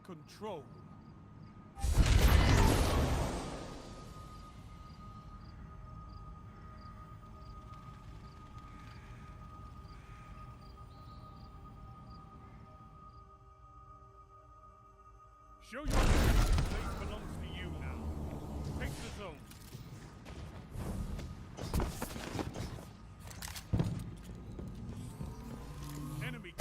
control. Show your place belongs to you now. Take the zone. Enemy.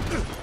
Ugh!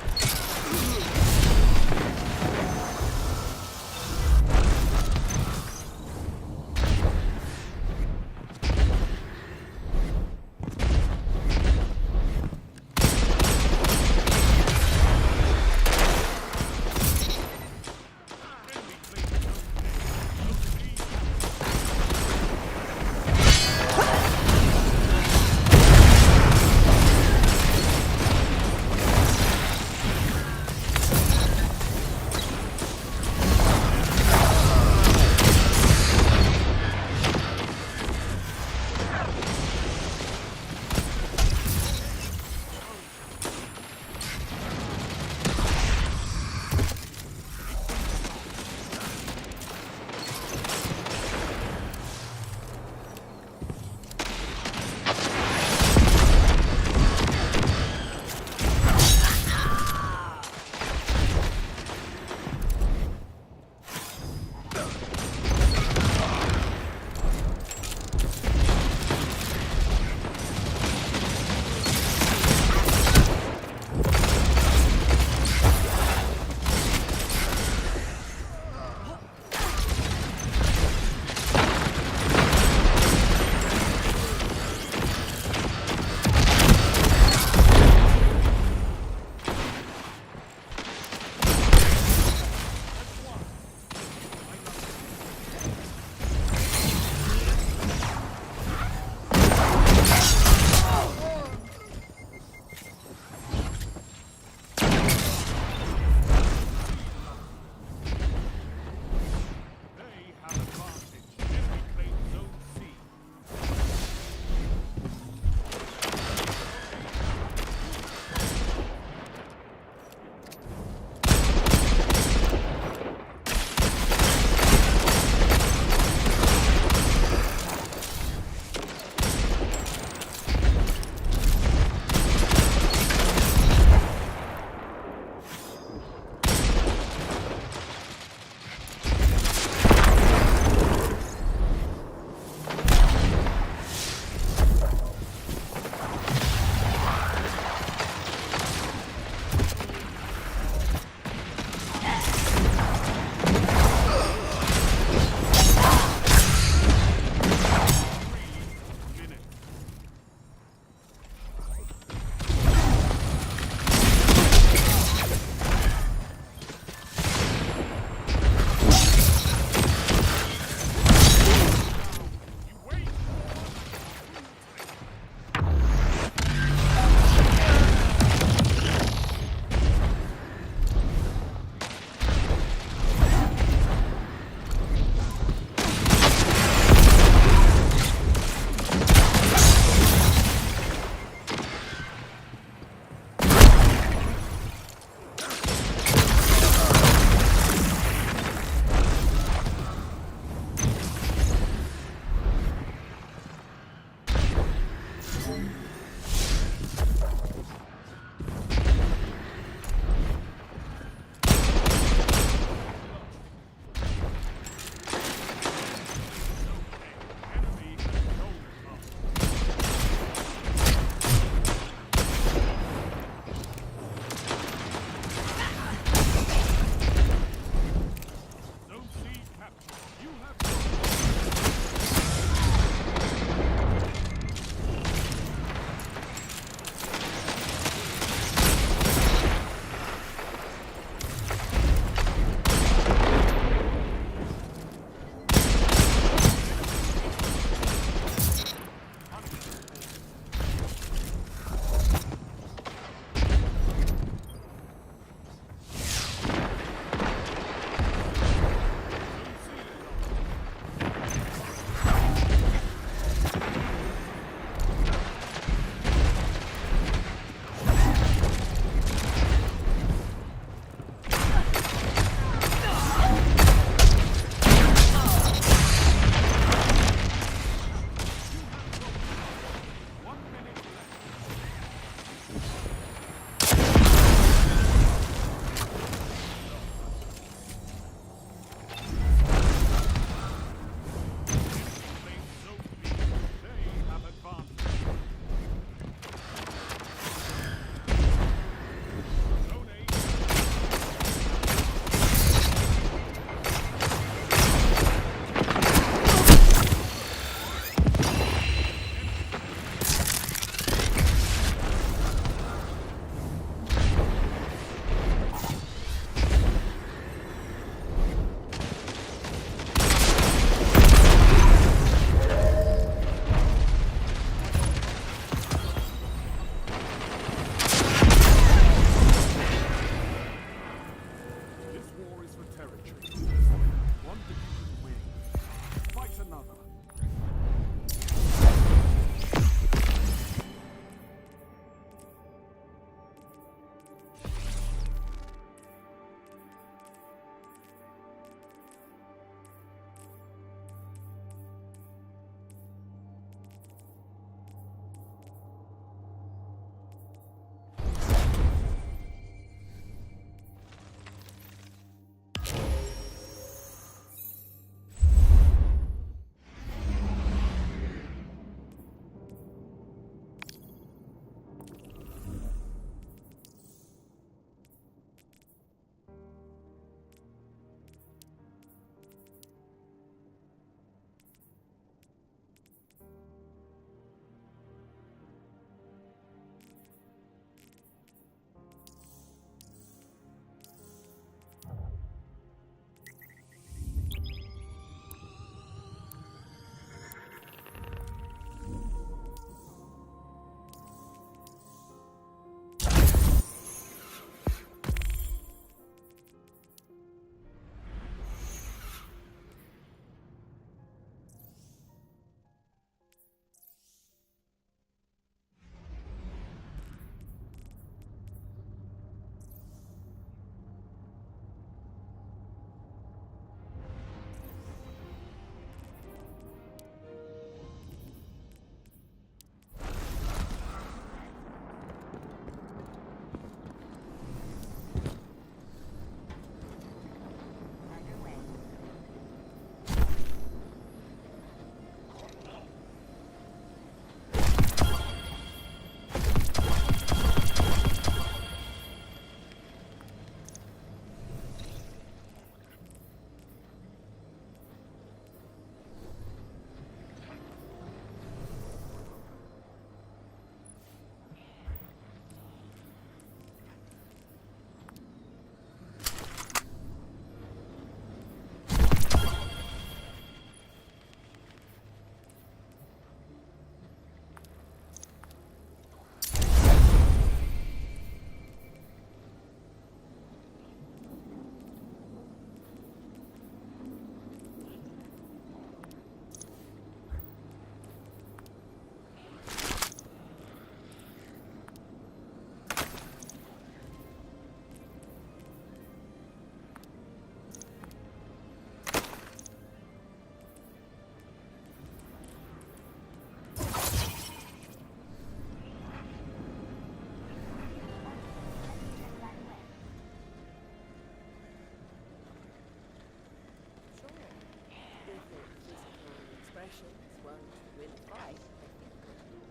expressions won't really fight.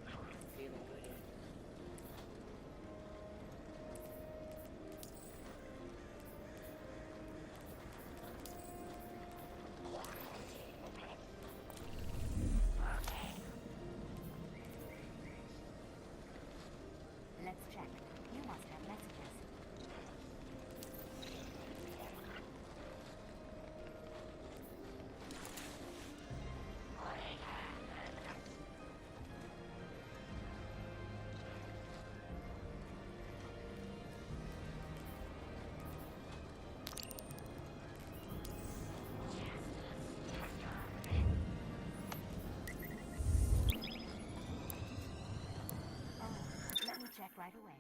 I'm feeling good. Let's check. You must have messages. Oh, let me check right away.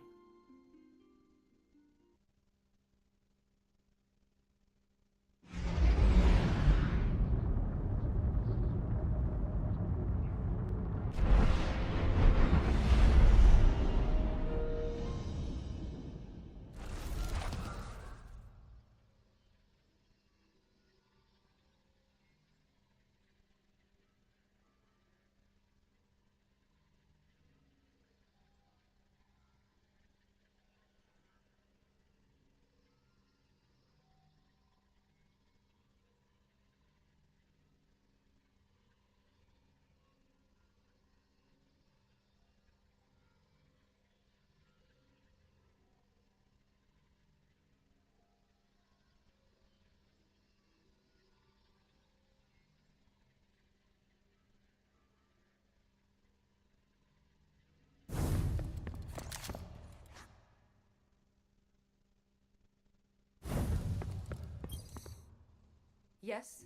Yes?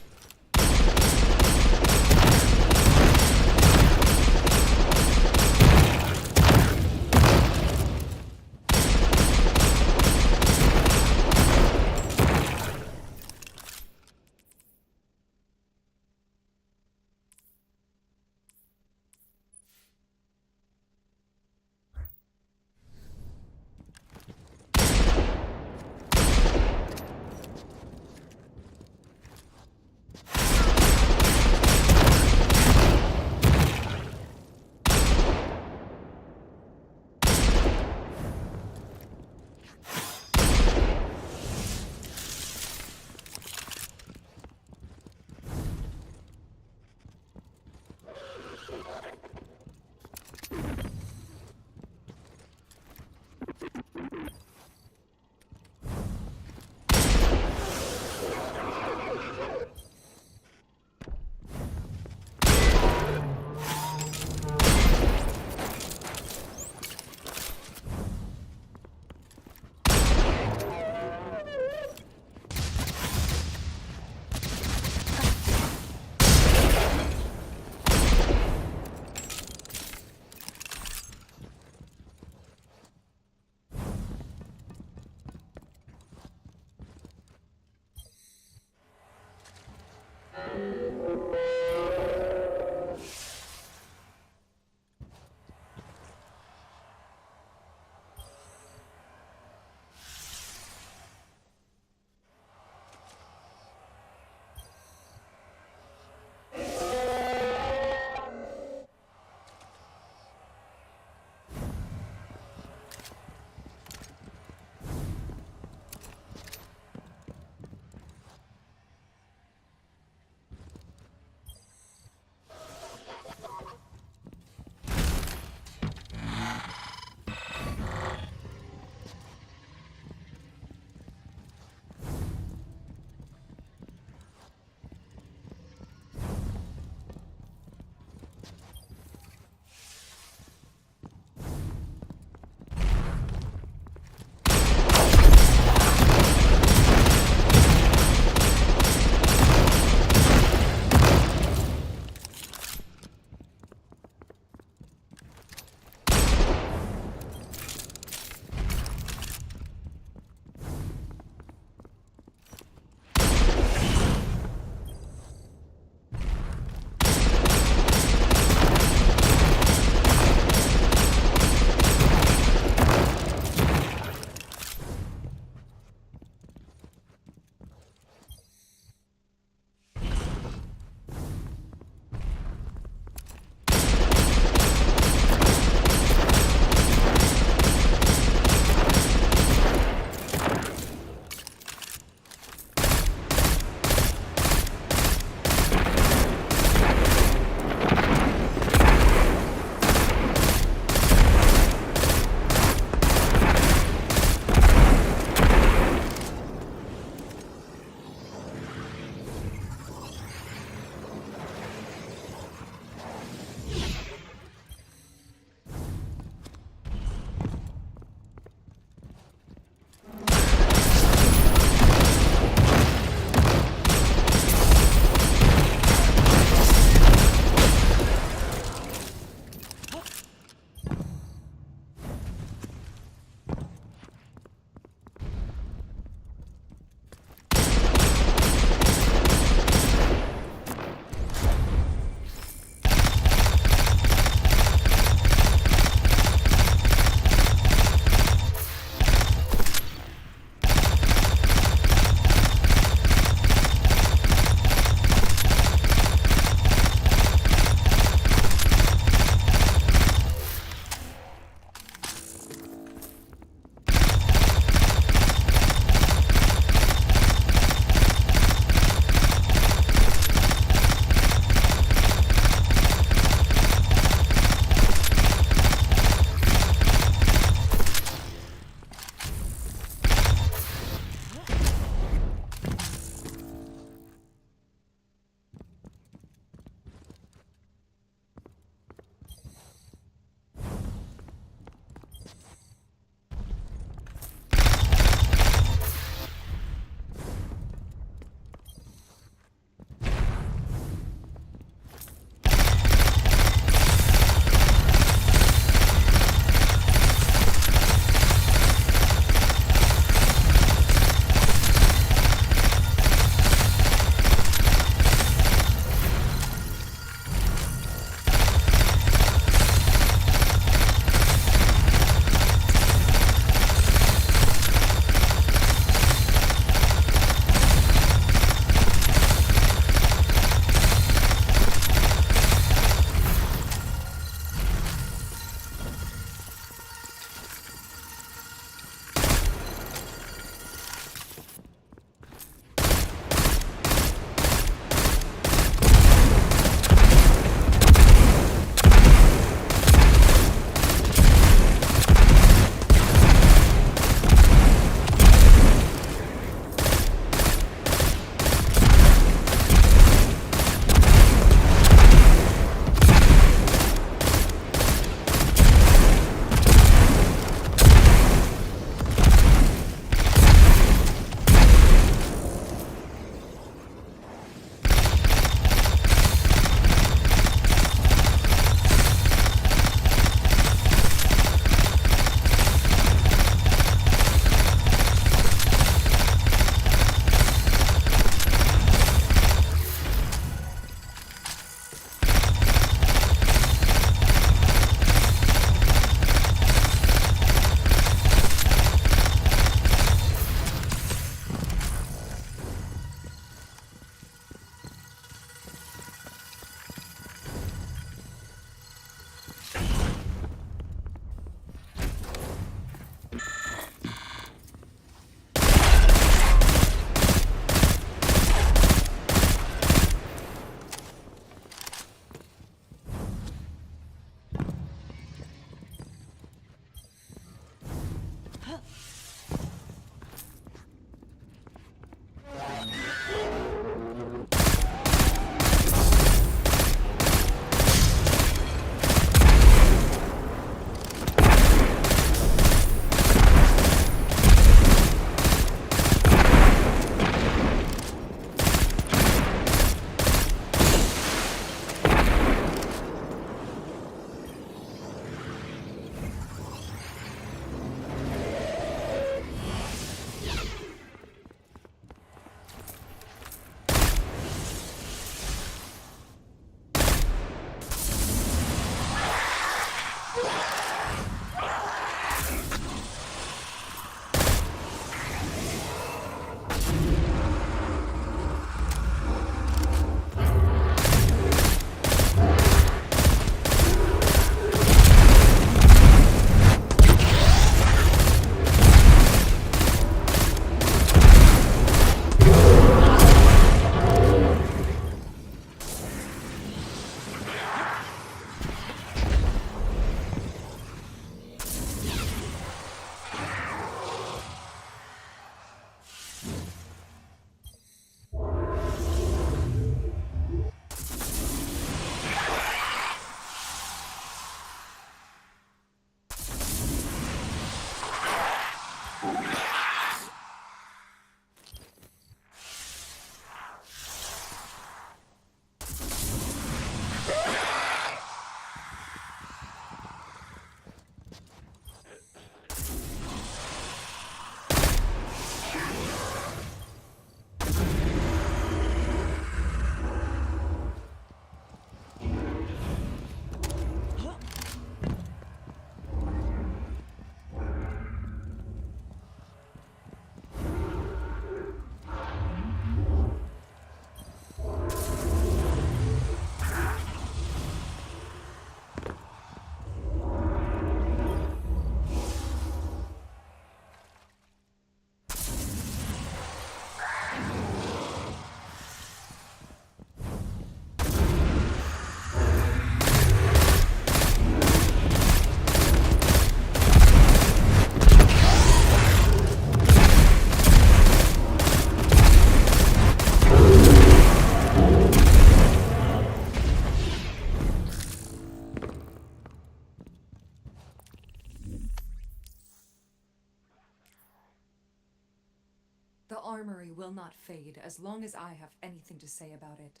memory will not fade as long as I have anything to say about it.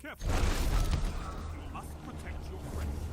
Careful. You must protect your friends.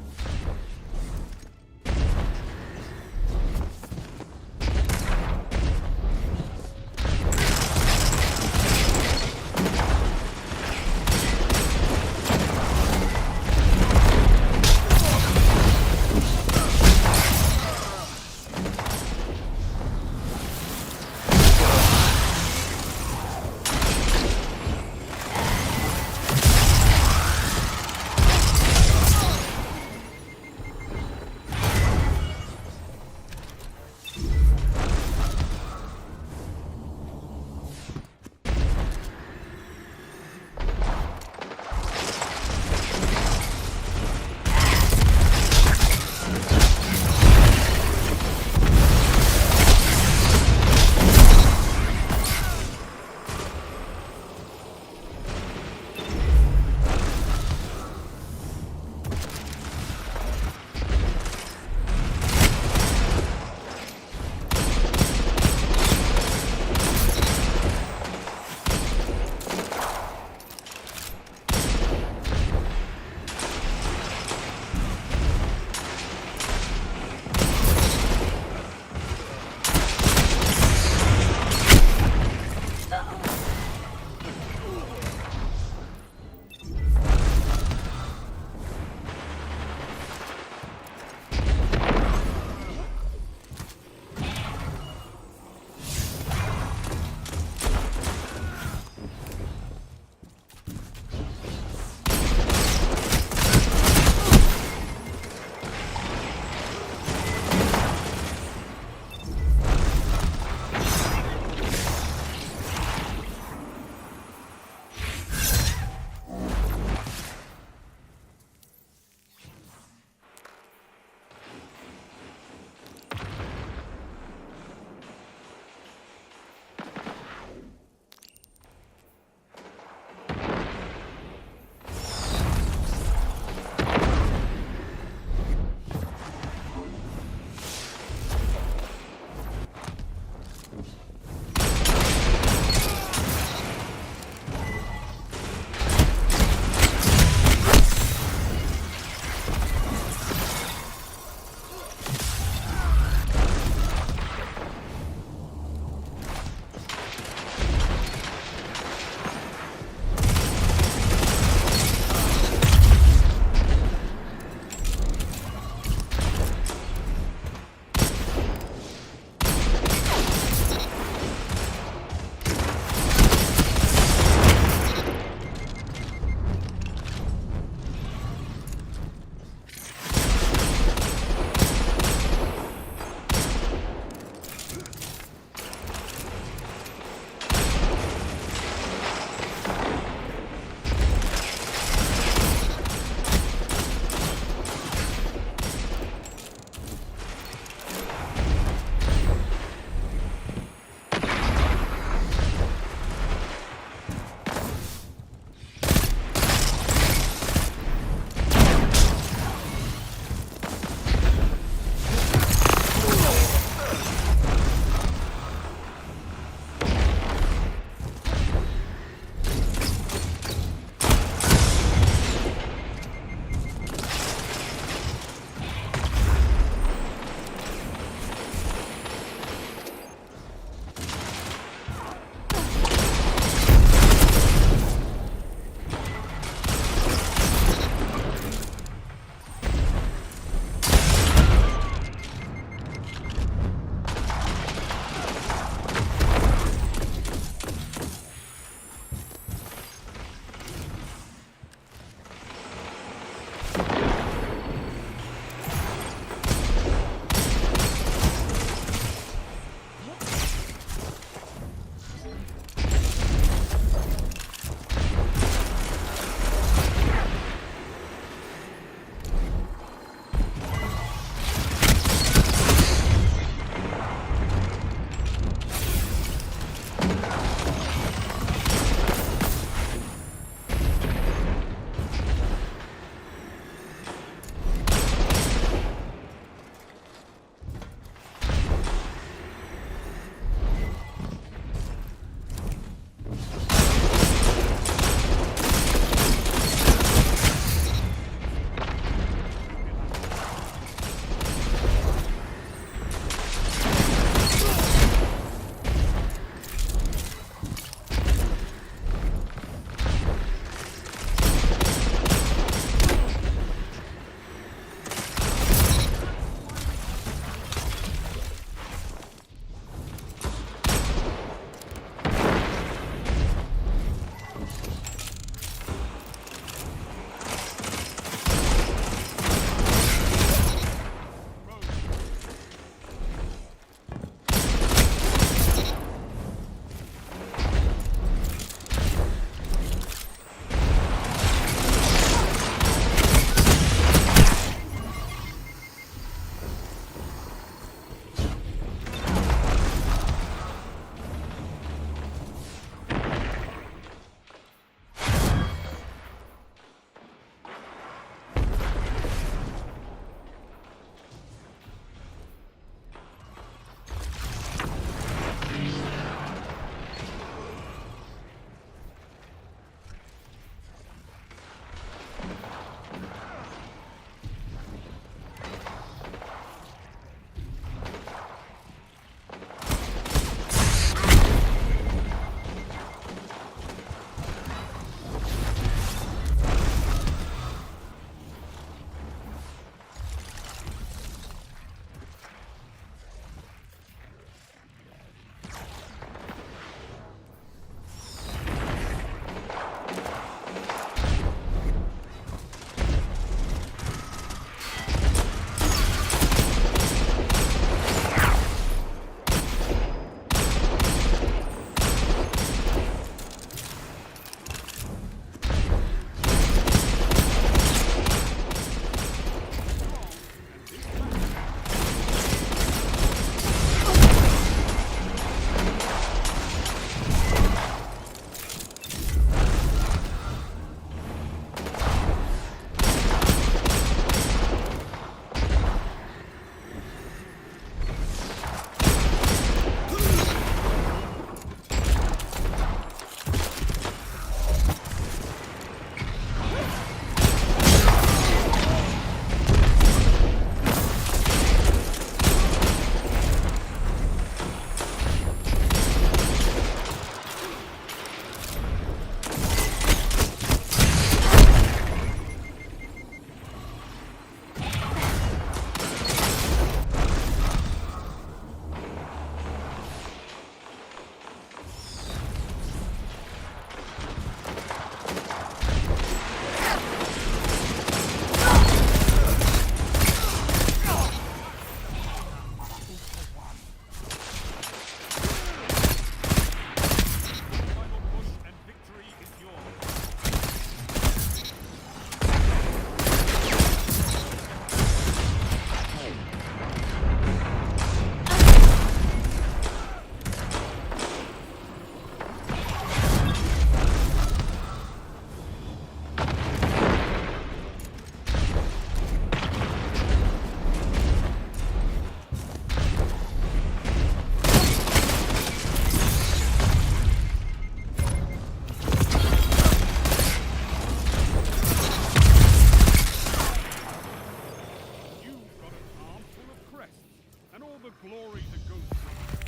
glory that goes with it.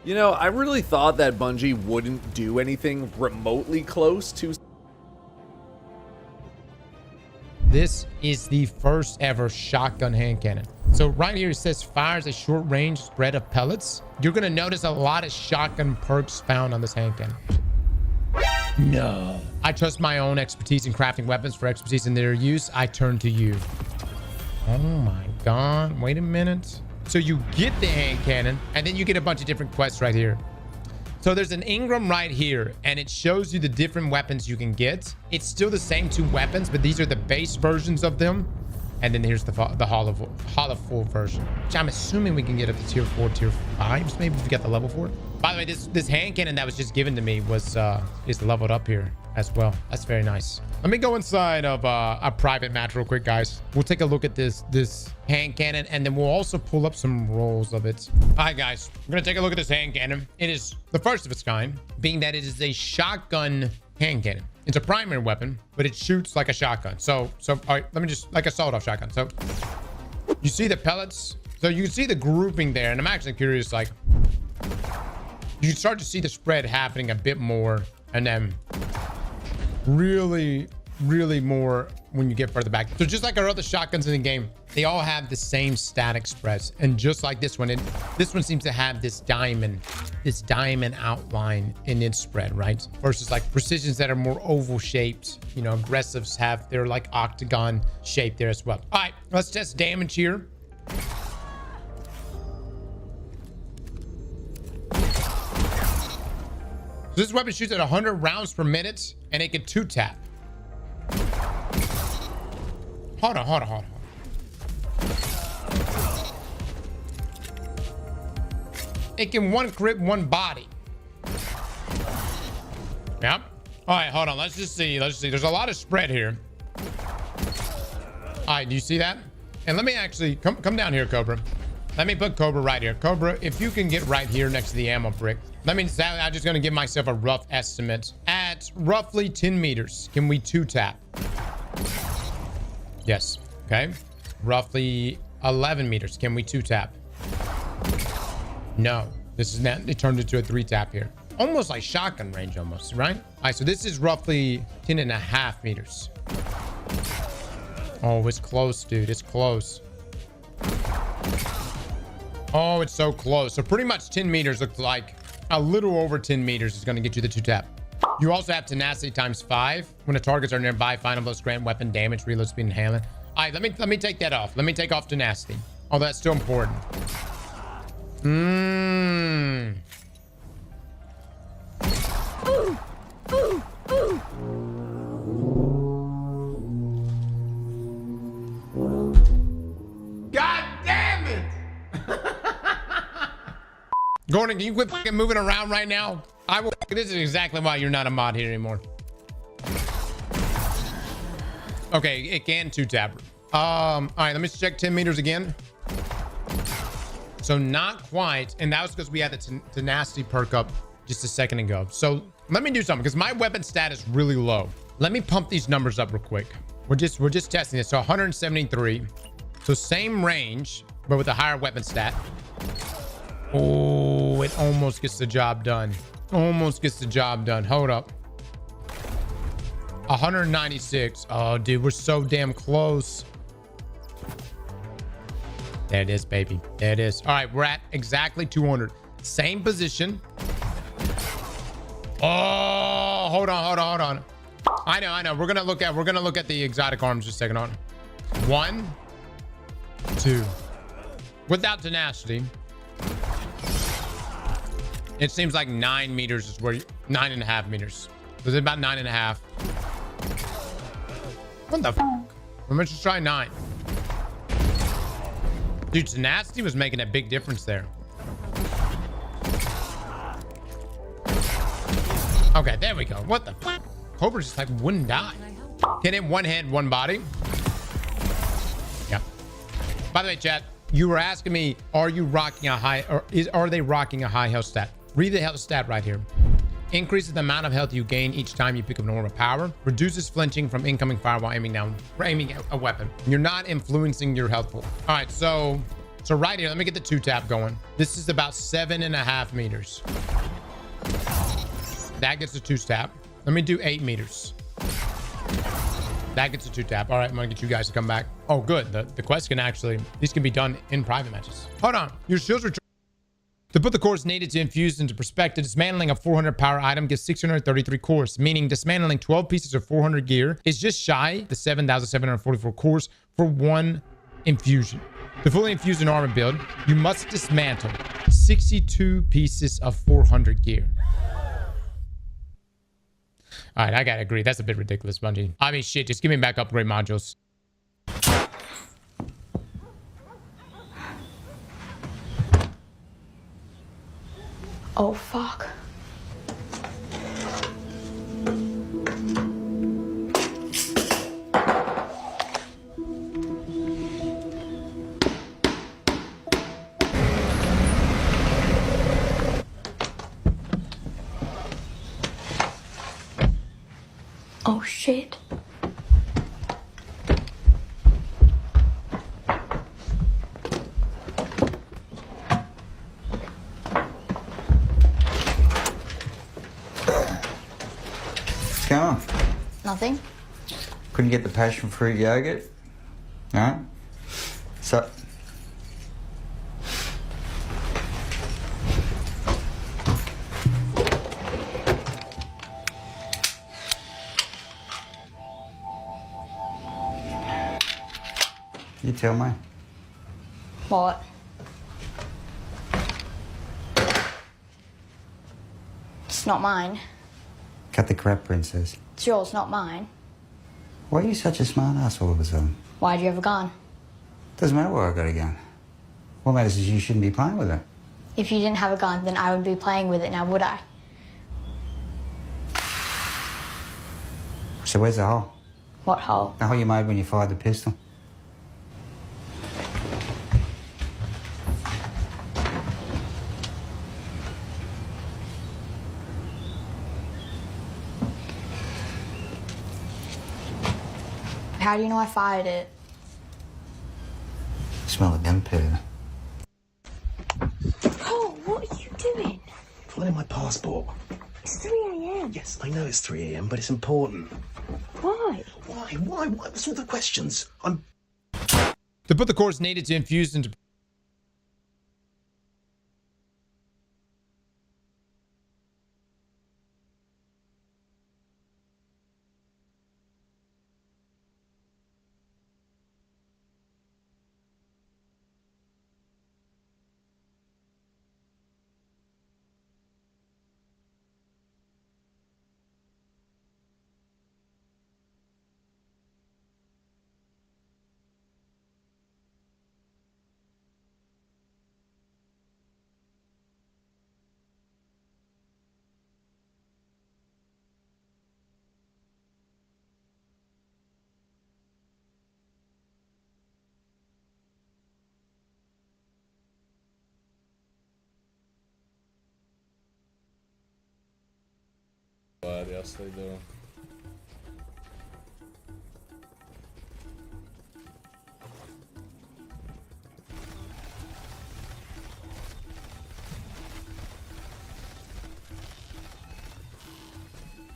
You know, I really thought that Bungie wouldn't do anything remotely close to... This is the first ever shotgun hand cannon. So right here it says fires a short range spread of pellets. You're gonna notice a lot of shotgun perks found on this hand cannon. No. I trust my own expertise in crafting weapons. For expertise in their use, I turn to you. Oh my god. Wait a minute. So you get the hand cannon, and then you get a bunch of different quests right here. So there's an Ingram right here, and it shows you the different weapons you can get. It's still the same 2 weapons, but these are the base versions of them. And then here's the Hollow Full version, which I'm assuming we can get up to tier 4, tier 5s, maybe if we get the level for it. By the way, this hand cannon that was just given to me was is leveled up here as well. That's very nice. Let me go inside of a private match real quick, guys. We'll take a look at this hand cannon, and then we'll also pull up some rolls of it. All right, guys, we're gonna take a look at this hand cannon. It is the first of its kind, being that it is a shotgun hand cannon. It's a primary weapon, but it shoots like a shotgun. So all right, let me just, like a sawed-off shotgun. So you see the pellets. So you can see the grouping there, and I'm actually curious, like, you start to see the spread happening a bit more, and then really more when you get further back. So just like our other shotguns in the game, they all have the same static spreads, and just like this one, this one seems to have this diamond outline in its spread, right? Versus like precisions that are more oval shaped. You know, aggressives have their like octagon shape there as well. All right, let's test damage here. So this weapon shoots at 100 rounds per minute, and it can 2-tap. Hold on. It can 1 crit 1 body. Yep. All right, hold on. Let's just see. There's a lot of spread here. All right, do you see that? And let me actually come down here, Cobra. Let me put Cobra right here. Cobra, if you can get right here next to the ammo brick. I'm just gonna give myself a rough estimate. At roughly 10 meters, can we 2-tap? Yes. Okay. Roughly 11 meters, can we 2-tap? No. This is not. It turned into a 3-tap here. Almost like shotgun range, almost, right? All right. So this is roughly 10.5 meters. Oh, it's close, dude. It's close. Oh, it's so close. So pretty much 10 meters looks like a little over 10 meters is going to get you the 2-tap. You also have tenacity ×5. When the targets are nearby, final blows grant weapon damage, reload speed, and handling. All right, let me take that off. Let me take off tenacity. Oh, that's still important. God damn it! Gordon, can you quit fucking moving around right now? I will. This is exactly why you're not a mod here anymore. Okay, it can 2-tap. All right, let me check 10 meters again. So not quite. And that was because we had the tenacity perk up just a second ago. So let me do something because my weapon stat is really low. Let me pump these numbers up real quick. We're just testing this. So 173. So same range, but with a higher weapon stat. Oh, it almost gets the job done. Almost gets the job done. Hold up. 196. Oh, dude, we're so damn close. There it is, baby. There it is. All right, we're at exactly 200. Same position. Oh, hold on. I know. We're gonna look at the exotic arms just a second. On 1, 2. Without tenacity, it seems like 9 meters is where 9.5 meters. Was it about 9.5? What the f? Let's just try 9. Dude, tenacity was making a big difference there. Okay, there we go. What the f? Cobra just like wouldn't die. Hit him one head, one body. Yeah. By the way, chat, you were asking me, are you rocking a high, or are they rocking a high health stat? Read the health stat right here. Increases the amount of health you gain each time you pick up an orb of power. Reduces flinching from incoming fire while aiming a weapon. You're not influencing your health pool. All right, so right here, let me get the 2-tap going. This is about 7.5 meters. That gets a 2-tap. Let me do 8 meters. That gets a 2-tap. All right, I'm gonna get you guys to come back. Oh, good. The quest can actually, these can be done in private matches. Hold on. Your shields are... To put the cores needed to infuse into perspective, dismantling a 400 power item gives 633 cores, meaning dismantling 12 pieces of 400 gear is just shy the 7,744 cores for 1 infusion. To fully infuse an armor build, you must dismantle 62 pieces of 400 gear. All right, I gotta agree. That's a bit ridiculous, Bungie. I mean, shit, just give me back upgrade modules. Oh, fuck. Oh, shit. What's going on? Nothing. Couldn't get the passion fruit yogurt? No? So... You tell me. What? It's not mine. Cut the crap, princess. It's yours, not mine. Why are you such a smart ass all of a sudden? Why'd you have a gun? Doesn't matter where I got a gun. What matters is you shouldn't be playing with it. If you didn't have a gun, then I wouldn't be playing with it now, would I? So where's the hole? What hole? The hole you made when you fired the pistol. How do you know I fired it? Smell the gun poo. Cole, what are you doing? Finding my passport. It's 3 a.m. Yes, I know it's 3 a.m, but it's important. Why? Why? What's all the questions? To put the cores needed to infuse into But yes, they do.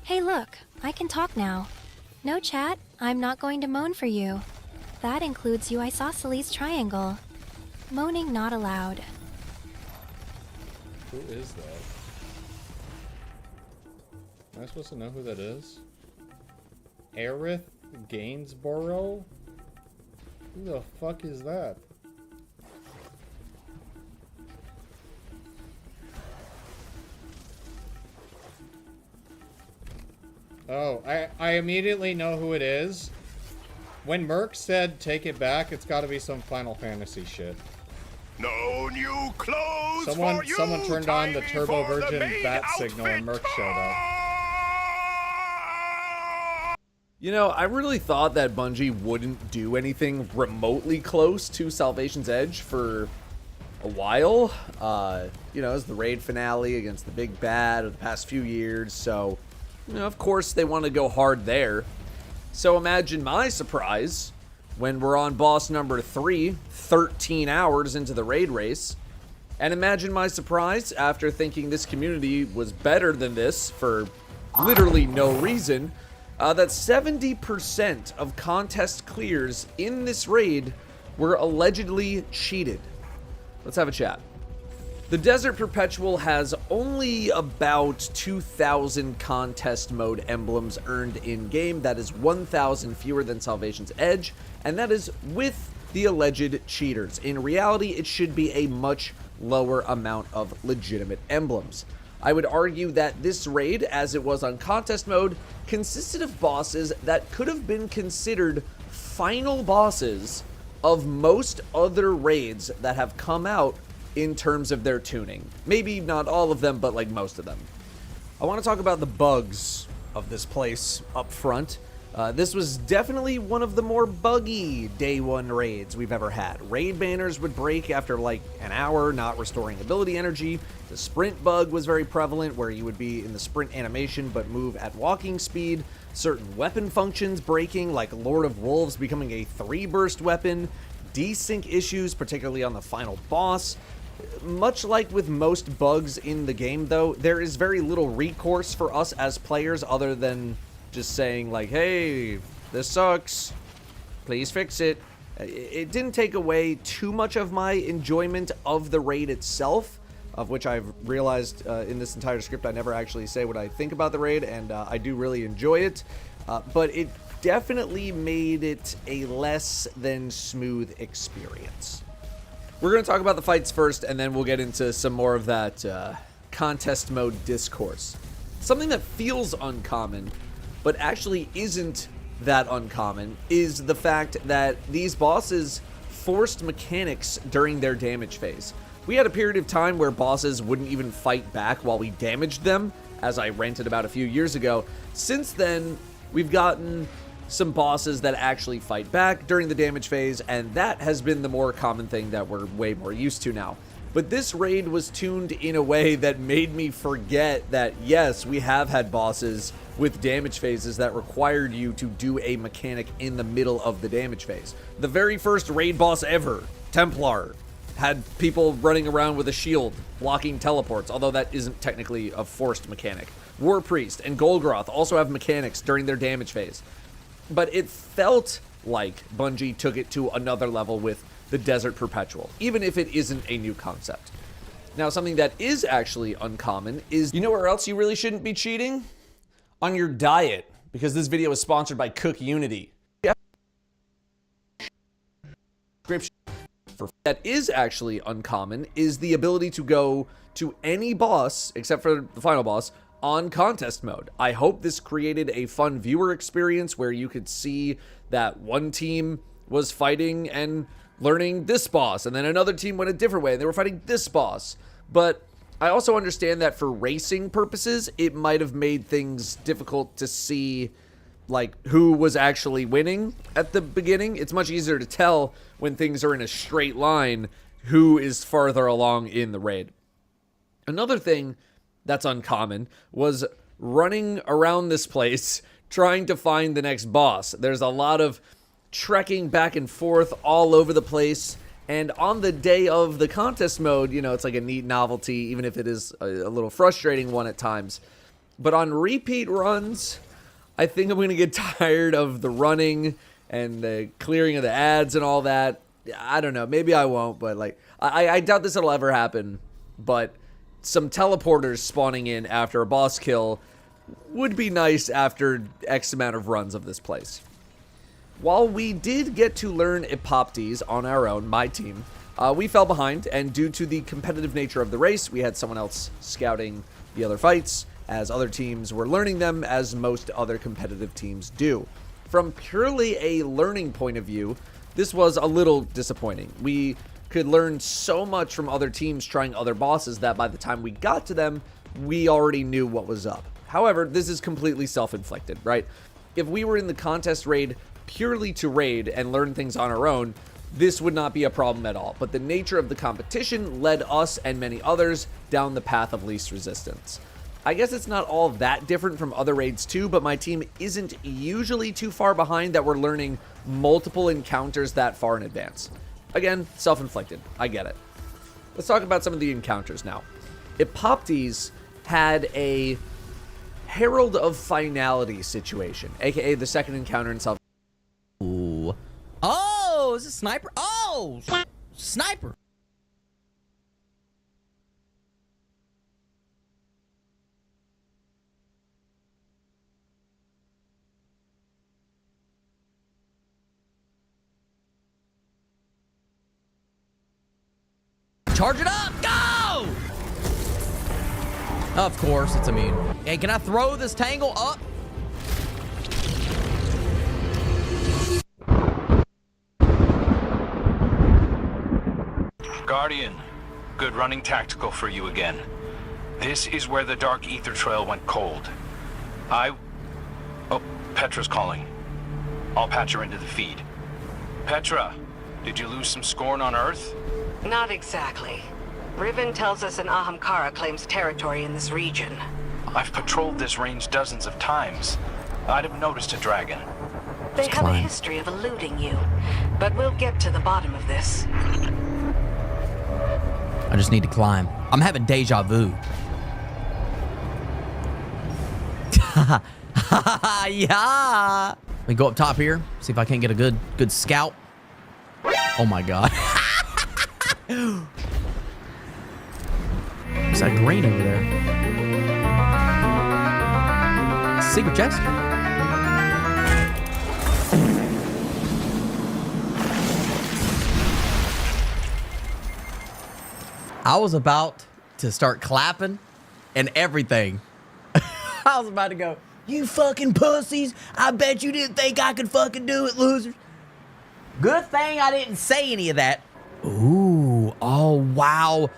Hey look, I can talk now. No chat, I'm not going to moan for you. That includes you isosceles triangle. Moaning not allowed. Who is that? Am I supposed to know who that is? Aerith Gainsborough? Who the fuck is that? Oh, I immediately know who it is. When Merc said take it back, it's gotta be some Final Fantasy shit. No new clothes Someone for you, turned on the time Turbo for the Virgin main bat signal and Merc showed up. You know, I really thought that Bungie wouldn't do anything remotely close to Salvation's Edge for a while. You know, it was the raid finale against the big bad of the past few years, so, you know, of course they want to go hard there. So imagine my surprise when we're on boss number 3, 13 hours into the raid race. And imagine my surprise after thinking this community was better than this for literally no reason, that 70% of contest clears in this raid were allegedly cheated. Let's have a chat. The Desert Perpetual has only about 2,000 contest mode emblems earned in-game. That is 1,000 fewer than Salvation's Edge, and that is with the alleged cheaters. In reality, it should be a much lower amount of legitimate emblems. I would argue that this raid, as it was on contest mode, consisted of bosses that could have been considered final bosses of most other raids that have come out in terms of their tuning. Maybe not all of them, but like most of them. I want to talk about the bugs of this place up front. This was definitely one of the more buggy day one raids we've ever had. Raid banners would break after like an hour, not restoring ability energy. The sprint bug was very prevalent, where you would be in the sprint animation but move at walking speed. Certain weapon functions breaking, like Lord of Wolves becoming a 3-burst weapon. Desync issues, particularly on the final boss. Much like with most bugs in the game, though, there is very little recourse for us as players other than just saying like, hey, this sucks, please fix it. It didn't take away too much of my enjoyment of the raid itself, of which I've realized in this entire script I never actually say what I think about the raid, and I do really enjoy it, but it definitely made it a less than smooth experience. We're going to talk about the fights first, and then we'll get into some more of that contest mode discourse. Something that feels uncommon, but actually isn't that uncommon, is the fact that these bosses forced mechanics during their damage phase. We had a period of time where bosses wouldn't even fight back while we damaged them, as I ranted about a few years ago. Since then, we've gotten some bosses that actually fight back during the damage phase, and that has been the more common thing that we're way more used to now. But this raid was tuned in a way that made me forget that, yes, we have had bosses with damage phases that required you to do a mechanic in the middle of the damage phase. The very first raid boss ever, Templar, had people running around with a shield blocking teleports, although that isn't technically a forced mechanic. War Priest and Golgroth also have mechanics during their damage phase. But it felt like Bungie took it to another level with the Desert Perpetual, even if it isn't a new concept. Now, something that is actually uncommon is, you know where else you really shouldn't be cheating? On your diet, because this video is sponsored by Cook Unity. That is actually uncommon is the ability to go to any boss, except for the final boss, on contest mode. I hope this created a fun viewer experience where you could see that one team was fighting and learning this boss, and then another team went a different way and they were fighting this boss. But I also understand that for racing purposes, it might have made things difficult to see like who was actually winning at the beginning. It's much easier to tell when things are in a straight line who is farther along in the raid. Another thing that's uncommon was running around this place trying to find the next boss. There's a lot of trekking back and forth all over the place. And on the day of the contest mode, you know, it's like a neat novelty, even if it is a little frustrating one at times. But on repeat runs, I think I'm going to get tired of the running and the clearing of the ads and all that. I don't know. Maybe I won't, but like, I doubt this will ever happen. But some teleporters spawning in after a boss kill would be nice after X amount of runs of this place. While we did get to learn Epoptes on our own, my team, we fell behind, and due to the competitive nature of the race, we had someone else scouting the other fights, as other teams were learning them, as most other competitive teams do. From purely a learning point of view, this was a little disappointing. We could learn so much from other teams trying other bosses that by the time we got to them, we already knew what was up. However, this is completely self-inflicted, right? If we were in the contest raid purely to raid and learn things on our own, this would not be a problem at all. But the nature of the competition led us and many others down the path of least resistance. I guess it's not all that different from other raids too, but my team isn't usually too far behind that we're learning multiple encounters that far in advance. Again, self-inflicted. I get it. Let's talk about some of the encounters now. Epoptes had a Herald of Finality situation, aka the second encounter in Self. Ooh. Oh, is it sniper? Oh, sniper. Charge it up! Go! Of course, it's immune. Hey, can I throw this tangle up? Guardian, good running tactical for you again. This is where the Dark Ether Trail went cold. Oh, Petra's calling. I'll patch her into the feed. Petra, did you lose some scorn on Earth? Not exactly. Riven tells us an Ahamkara claims territory in this region. I've patrolled this range dozens of times. I'd have noticed a dragon. They have a history of eluding you, but we'll get to the bottom of this. I just need to climb. I'm having deja vu. Yeah. We go up top here, see if I can't get a good scout. Oh my god. What's that green over there? Secret chest? I was about to start clapping and everything. I was about to go, you fucking pussies. I bet you didn't think I could fucking do it, losers. Good thing I didn't say any of that. Ooh, oh, wow.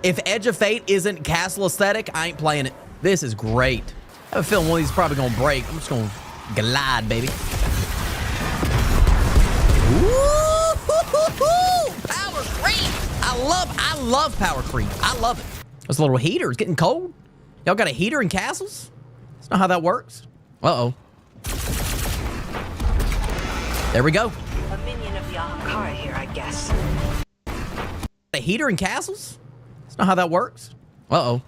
If Edge of Fate isn't castle aesthetic, I ain't playing it. This is great. I have a feeling one of these is probably going to break. I'm just going to glide, baby. Ooh, power creep. I love power creep. I love it. This little heater is getting cold. Y'all got a heater in castles? That's not how that works. Uh-oh. There we go. A minion of the Ahamkara here, I guess. A heater in castles? That's not how that works. Uh-oh.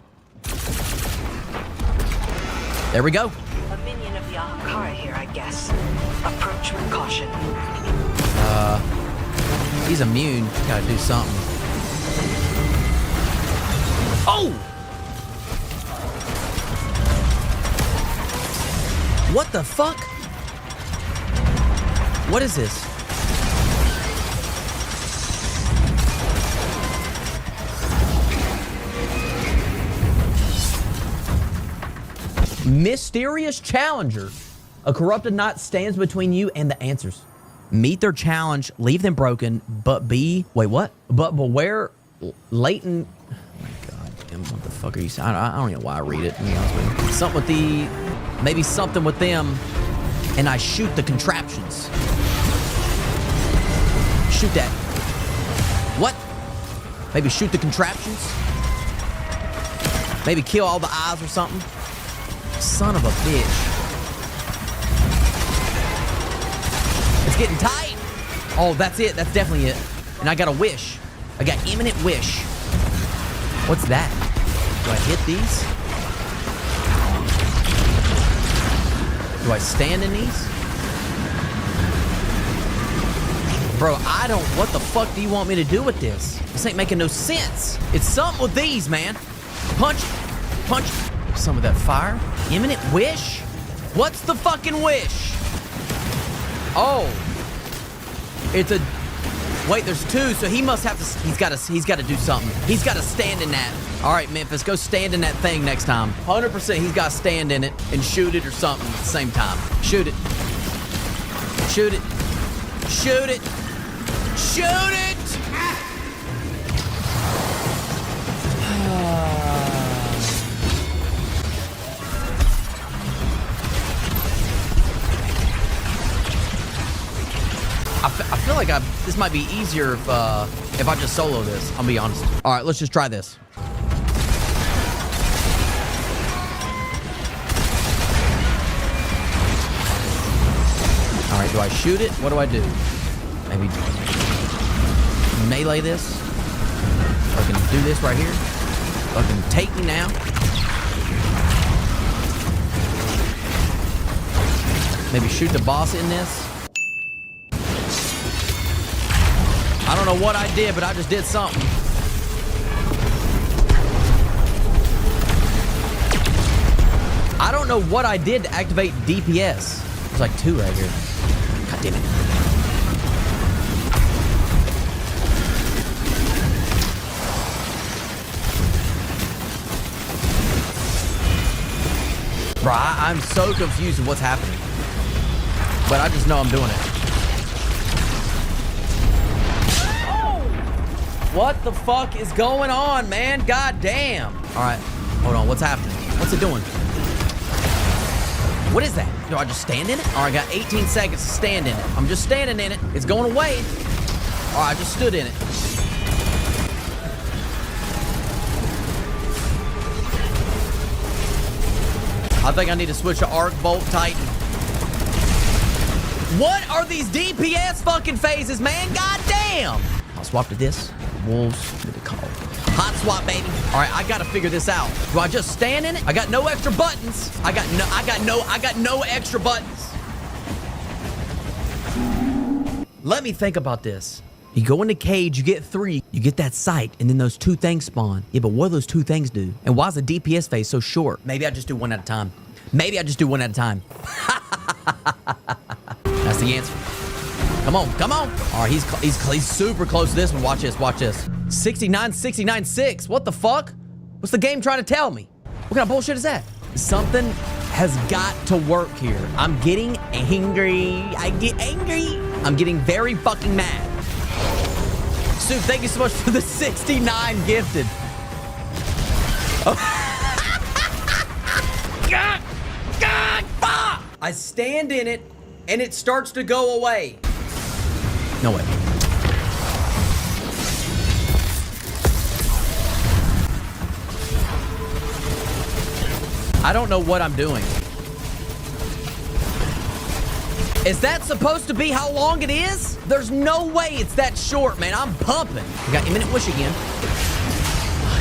There we go. A minion of the Ahamkara here, I guess. Approach with caution. He's immune. Gotta do something. Oh! What the fuck? What is this? Mysterious challenger. A corrupted knot stands between you and the answers. Meet their challenge, leave them broken, but be... Wait, what? But beware latent... Oh my god, damn, what the fuck are you saying? I don't even know why I read it, to be honest with you. Something with the... Maybe something with them, and I shoot the contraptions. Shoot that. What? Maybe shoot the contraptions? Maybe kill all the eyes or something? Son of a bitch. It's getting tight. Oh, that's it. That's definitely it. And I got a wish. I got imminent wish. What's that? Do I hit these? Do I stand in these? Bro, I don't... What the fuck do you want me to do with this? This ain't making no sense. It's something with these, man. Punch. Punch. Some of that fire. Imminent wish? What's the fucking wish? Oh. It's a... Wait, there's two, so he must have to... He's got to do something. He's got to stand in that. All right, Memphis, go stand in that thing next time. 100% he's got to stand in it and shoot it or something at the same time. Shoot it. Shoot it. Shoot it. Shoot it! I feel like this might be easier if I just solo this. I'll be honest. All right, let's just try this. All right, do I shoot it? What do I do? Maybe melee this. Fucking do this right here. Fucking take me now. Maybe shoot the boss in this. I don't know what I did, but I just did something. I don't know what I did to activate DPS. There's like two right here. God damn it. Bro, I'm so confused with what's happening. But I just know I'm doing it. What the fuck is going on, man? God damn. All right, hold on. What's happening? What's it doing? What is that? Do I just stand in it? All right, I got 18 seconds to stand in it. I'm just standing in it. It's going away. All right, I just stood in it. I think I need to switch to Arc Bolt Titan. What are these DPS fucking phases, man? God damn. I'll swap to this. Wolves, what do they call it? Hot swap, baby. All right, I gotta figure this out. Do I just stand in it? I got no extra buttons. I got no extra buttons. Let me think about this. You go in the cage, you get 3, you get that sight, and then those 2 things spawn. Yeah, but what do those 2 things do? And why is the DPS phase so short? Maybe I just do 1 at a time. Maybe I just do 1 at a time. That's the answer. Come on, come on. All right, he's super close to this one. Watch this, watch this. 69, 69, 6. What the fuck? What's the game trying to tell me? What kind of bullshit is that? Something has got to work here. I'm getting angry. I get angry. I'm getting very fucking mad. Sue, thank you so much for the 69 gifted. Oh. God, fuck! I stand in it, and it starts to go away. No way. I don't know what I'm doing. Is that supposed to be how long it is? There's no way it's that short, man. I'm pumping. We got imminent wish again.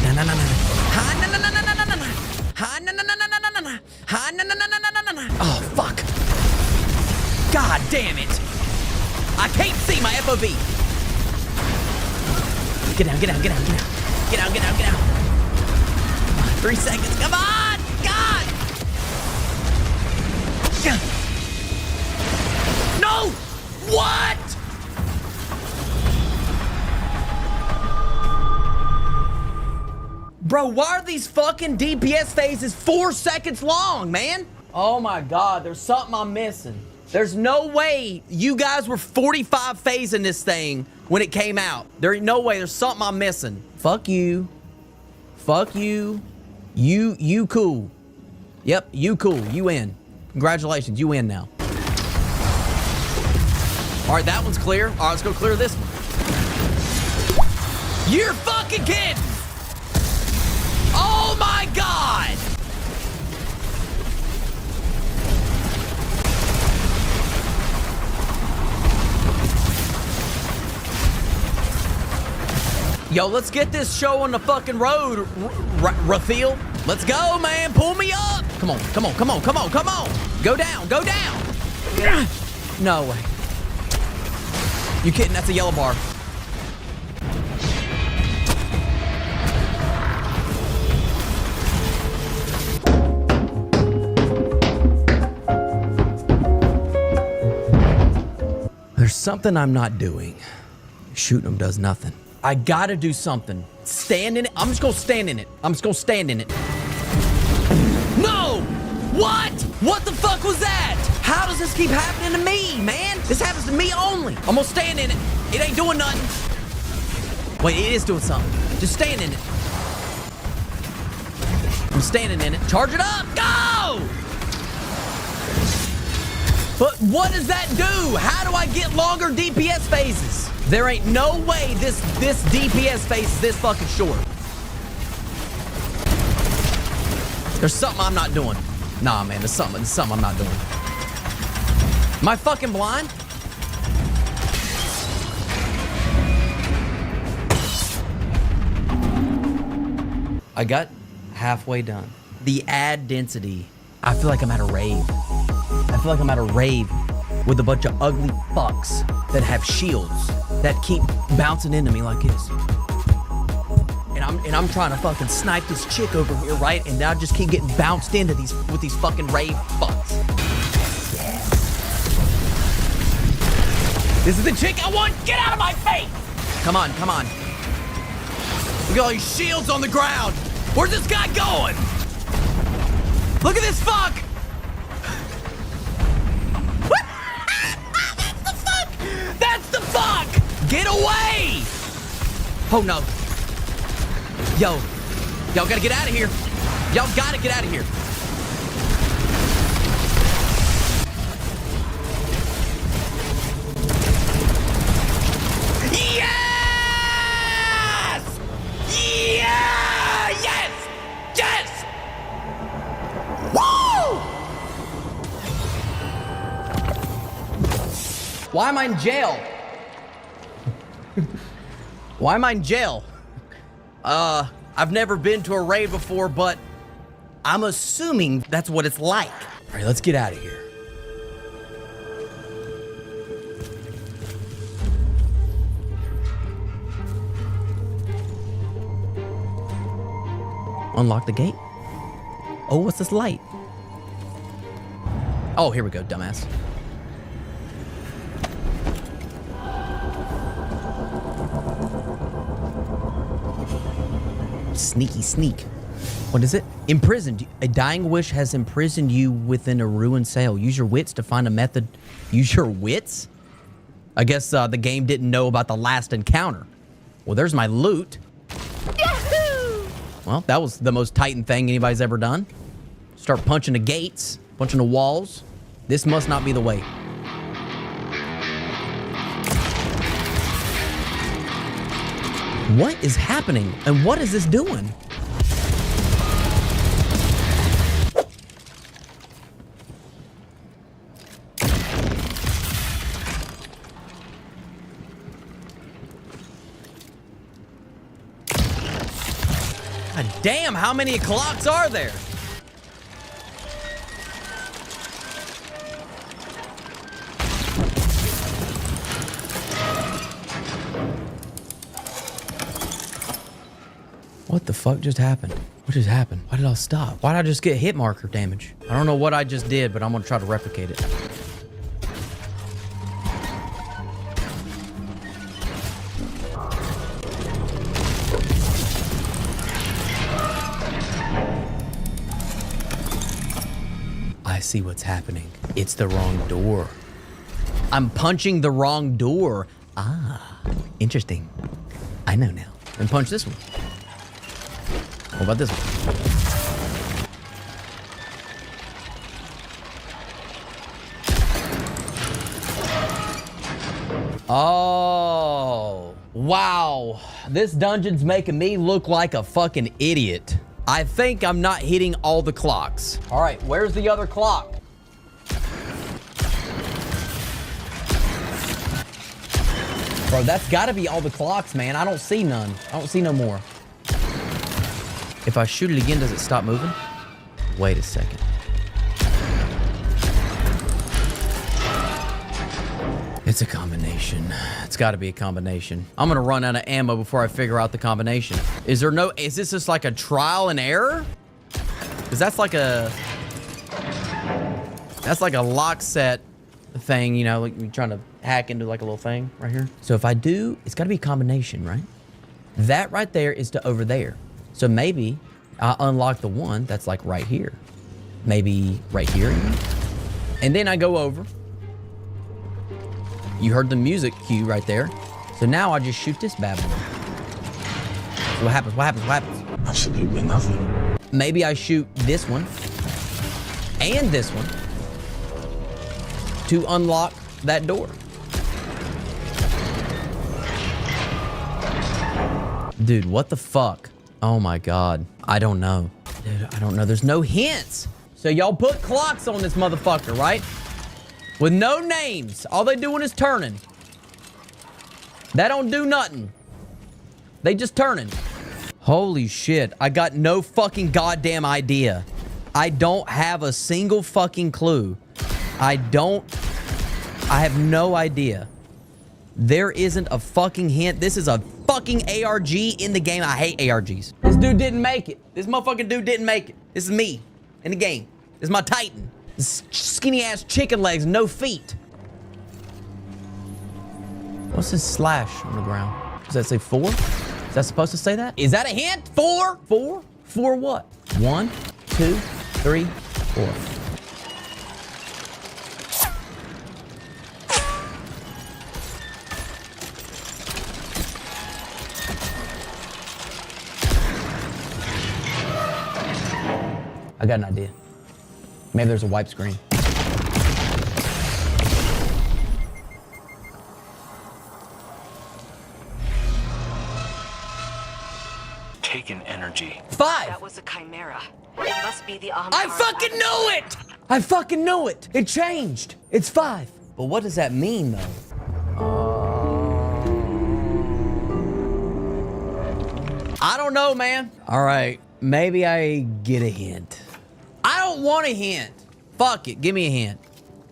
No, no, no, no. No, no, no, no, no, no, no, no. No, no, no, no, no, no, no. No, no, no, no, no, no, no. Oh, fuck. God damn it. I can't see my FOV. Get down, get down, get down, get down. Get down, get down, get down. 3 seconds. Come on. God. No. What? Bro, why are these fucking DPS phases 4 seconds long, man? Oh my God, there's something I'm missing. There's no way you guys were 45 phasing this thing when it came out. There ain't no way. There's something I'm missing. Fuck you. Fuck you. You cool. Yep, you cool. You win. Congratulations, you win now. All right, that one's clear. All right, let's go clear this one. You're fucking kidding. Oh my God. Yo, let's get this show on the fucking road, Raphael. Let's go, man. Pull me up. Come on, come on, come on, come on, come on. Go down, go down. No way. You kidding? That's a yellow bar. There's something I'm not doing. Shooting them does nothing. I gotta do something. Stand in it. I'm just gonna stand in it. I'm just gonna stand in it. No! What? What the fuck was that? How does this keep happening to me, man? This happens to me only. I'm gonna stand in it. It ain't doing nothing. Wait, it is doing something. Just stand in it. I'm standing in it. Charge it up. Go! But what does that do? How do I get longer DPS phases? There ain't no way this DPS phase is this fucking short. There's something I'm not doing. Nah, man, there's something I'm not doing. Am I fucking blind? I got halfway done. The ad density. I feel like I'm at a rave. I feel like I'm at a rave with a bunch of ugly fucks that have shields that keep bouncing into me like this. And I'm trying to fucking snipe this chick over here, right? And I just keep getting bounced into these with these fucking rave fucks. This is the chick I want. Get out of my face! Come on, come on. Look at all these shields on the ground. Where's this guy going? Look at this fuck! That's the fuck! Get away! Oh no. Y'all gotta get out of here. Y'all gotta get out of here. Yes! Yeah! Yes! Yes! Woo! Why am I in jail? Why am I in jail? I've never been to a raid before, but I'm assuming that's what it's like. All right, let's get out of here. Unlock the gate. Oh, what's this light? Oh, here we go, dumbass. Sneaky sneak. What is it? Imprisoned. A dying wish has imprisoned you within a ruined cell. Use your wits to find a method. Use your wits? I guess the game didn't know about the last encounter. Well, there's my loot. Yahoo! Well, that was the most Titan thing anybody's ever done. Start punching the gates, punching the walls. This must not be the way. What is happening? And what is this doing? God damn, how many clocks are there? What the fuck just happened? What just happened? Why did I stop? Why did I just get hit marker damage? I don't know what I just did, but I'm gonna try to replicate it. I see what's happening. It's the wrong door. I'm punching the wrong door. Ah, interesting. I know now. And punch this one. What about this one? Oh, wow. This dungeon's making me look like a fucking idiot. I think I'm not hitting all the clocks. All right, where's the other clock? Bro, that's got to be all the clocks, man. I don't see none. I don't see no more. If I shoot it again, does it stop moving? Wait a second. It's a combination. It's got to be a combination. I'm going to run out of ammo before I figure out the combination. Is this just like a trial and error? Because that's like a lock set thing, you know, like you're trying to hack into like a little thing right here. So if I do, it's got to be a combination, right? That right there is to over there. So maybe I unlock the one that's like right here. Maybe right here. And then I go over. You heard the music cue right there. So now I just shoot this bad boy. So what happens? What happens? What happens? Absolutely nothing. Maybe I shoot this one and this one to unlock that door. Dude, what the fuck? Oh my God. I don't know. Dude, I don't know. There's no hints. So y'all put clocks on this motherfucker, right? With no names. All they doing is turning. That don't do nothing. They just turning. Holy shit. I got no fucking goddamn idea. I don't have a single fucking clue. I have no idea. There isn't a fucking hint. This is a fucking ARG in the game. I hate ARGs. This dude didn't make it. This motherfucking dude didn't make it. This is me in the game. This is my Titan. This skinny ass chicken legs, no feet. What's this slash on the ground? Does that say 4? Is that supposed to say that? Is that a hint? 4? 4? 4 what? 1, 2, 3, 4. I got an idea. Maybe there's a wipe screen. Taken energy. 5! That was a chimera. It must be the Ahamkara. I fucking knew it! I fucking knew it! It changed! It's 5. But what does that mean, though? I don't know, man. All right, maybe I get a hint. I don't want a hint. Fuck it, give me a hint.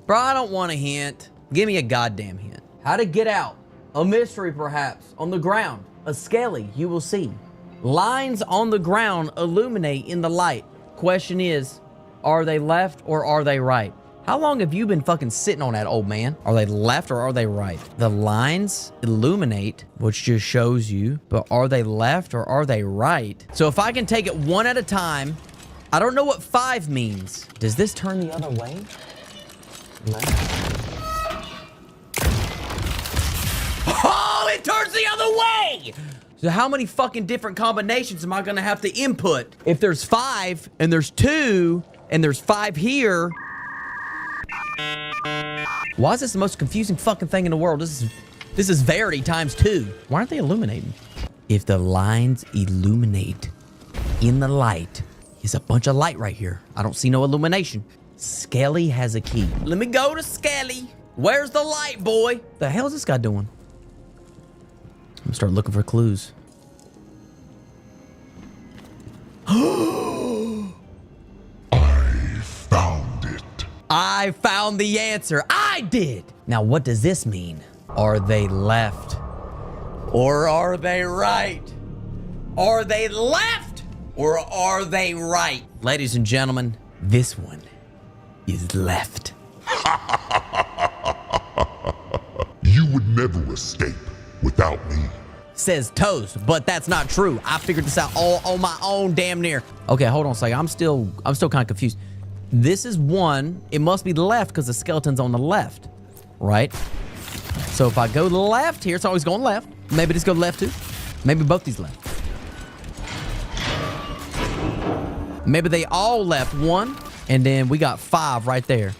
Bro, I don't want a hint. Give me a goddamn hint. How to get out. A mystery, perhaps. On the ground. A skelly, you will see. Lines on the ground illuminate in the light. Question is, are they left or are they right? How long have you been fucking sitting on that, old man? Are they left or are they right? The lines illuminate, which just shows you, but are they left or are they right? So if I can take it one at a time, I don't know what 5 means. Does this turn the other way? No. Oh, it turns the other way! So how many fucking different combinations am I gonna have to input? If there's 5, and there's 2, and there's 5 here. Why is this the most confusing fucking thing in the world? This is Verity times 2. Why aren't they illuminating? If the lines illuminate in the light, there's a bunch of light right here. I don't see no illumination. Skelly has a key. Let me go to Skelly. Where's the light, boy? The hell is this guy doing? I'm gonna start looking for clues. I found the answer. I did. Now, what does this mean? Are they left? Or are they right? Are they left? Or are they right? Ladies and gentlemen, this one is left. You would never escape without me. Says Toast, but that's not true. I figured this out all on my own damn near. Okay, hold on a second. I'm still kind of confused. This is 1. It must be left because the skeleton's on the left, right? So if I go left here, it's always going left. Maybe just go left too. Maybe both these left. Maybe they all left 1, and then we got 5 right there.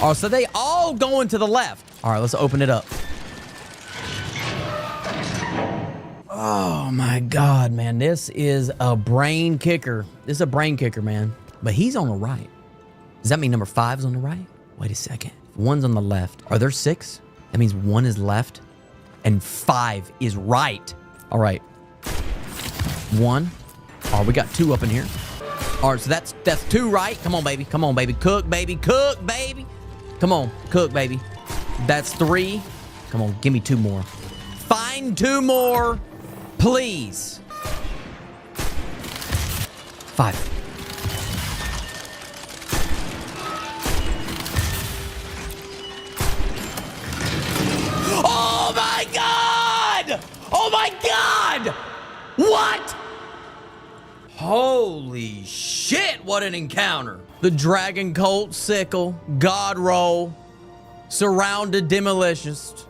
Oh, so they all going to the left. All right, let's open it up. Oh my God, man. This is a brain kicker. This is a brain kicker, man. But he's on the right. Does that mean number 5 is on the right? Wait a second. 1's on the left. Are there 6? That means 1 is left And 5 is right. All right. 1. Oh, we got 2 up in here. All right, so that's 2 right. Come on, baby. Come on, baby. Cook, baby. Cook, baby. Come on. Cook, baby. That's 3. Come on, give me 2 more. Find 2 more, please. 5. Oh my God! Oh my God! What? Holy shit, what an encounter. The Dragon Colt Sickle, God Roll, Surrounded Demolitionist.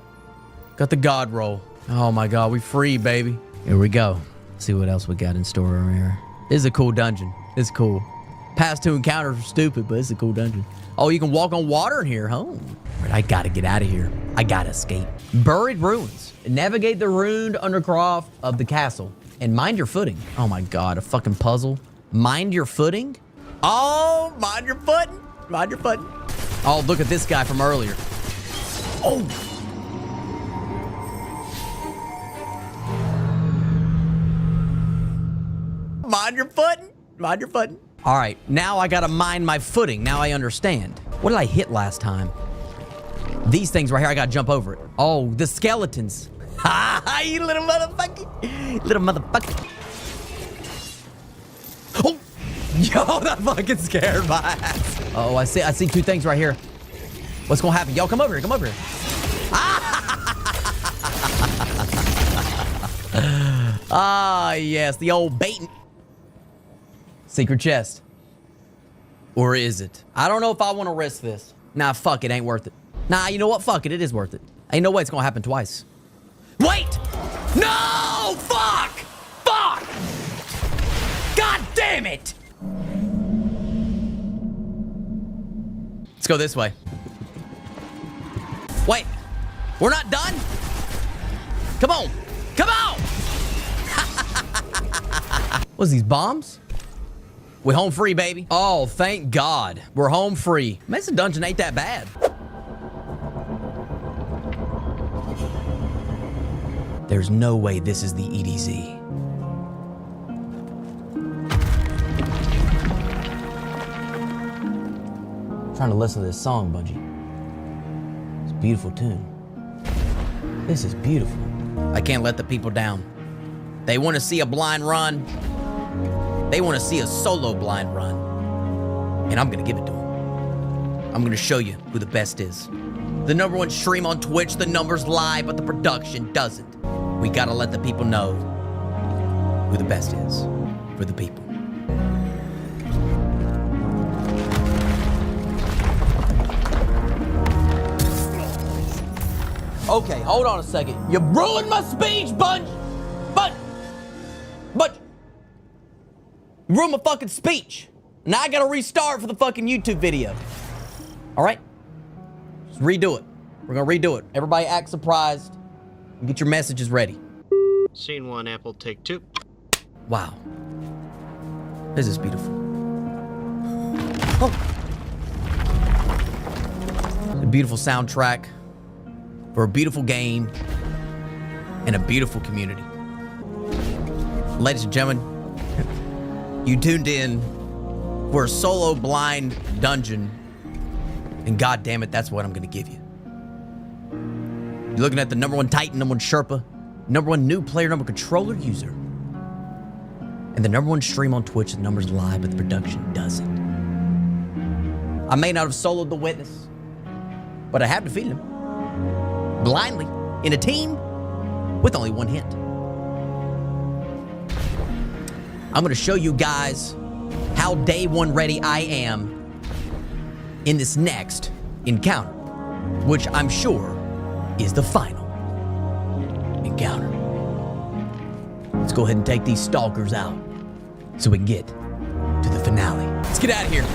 Got the God Roll. Oh my God, we free, baby. Here we go. Let's see what else we got in store over here. This is a cool dungeon. It's cool. Past 2 encounters were stupid, but it's a cool dungeon. Oh, you can walk on water in here, huh? Right, I gotta get out of here. I gotta escape. Buried Ruins. Navigate the ruined undercroft of the castle and mind your footing. Oh my God, a fucking puzzle. Mind your footing? Oh, mind your footing. Mind your footing. Oh, look at this guy from earlier. Oh. Mind your footing. Mind your footing. All right, now I gotta mind my footing. Now I understand. What did I hit last time? These things right here, I gotta jump over it. Oh, the skeletons. Ha, you little motherfucker. Little motherfucker. Oh, yo, that fucking scared my ass. Oh, I see 2 things right here. What's gonna happen? Yo, come over here, come over here. Ah, yes, the old bait. Secret chest. Or is it? I don't know if I want to risk this. Nah, fuck it, ain't worth it. Nah, you know what? Fuck it, it is worth it. Ain't no way it's gonna happen twice. Wait! No! Fuck! Fuck! God damn it! Let's go this way. Wait, we're not done? Come on! Come on! What's these, bombs? We home free, baby. Oh, thank God. We're home free. Man, this dungeon ain't that bad. There's no way this is the EDZ. I'm trying to listen to this song, Bungie. It's a beautiful tune. This is beautiful. I can't let the people down. They want to see a blind run. They want to see a solo blind run. And I'm going to give it to them. I'm going to show you who the best is. The #1 stream on Twitch, the numbers lie, but the production doesn't. We got to let the people know who the best is for the people. Okay, hold on a second. You ruined my speech, Bunch! You ruined my fucking speech. Now I gotta restart for the fucking YouTube video. All right? Just redo it. We're gonna redo it. Everybody act surprised. And get your messages ready. Scene 1, Apple, take 2. Wow. This is beautiful. Oh. A beautiful soundtrack for a beautiful game and a beautiful community. Ladies and gentlemen, you tuned in for a solo blind dungeon, and god damn it, that's what I'm gonna give you. You're looking at the #1 Titan, #1 Sherpa, #1 new player, #1 controller user, and the #1 stream on Twitch. The numbers lie, but the production doesn't. I may not have soloed the Witness, but I have defeated him blindly in a team with only 1 hit. I'm gonna show you guys how day 1 ready I am in this next encounter, which I'm sure is the final encounter. Let's go ahead and take these stalkers out so we can get to the finale. Let's get out of here.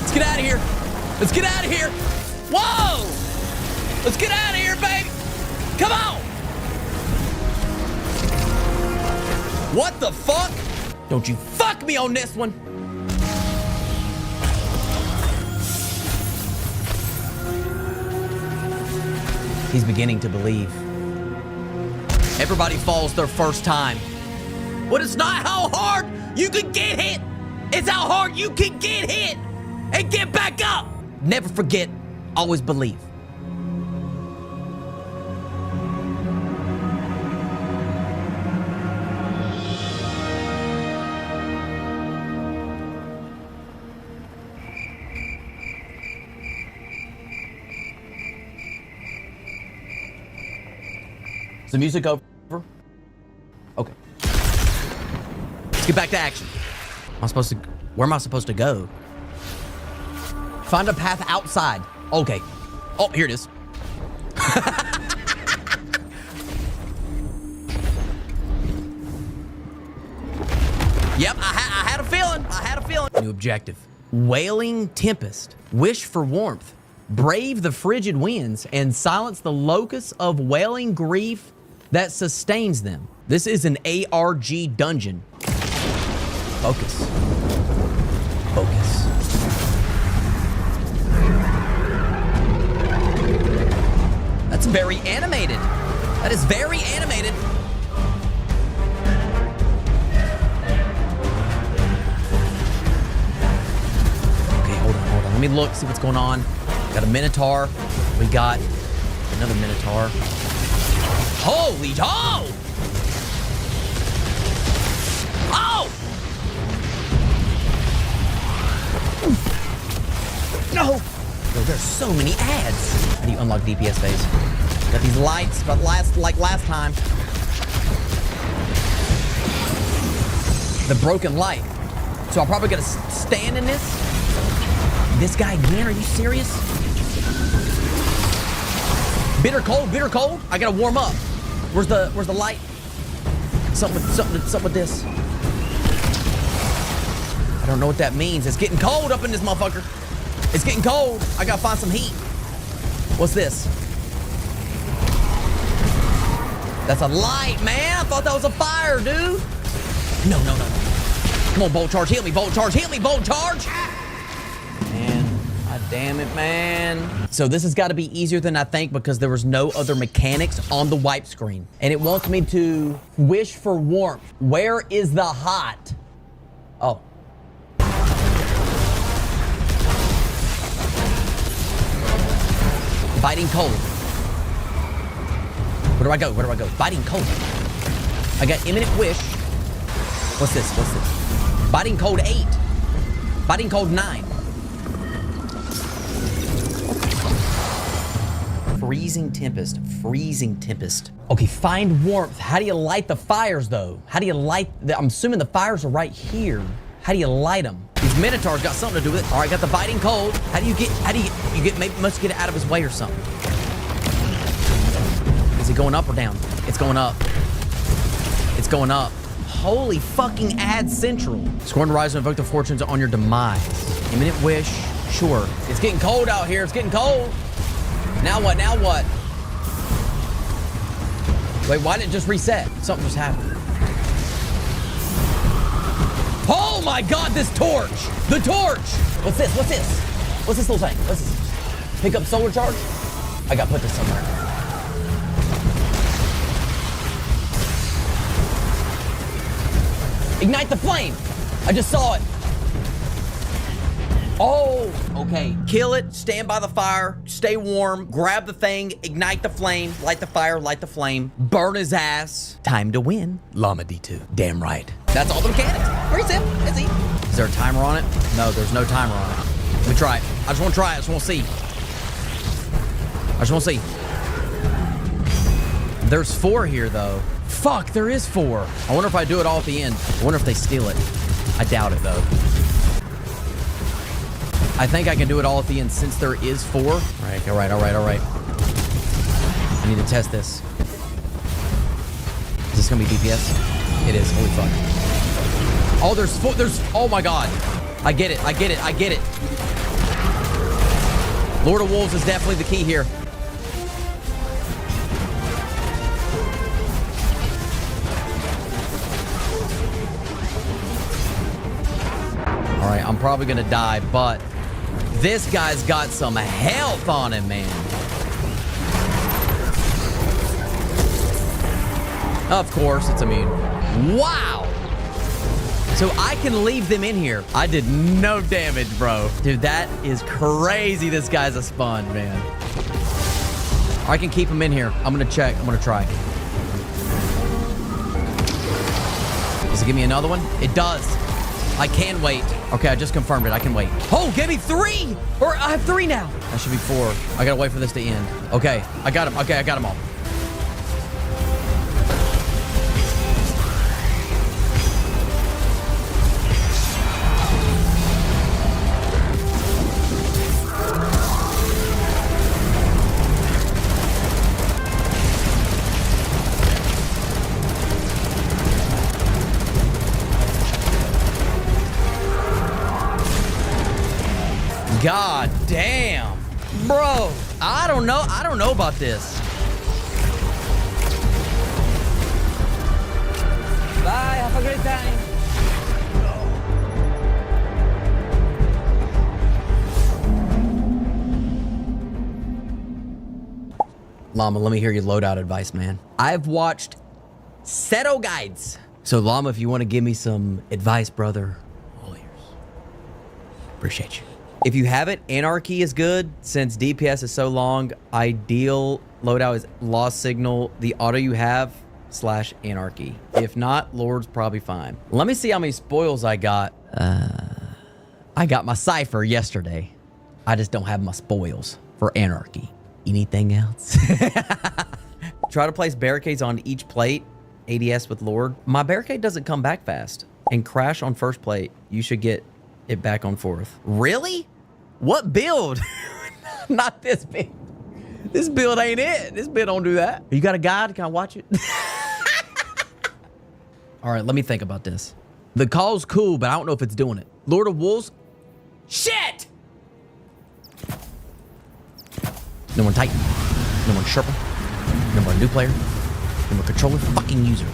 Let's get out of here. Let's get out of here. Whoa! Let's get out of here, baby. Come on. What the fuck? Don't you fuck me on this one. He's beginning to believe Everybody falls their first time. But it's not how hard you can get hit. It's how hard you can get hit and get back up. Never forget, always believe. Is the music over? Okay. Let's get back to action. Where am I supposed to go? Find a path outside. Okay. Oh, here it is. Yep, I had a feeling. New objective. Wailing Tempest. Wish for warmth. Brave the frigid winds and silence the locusts of wailing grief that sustains them. This is an ARG dungeon. Focus. Focus. That's very animated. That is very animated. Okay, hold on. Let me look, see what's going on. Got a Minotaur. We got another Minotaur. Holy, oh! Oh! No! Bro, there's so many ads. How do you unlock DPS phase? Got these lights, but like last time. The broken light. So I'm probably gonna stand in this. This guy again, are you serious? Bitter cold, bitter cold. I gotta warm up. Where's the light? Something with this. I don't know what that means. It's getting cold up in this motherfucker. It's getting cold. I gotta find some heat. What's this? That's a light, man. I thought that was a fire, dude. No. Come on, bolt charge. Hit me, bolt charge. Hit me, bolt charge. Man, god damn it, man. So this has got to be easier than I think because there was no other mechanics on the wipe screen. And it wants me to wish for warmth. Where is the hot? Oh. Biting cold. Where do I go? Biting cold. I got imminent wish. What's this? Biting cold 8. Biting cold 9. Freezing tempest. Okay, find warmth. How do you light the fires though? I'm assuming the fires are right here. How do you light them? These Minotaurs got something to do with it. All right, got the biting cold. Maybe must get it out of his way or something. Is it going up or down? It's going up. Holy fucking ad central. Scorn to rise and invoke the fortunes on your demise. Imminent wish. Sure. It's getting cold out here. It's getting cold. Now what? Wait, why did it just reset? Something just happened. Oh my god, this torch! The torch! What's this? What's this little thing? What's this? Pick up solar charge? I gotta put this somewhere. Ignite the flame! I just saw it. Oh, okay. Kill it, stand by the fire, stay warm, grab the thing, ignite the flame, light the fire, light the flame, burn his ass. Time to win. Llama D2. Damn right. That's all the mechanics. Very simple. That's easy. Is there a timer on it? No, there's no timer on it. Let me try it. I just want to try it. I just want to see. There's 4 here, though. Fuck, there is 4. I wonder if I do it all at the end. I wonder if they steal it. I doubt it, though. I think I can do it all at the end since there is 4. All right. I need to test this. Is this gonna be DPS? It is. Holy fuck. Oh, there's 4. Oh my god. I get it. Lord of Wolves is definitely the key here. All right, I'm probably gonna die, but this guy's got some health on him, man. Of course, it's immune. Wow. So I can leave them in here. I did no damage, bro. Dude, that is crazy. This guy's a sponge, man. I can keep him in here. I'm gonna check. I'm gonna try. Does it give me another one? It does. I can wait. Okay, I just confirmed it. I can wait. Oh, give me 3! Or I have 3 now. That should be 4. I gotta wait for this to end. Okay, I got him. Okay, I got them all. God damn. Bro, I don't know about this. Bye, have a great time. Llama, let me hear your loadout advice, man. I've watched Seto guides. So Llama, if you want to give me some advice, brother, all ears. Appreciate you. If you have it, Anarchy is good. Since DPS is so long, ideal loadout is Lost Signal, the auto you have, / Anarchy. If not, Lord's probably fine. Let me see how many spoils I got. I got my Cypher yesterday. I just don't have my spoils for Anarchy. Anything else? Try to place barricades on each plate. ADS with Lord. My barricade doesn't come back fast. And crash on first plate. You should get it back on fourth. Really? What build? Not this build. This build ain't it. This build don't do that. You got a guide? Can I watch it? All right, let me think about this. The call's cool, but I don't know if it's doing it. Lord of Wolves. Shit! No more Titan. No more Sherpa. No more new player. No more controller. Fucking user.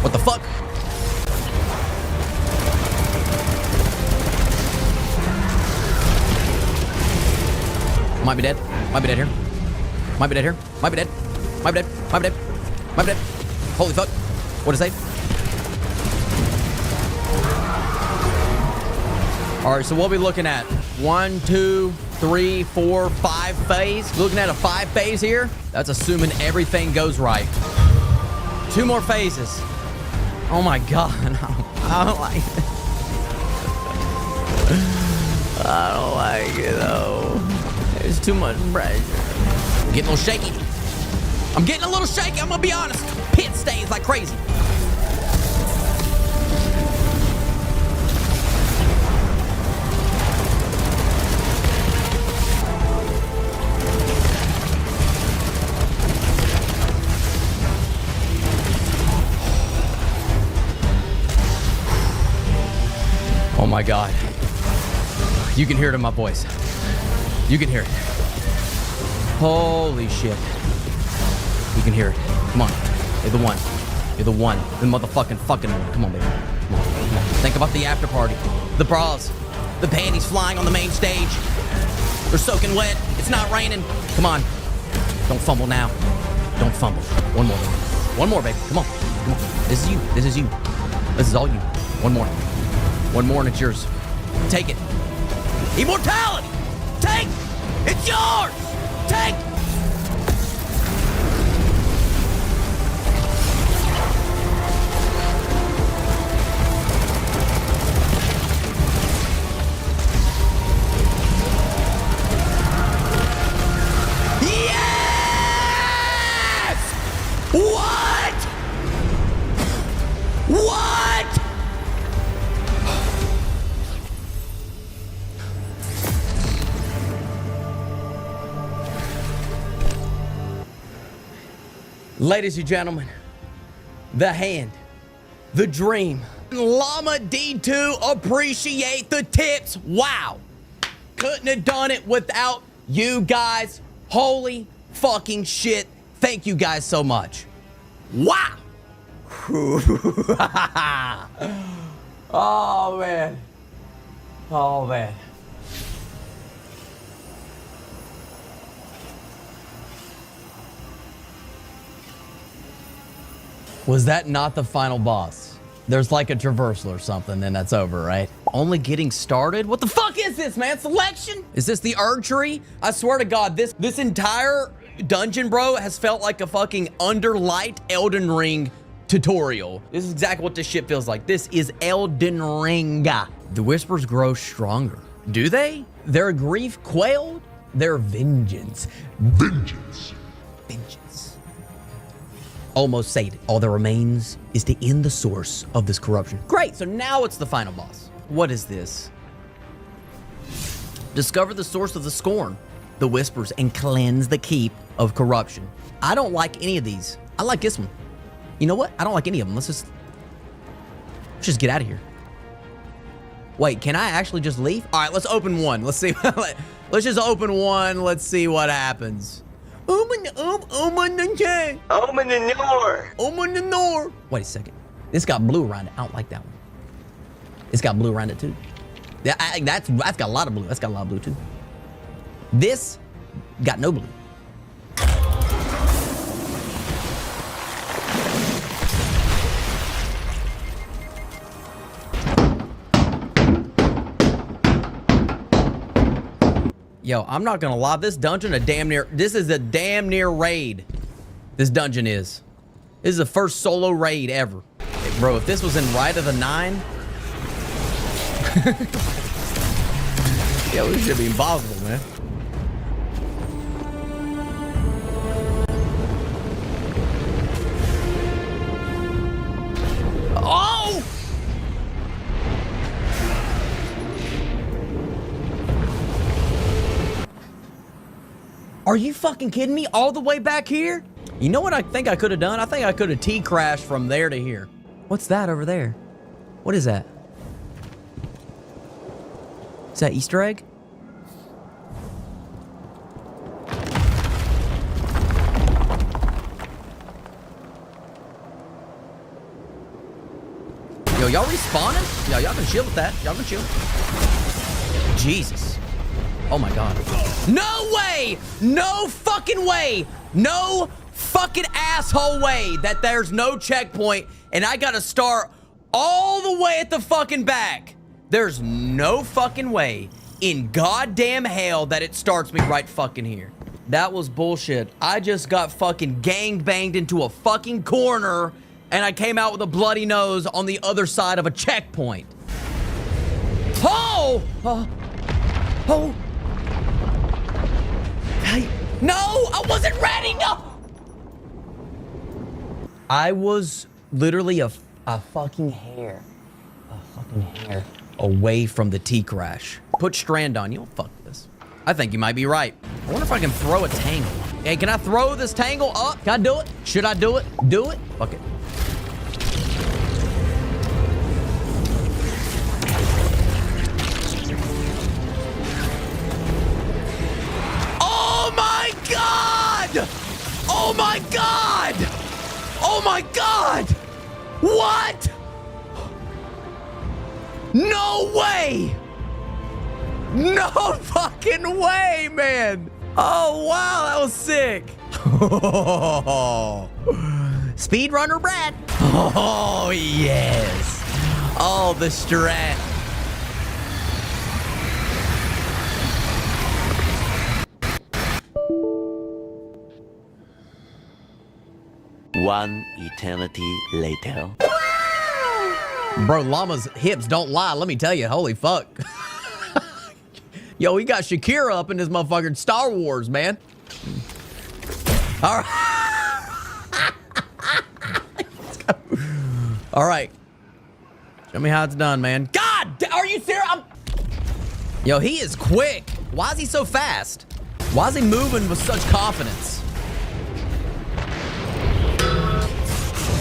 What the fuck? Might be dead. Might be dead here. Might be dead here. Might be dead. Might be dead. Might be dead. Might be dead. Holy fuck. What is that? All right, so we'll be looking at 1, 2, 3, 4, 5 phase. Looking at a 5 phase here. That's assuming everything goes right. 2 more phases. Oh my God, I don't like it. I don't like it though. There's too much pressure. I'm getting a little shaky. I'm getting a little shaky, I'm gonna be honest. Pit stains like crazy. Oh my God. You can hear it in my voice. You can hear it. Holy shit. You can hear it. Come on. You're the one. You're the one. The motherfucking fucking one. Come on, baby. Come on. Come on. Think about the after party. The bras. The panties flying on the main stage. They're soaking wet. It's not raining. Come on. Don't fumble now. Don't fumble. One more, baby. One more, baby. Come on. Come on. This is you. This is you. This is all you. One more. One more and it's yours. Take it. Immortality! Take! It's yours! Take! Yes! What? What? Ladies and gentlemen, the hand, the dream, Llama D2, appreciate the tips. Wow. Couldn't have done it without you guys. Holy fucking shit. Thank you guys so much. Wow. Oh, man. Oh, man. Was that not the final boss? There's like a traversal or something, then that's over, right? Only getting started? What the fuck is this, man? Selection? Is this the archery? I swear to God, this entire dungeon, bro, has felt like a fucking underlight Elden Ring tutorial. This is exactly what this shit feels like. This is Elden Ring. The whispers grow stronger. Do they? Their grief quailed? Their vengeance. Vengeance. Vengeance. Almost sated. All that remains is to end the source of this corruption. Great, so now it's the final boss. What is this? Discover the source of the scorn, the whispers, and cleanse the keep of corruption. I don't like any of these. I like this one. You know what? I don't like any of them. Let's just get out of here. Wait, can I actually just leave? All right, let's open one. Let's see. Let's just open one. Let's see what happens. Open the door. Wait a second. This got blue around it. I don't like that one. It's got blue around it too. Yeah, that's got a lot of blue. That's got a lot of blue too. This got no blue. Yo, I'm not gonna lie, this dungeon this is a damn near raid. This dungeon is. This is the first solo raid ever. Hey, bro, if this was in Rite of the Nine, yeah, this should be impossible, man. Oh! Are you fucking kidding me? All the way back here? You know what I think I could have done? I think I could have T-crashed from there to here. What's that over there? What is that? Is that Easter egg? Yo, y'all respawning? Yo, y'all can chill with that. Y'all can chill. Jesus. Oh my God. No way! No fucking way! No fucking asshole way that there's no checkpoint and I gotta start all the way at the fucking back. There's no fucking way in goddamn hell that it starts me right fucking here. That was bullshit. I just got fucking gangbanged into a fucking corner and I came out with a bloody nose on the other side of a checkpoint. Oh! Oh! No, I wasn't ready. No. I was literally a fucking hair away from the T-crash. Put strand on. You don't fuck this. I think you might be right. I wonder if I can throw a tangle. Hey, can I throw this tangle up? Can I do it? Should I do it? Do it? Fuck it. God! Oh my God! Oh my God! What? No way! No fucking way, man! Oh wow, that was sick! Speedrunner Brad! Oh yes! Oh, the strat! One eternity later. Bro, Llama's hips don't lie, let me tell you. Holy fuck. Yo, we got Shakira up in this motherfucking Star Wars, man. All right. All right. Show me how it's done, man. God, are you serious? Yo, he is quick. Why is he so fast? Why is he moving with such confidence?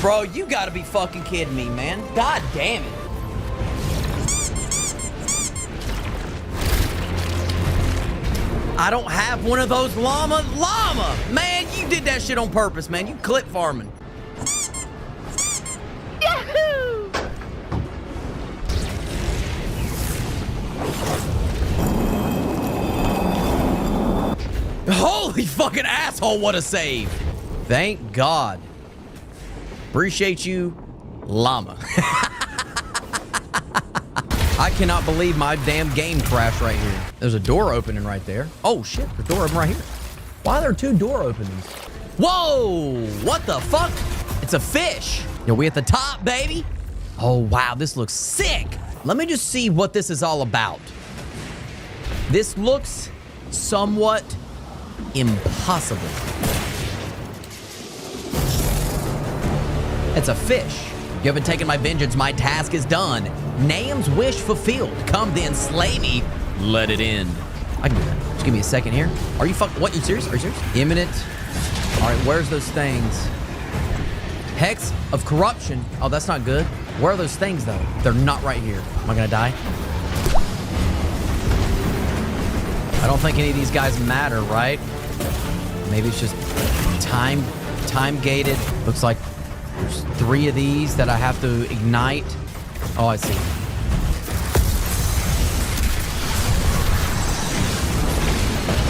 Bro, you gotta be fucking kidding me, man. God damn it. I don't have one of those llama. Man, you did that shit on purpose, man. You clip farming. Yahoo! Holy fucking asshole, what a save. Thank God. Appreciate you, llama. I cannot believe my damn game crashed right here. There's a door opening right there. Oh shit, the door open right here. Why are there 2 door openings? Whoa, what the fuck? It's a fish. Yo, we at the top, baby. Oh wow, this looks sick. Let me just see what this is all about. This looks somewhat impossible. It's a fish. You haven't taken my vengeance. My task is done. Name's wish fulfilled. Come then, slay me. Let it end. I can do that. Just give me a second here. Are you what? You serious? Are you serious? Imminent. All right, where's those things? Hex of corruption. Oh, that's not good. Where are those things, though? They're not right here. Am I gonna die? I don't think any of these guys matter, right? Maybe it's just time gated. Looks like there's 3 of these that I have to ignite. Oh, I see.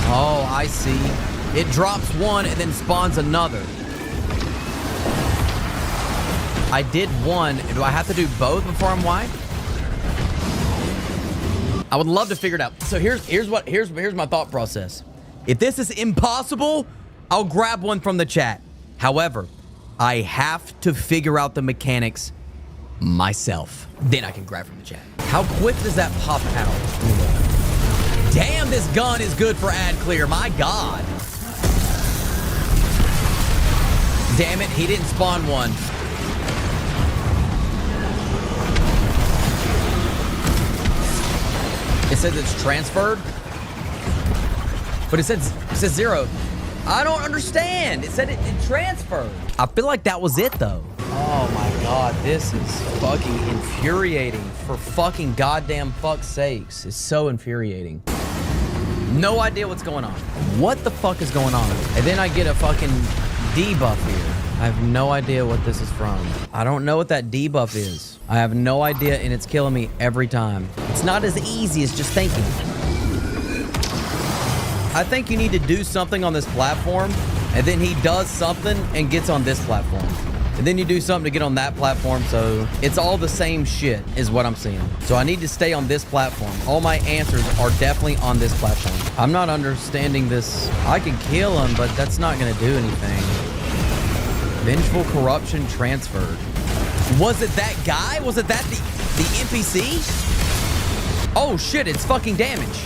Oh, I see. It drops one and then spawns another. I did one. Do I have to do both before I'm wiped? I would love to figure it out. So here's my thought process. If this is impossible, I'll grab one from the chat. However, I have to figure out the mechanics myself. Then I can grab from the chat. How quick does that pop out? Damn, this gun is good for ad clear. My God. Damn it, he didn't spawn one. It says it's transferred, but it says 0. I don't understand. It said it transferred. I feel like that was it, though. Oh my God, this is fucking infuriating. For fucking goddamn fuck's sakes, it's so infuriating. No idea what's going on. What the fuck is going on? And then I get a fucking debuff here. I have no idea what this is from. I don't know what that debuff is. I have no idea, and it's killing me every time. It's not as easy as just thinking. I think you need to do something on this platform, and then he does something and gets on this platform. And then you do something to get on that platform, so it's all the same shit is what I'm seeing. So I need to stay on this platform. All my answers are definitely on this platform. I'm not understanding this. I can kill him, but that's not gonna do anything. Vengeful corruption transferred. Was it that guy? Was it that the NPC? Oh shit, it's fucking damage.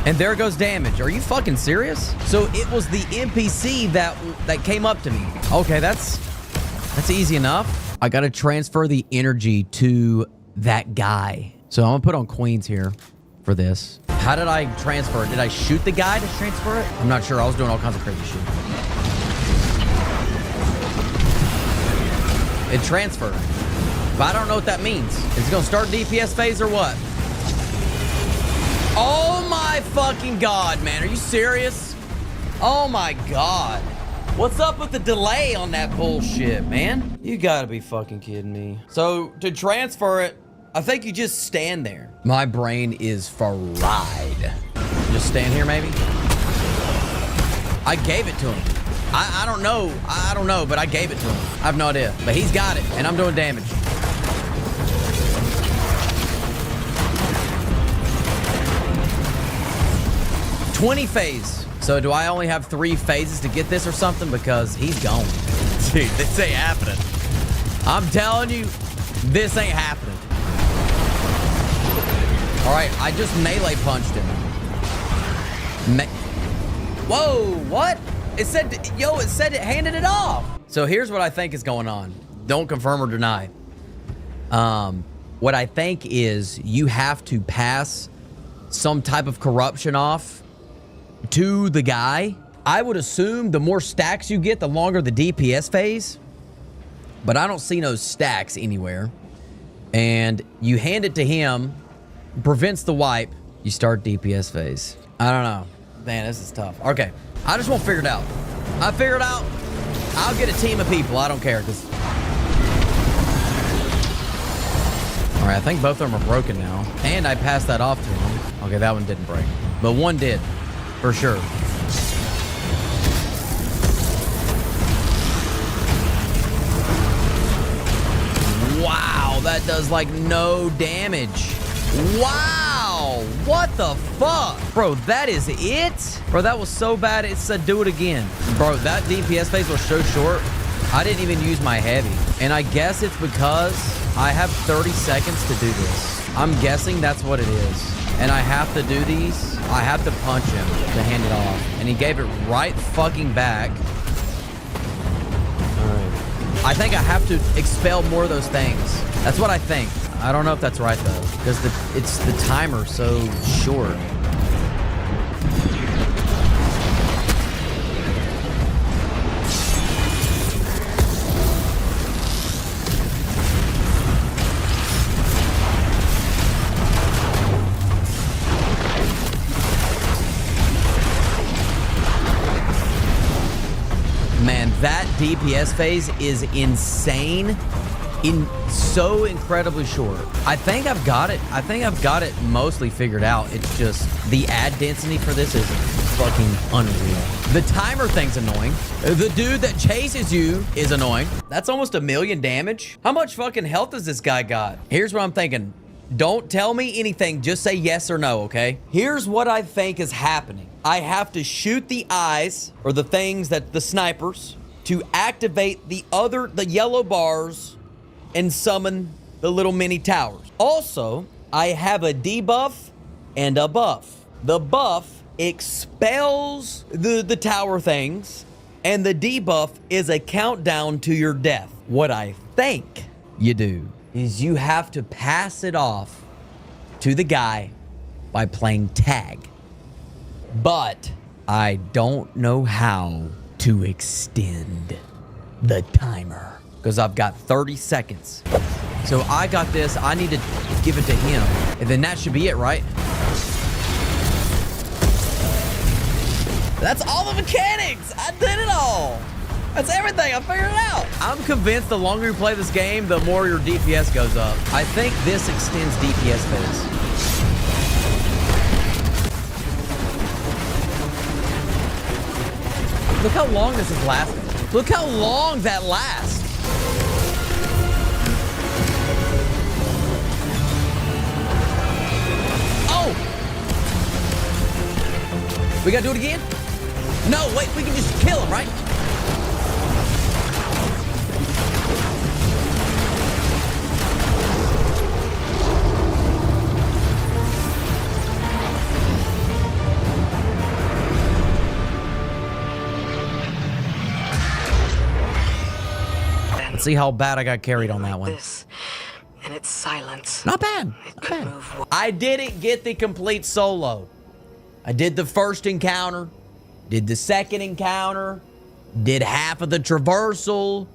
And there goes damage. Are you fucking serious? So it was the NPC that came up to me. Okay, that's easy enough. I gotta transfer the energy to that guy. So I'm gonna put on Queens here for this. How did I transfer it? Did I shoot the guy to transfer it? I'm not sure. I was doing all kinds of crazy shit. It transferred. But I don't know what that means. Is it gonna start DPS phase or what? Oh my fucking God, man. Are you serious? Oh my God. What's up with the delay on that bullshit, man? You gotta be fucking kidding me. So to transfer it, I think you just stand there. My brain is fried. Just stand here, maybe? I gave it to him. I don't know. I don't know, but I gave it to him. I have no idea. But he's got it, and I'm doing damage. $20 phase. So do I only have 3 phases to get this or something? Because he's gone. Dude, this ain't happening. I'm telling you, this ain't happening. All right, I just melee punched him. Whoa, what? It said, it said it handed it off. So here's what I think is going on. Don't confirm or deny. What I think is you have to pass some type of corruption off to the guy. I would assume the more stacks you get, the longer the DPS phase. But I don't see no stacks anywhere. And you hand it to him, prevents the wipe, you start DPS phase. I don't know. Man, this is tough. Okay, I just won't figure it out. I figure it out. I'll get a team of people. I don't care. All right, I think both of them are broken now. And I passed that off to him. Okay, that one didn't break. but one did, for sure. Wow, that does like no damage. Wow, what the fuck? Bro, that is it? Bro, that was so bad it said do it again. Bro, that DPS phase was so short, I didn't even use my heavy. And I guess it's because I have 30 seconds to do this. I'm guessing that's what it is. And I have to do these. I have to punch him to hand it off. And he gave it right fucking back. I think I have to expel more of those things. That's what I think. I don't know if that's right though, because it's the timer so short. Man, that DPS phase is insane. So incredibly short. I think I've got it. I think I've got it mostly figured out. It's just the ad density for this is fucking unreal. The timer thing's annoying. The dude that chases you is annoying. That's almost 1,000,000 damage. How much fucking health does this guy got? Here's what I'm thinking. Don't tell me anything. Just say yes or no, okay? Here's what I think is happening. I have to shoot the eyes, or the things that the snipers, to activate the yellow bars and summon the little mini towers. Also, I have a debuff and a buff. The buff expels the tower things, and the debuff is a countdown to your death. What I think you do is you have to pass it off to the guy by playing tag. But I don't know how to extend the timer, because I've got 30 seconds. So I got this. I need to give it to him. And then that should be it, right? That's all the mechanics. I did it all. That's everything. I figured it out. I'm convinced the longer you play this game, the more your DPS goes up. I think this extends DPS phase. Look how long this is lasting. Look how long that lasts. Oh! We gotta do it again? No, wait, we can just kill him, right? Let's see how bad I got carried on that one. And its silence. Not bad. Not bad. I didn't get the complete solo. I did the first encounter, did the second encounter, did half of the traversal,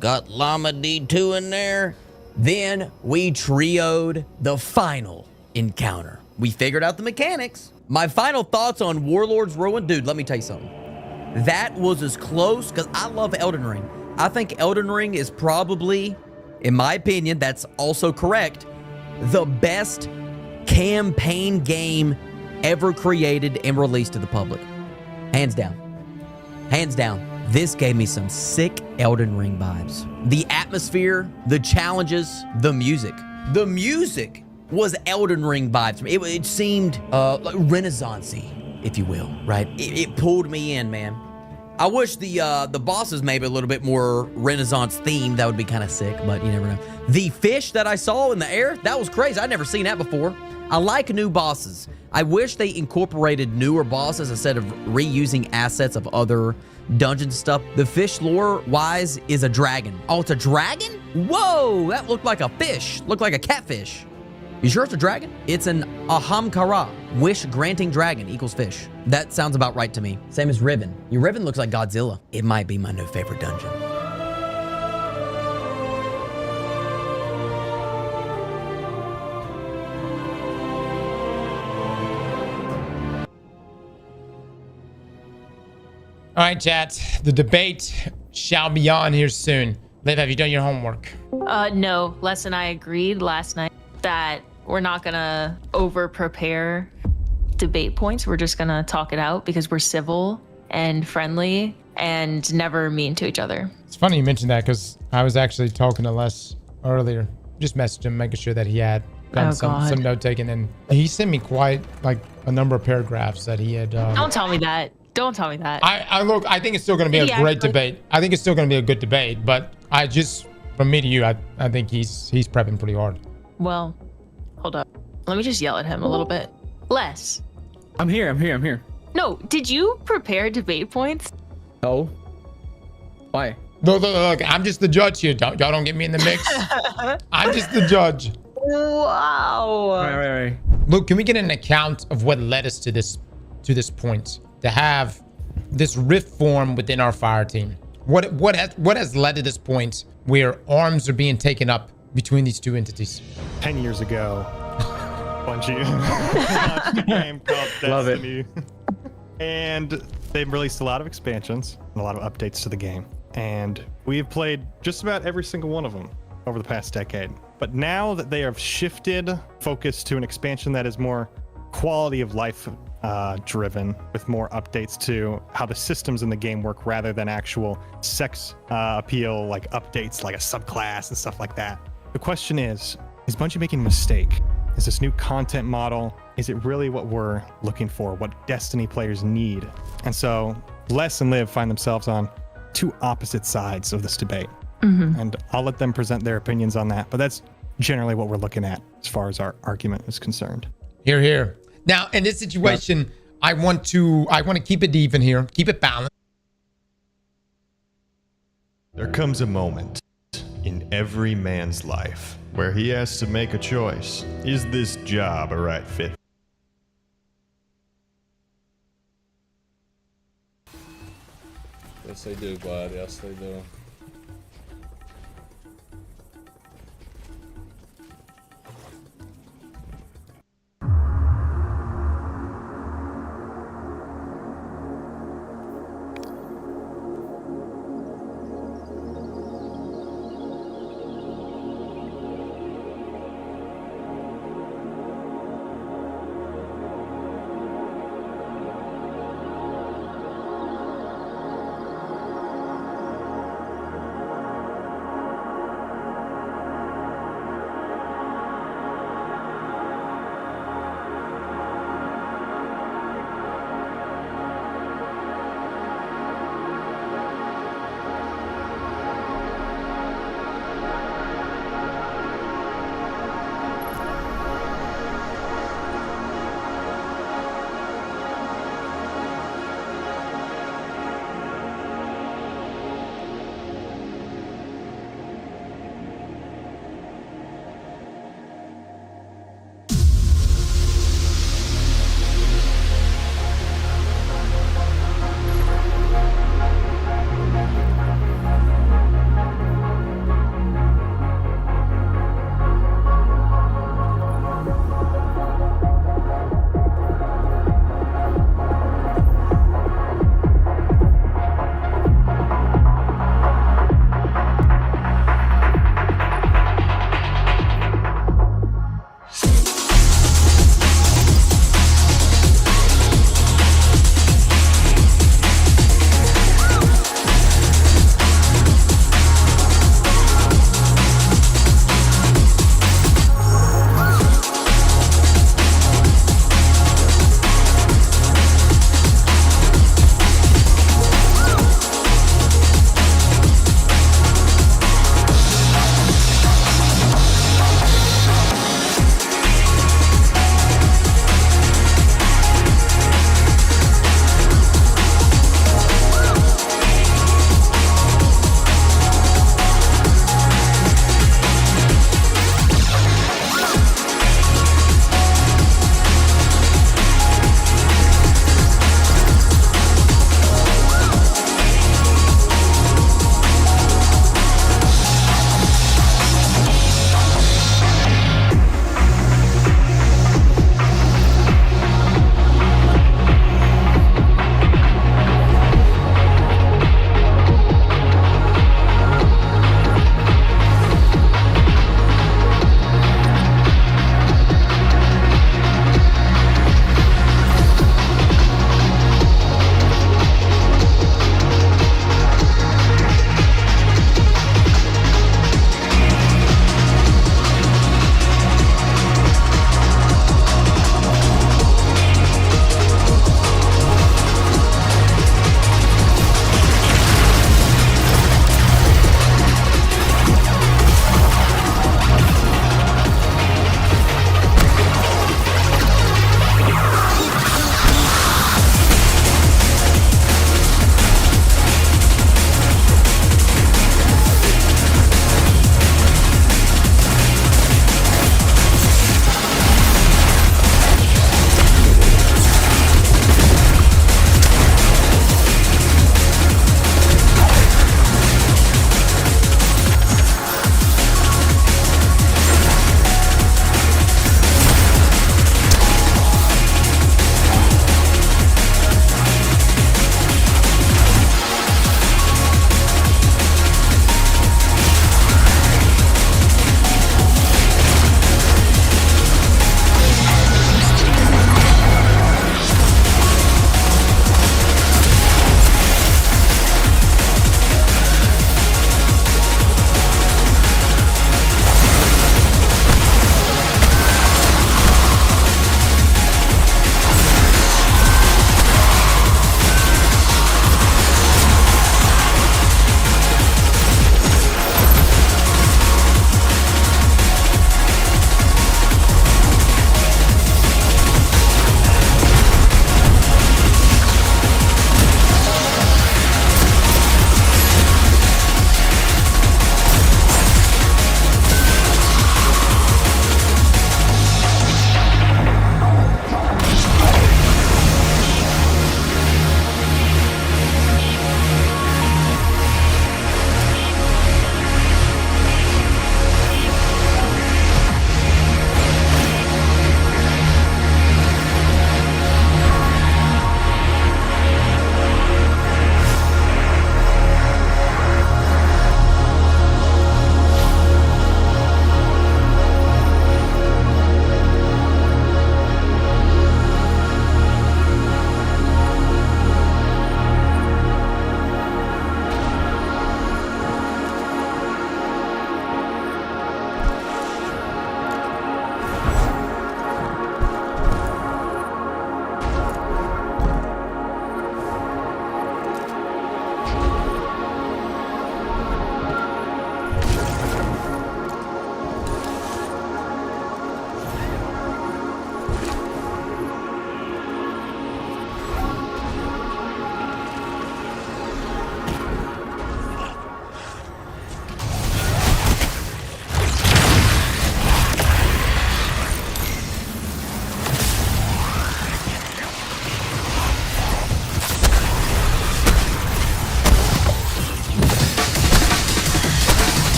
got Llama D2 in there. Then we trioed the final encounter. We figured out the mechanics. My final thoughts on Warlord's Ruin. Dude, let me tell you something. That was as close, because I love Elden Ring. I think Elden Ring is probably, in my opinion, that's also correct, the best campaign game ever created and released to the public. Hands down. Hands down. This gave me some sick Elden Ring vibes. The atmosphere, the challenges, the music. The music was Elden Ring vibes. It seemed like Renaissance-y, if you will, right? It pulled me in, man. I wish the bosses maybe a little bit more Renaissance themed. That would be kind of sick, but you never know. The fish that I saw in the air, that was crazy. I'd never seen that before. I like new bosses. I wish they incorporated newer bosses instead of reusing assets of other dungeons and stuff. The fish lore-wise is a dragon. Oh, it's a dragon? Whoa, that looked like a fish. Looked like a catfish. You sure it's a dragon? It's an Ahamkara. Wish-granting dragon equals fish. That sounds about right to me. Same as Riven. Your Riven looks like Godzilla. It might be my new favorite dungeon. All right, chat. The debate shall be on here soon. Liv, have you done your homework? No. Les and I agreed last night that we're not gonna over-prepare debate points. We're just gonna talk it out because we're civil and friendly and never mean to each other. It's funny you mentioned that because I was actually talking to Les earlier. Just messaged him, making sure that he had done some note taking, and he sent me quite like a number of paragraphs that he had. Don't tell me that. Don't tell me that. I think it's still going to be a great debate. I think it's still going to be a good debate, but from me to you, I think he's prepping pretty hard. Well, hold up. Let me just yell at him a little bit. Les. I'm here. No, did you prepare debate points? No. Why? Look, I'm just the judge here. Y'all don't get me in the mix. I'm just the judge. Wow. Right. Look, can we get an account of what led us to this point? To have this rift form within our fire team. What has led to this point where arms are being taken up between these two entities? 10 years ago, Bungie launched a game called Destiny. And they've released a lot of expansions and a lot of updates to the game. And we've played just about every single one of them over the past decade. But now that they have shifted focus to an expansion that is more quality of life driven, with more updates to how the systems in the game work rather than actual sex appeal, like updates like a subclass and stuff like that. The question is Bungie making a mistake? Is this new content model, is it really what we're looking for, what Destiny players need? And so Les and Liv find themselves on two opposite sides of this debate. And I'll let them present their opinions on that, but that's generally what we're looking at as far as our argument is concerned. Here. Now, in this situation, I want to keep it even here, keep it balanced. There comes a moment in every man's life where he has to make a choice. Is this job a right fit? Yes, they do, bud. Yes, they do.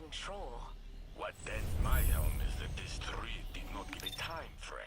control. What dents my helm is that this tree did not give a time frame.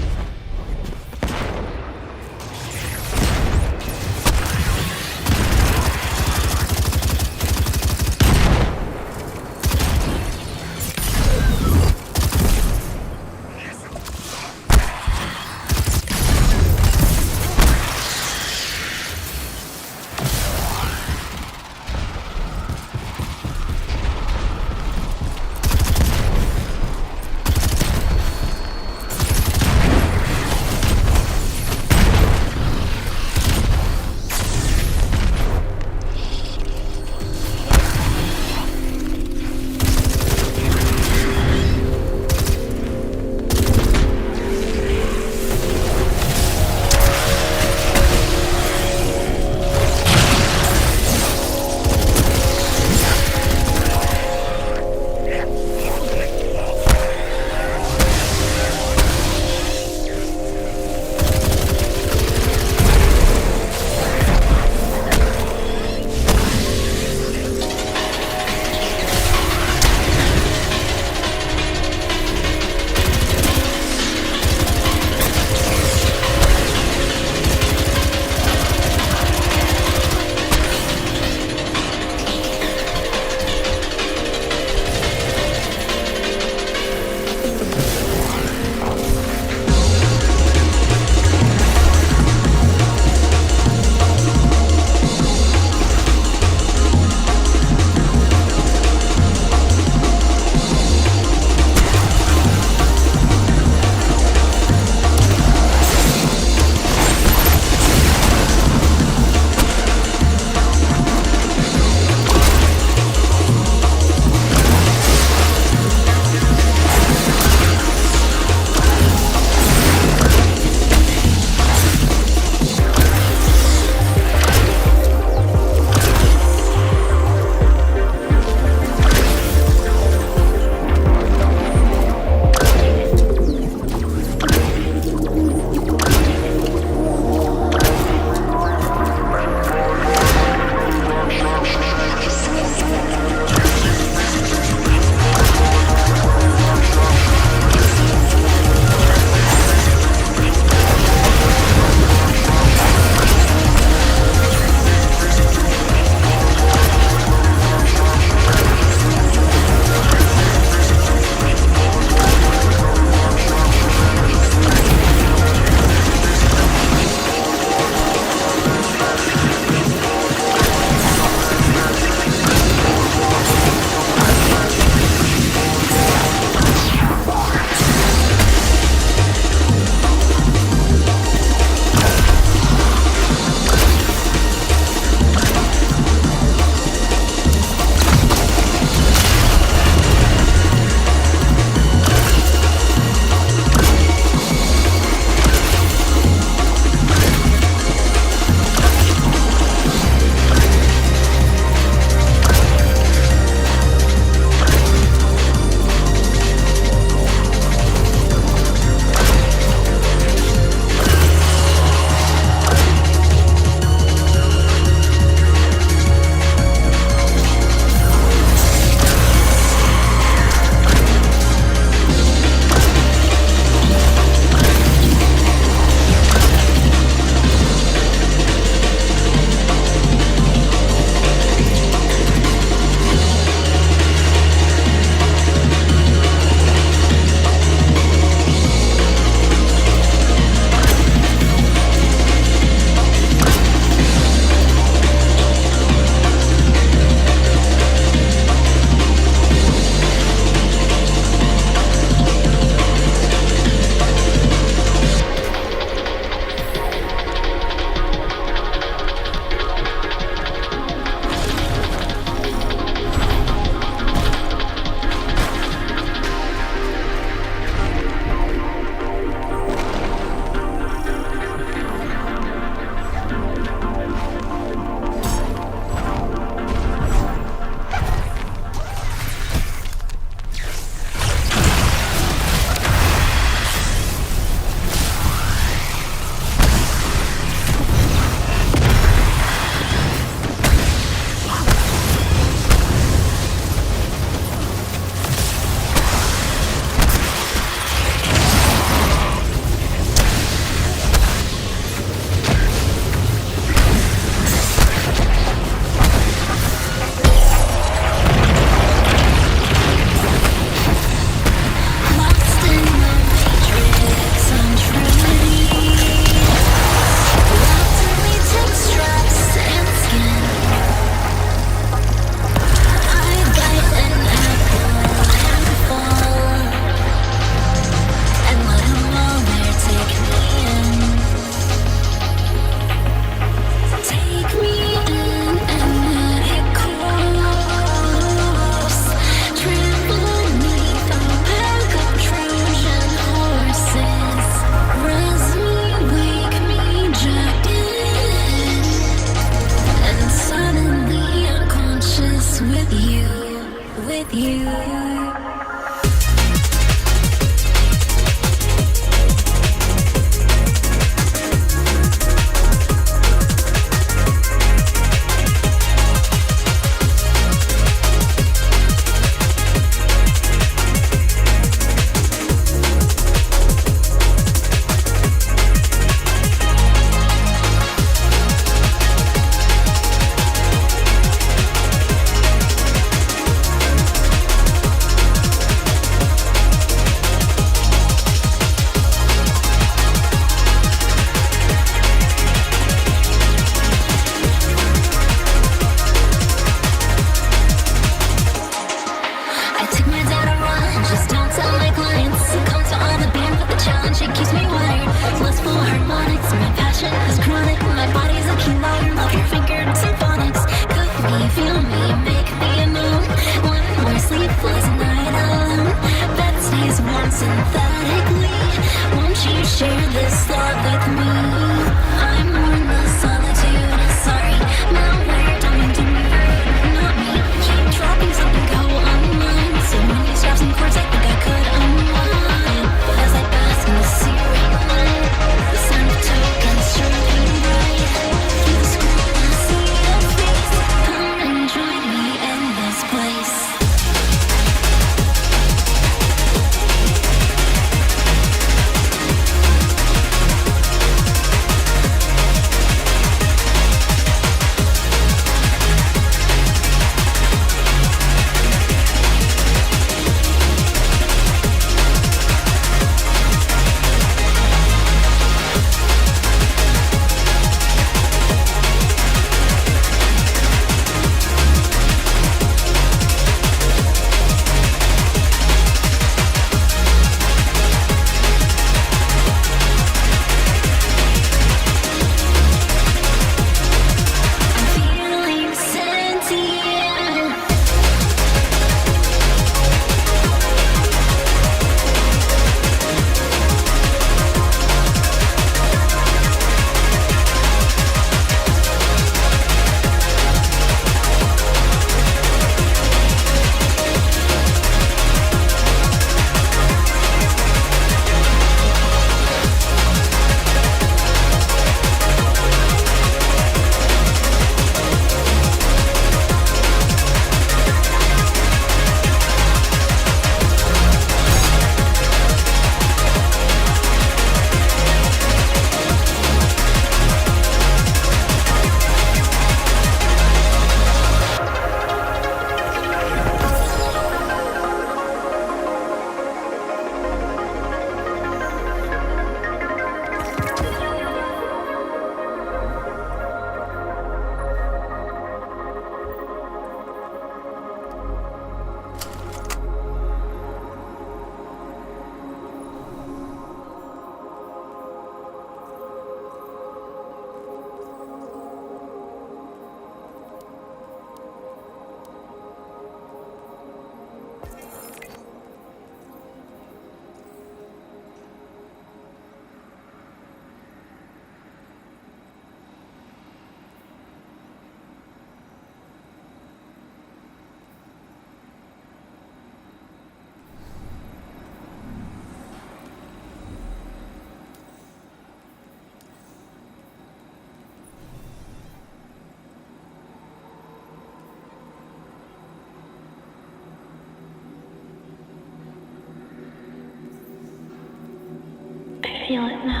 feel it now.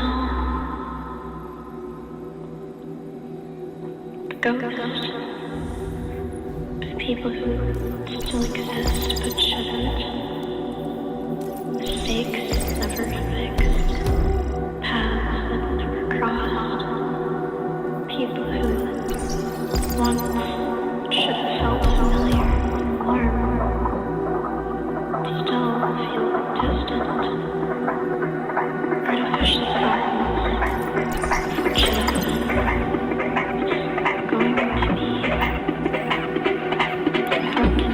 Ghosts. People who still exist but shouldn't. Mistakes never fixed. Paths that never crossed. People who once should have felt familiar or still feel distant. Artificial silence. Forgive. Going to be broken.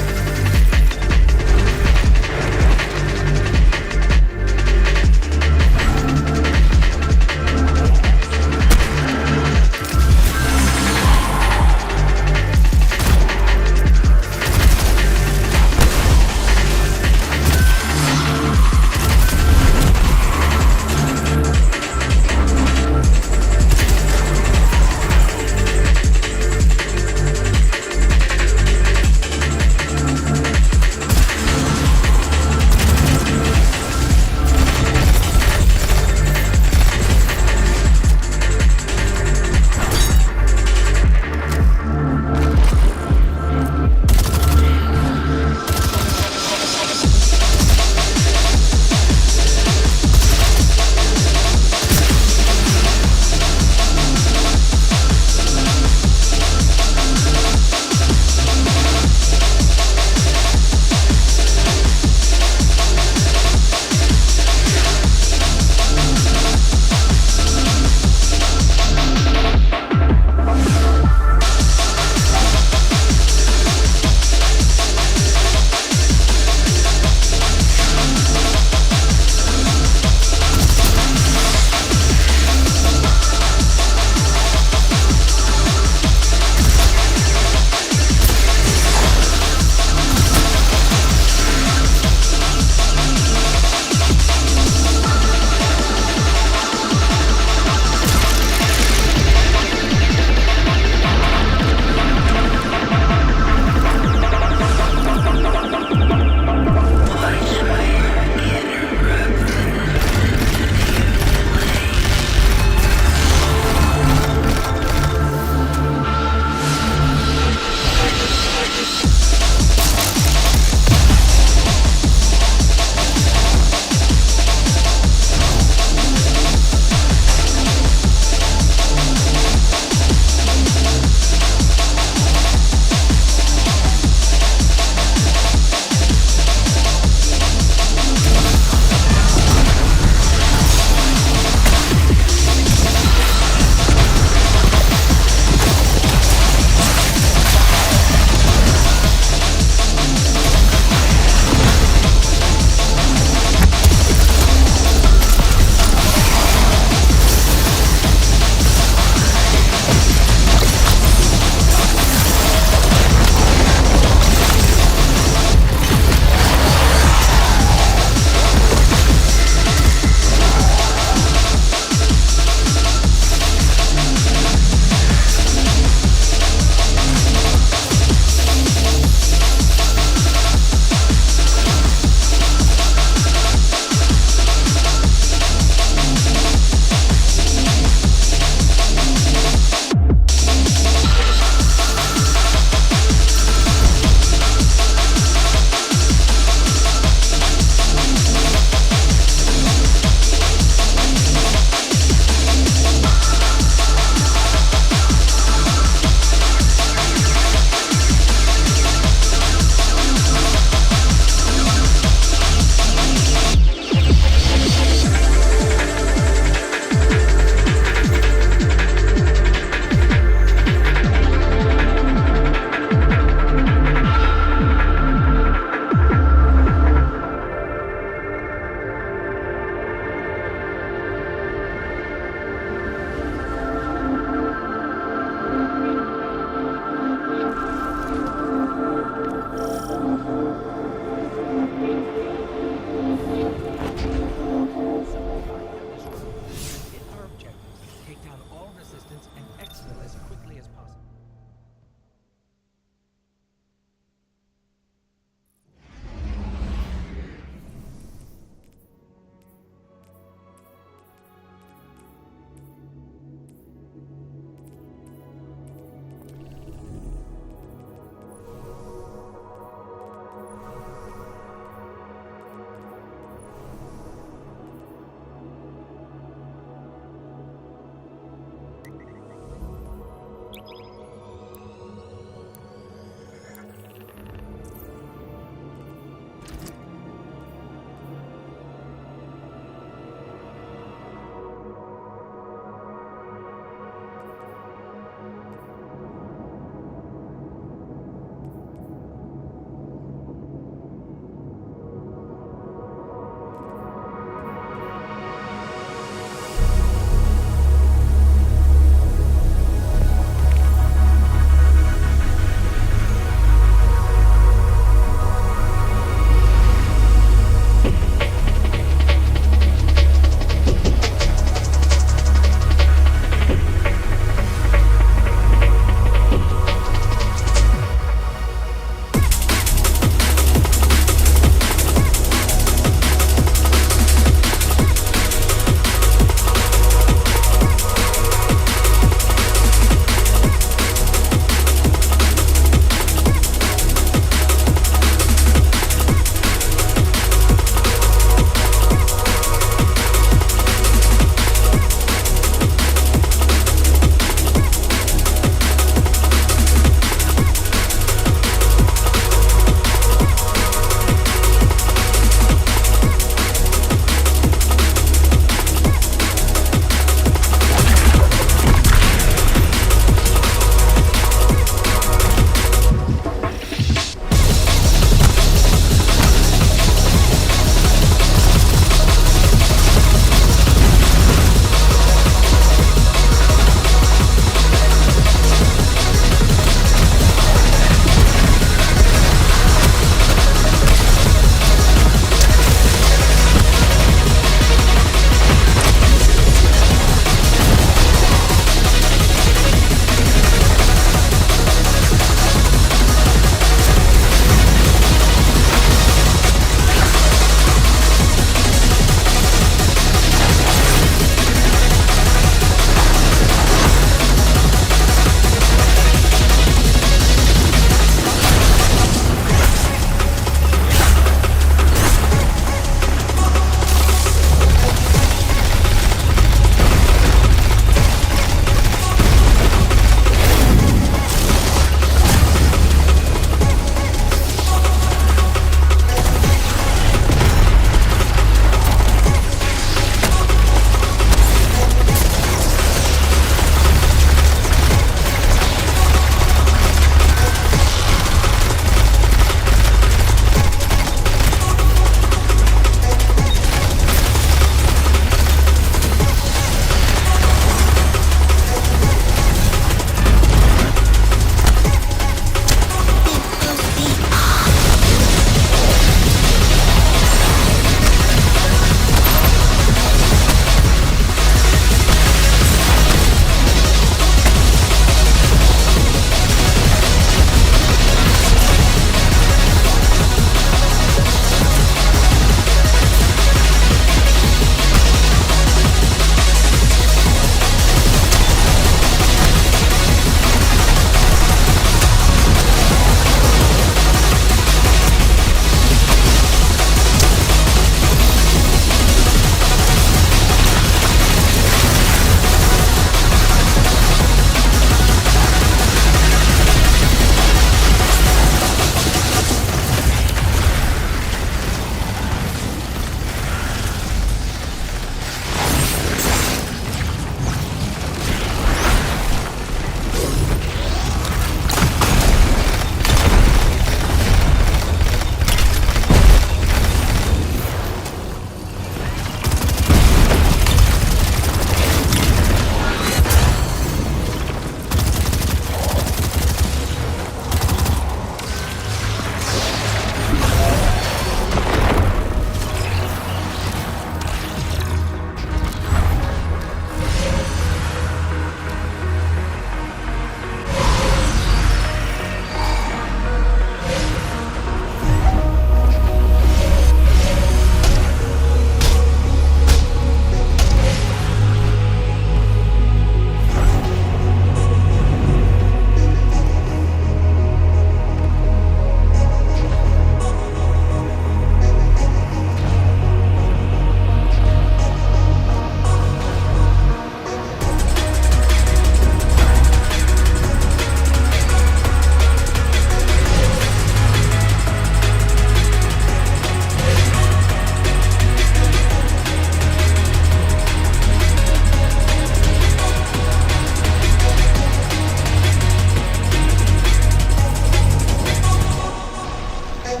What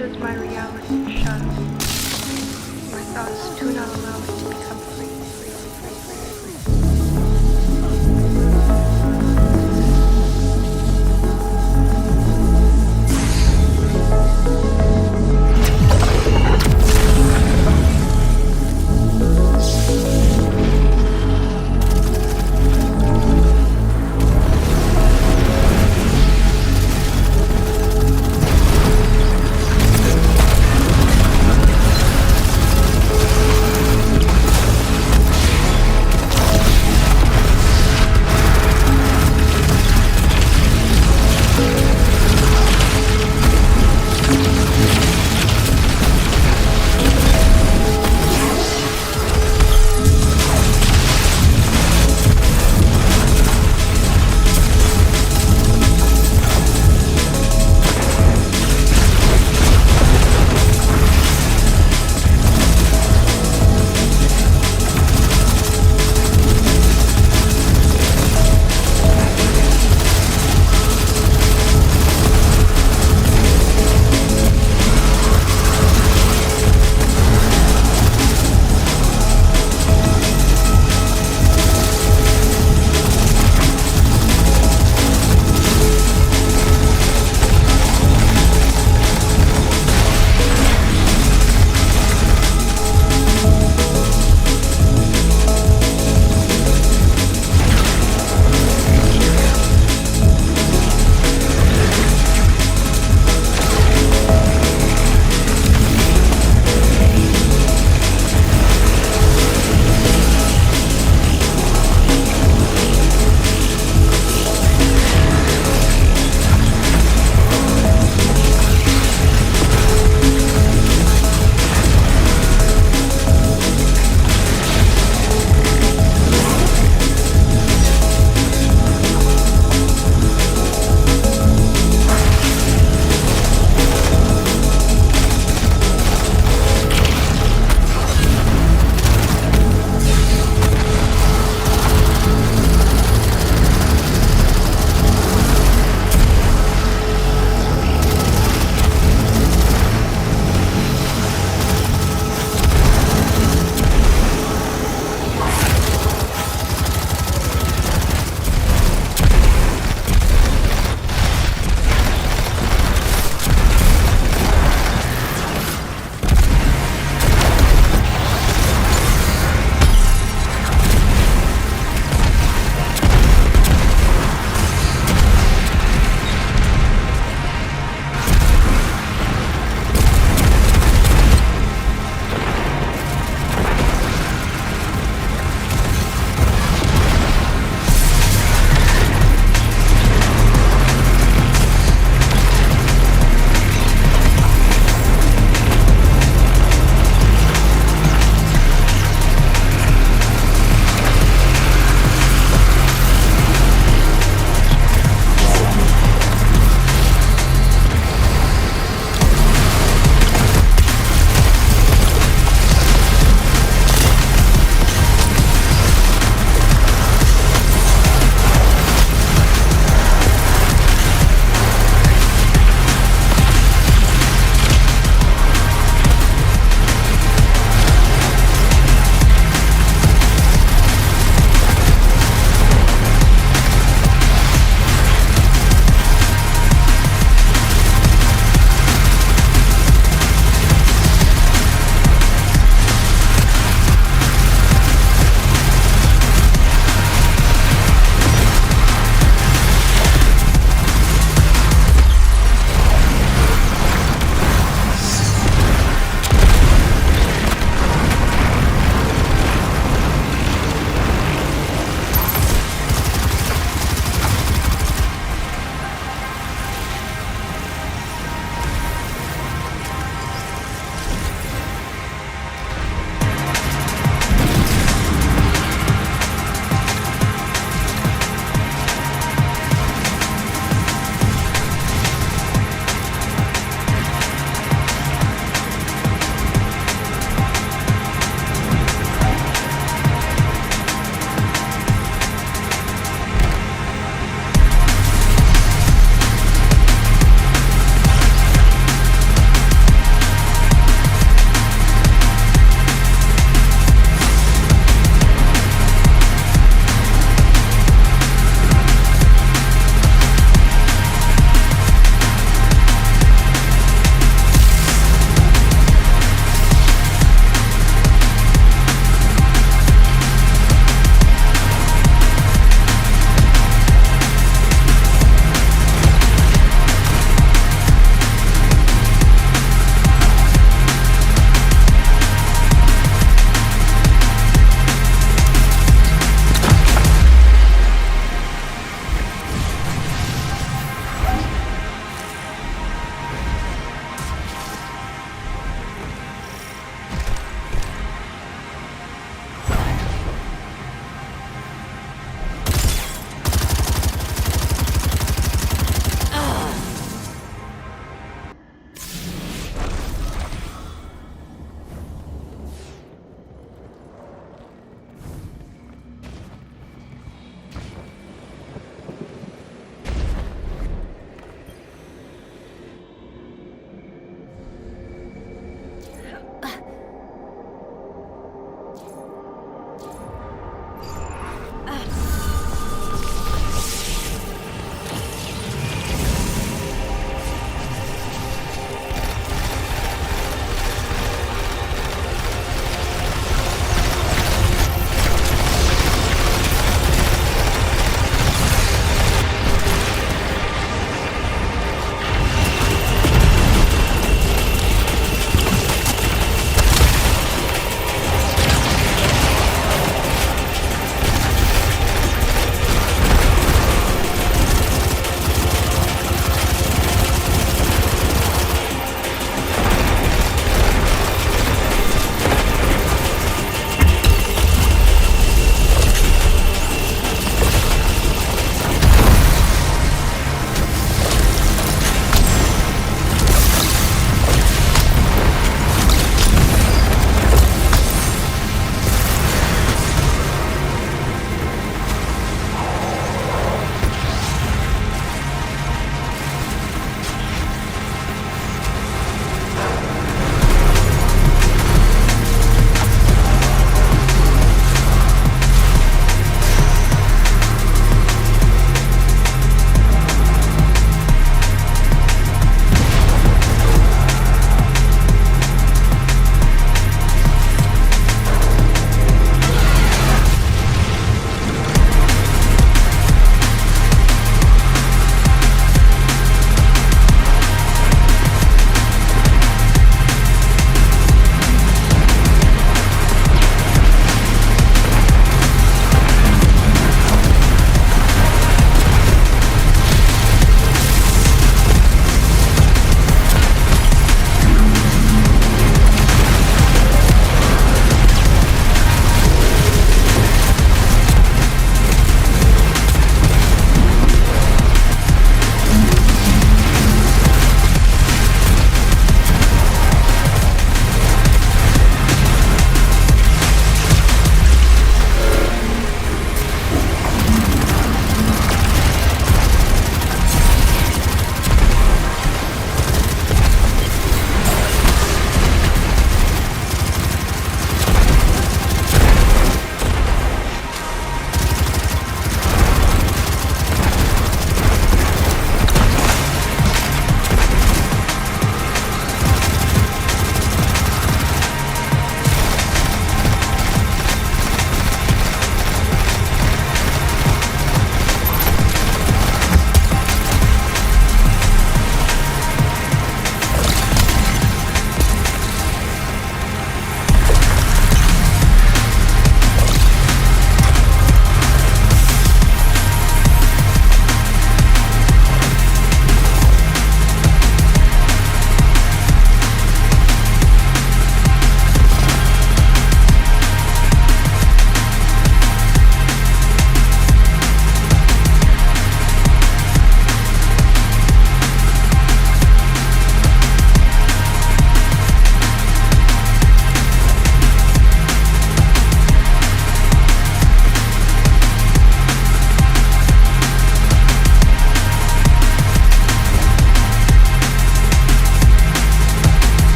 is my reality, shadow? My thoughts do not allow me to become free.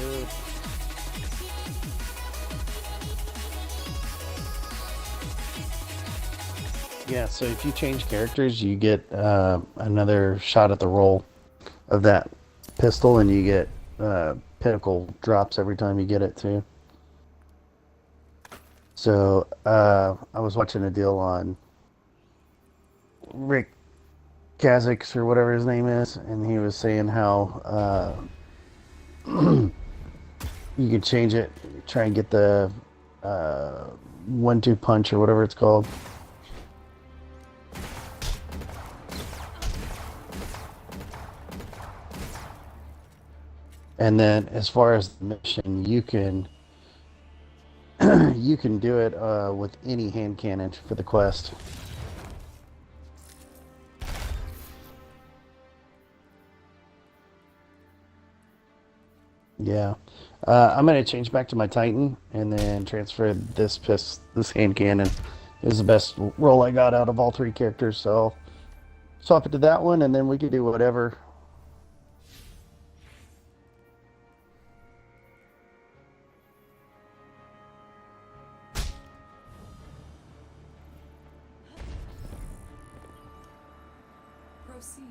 good. Yeah, so if you change characters, you get another shot at the roll of that pistol, and you get pinnacle drops every time you get it too. So I was watching a deal on Rick Kazix or whatever his name is, and he was saying how you could change it, try and get the 1-2 punch or whatever it's called. And then as far as the mission, you can you can do it with any hand cannon for the quest. Yeah. I'm going to change back to my Titan and then transfer this hand cannon. It was the best roll I got out of all 3 characters, so I'll swap it to that one, and then we can do whatever. Proceed.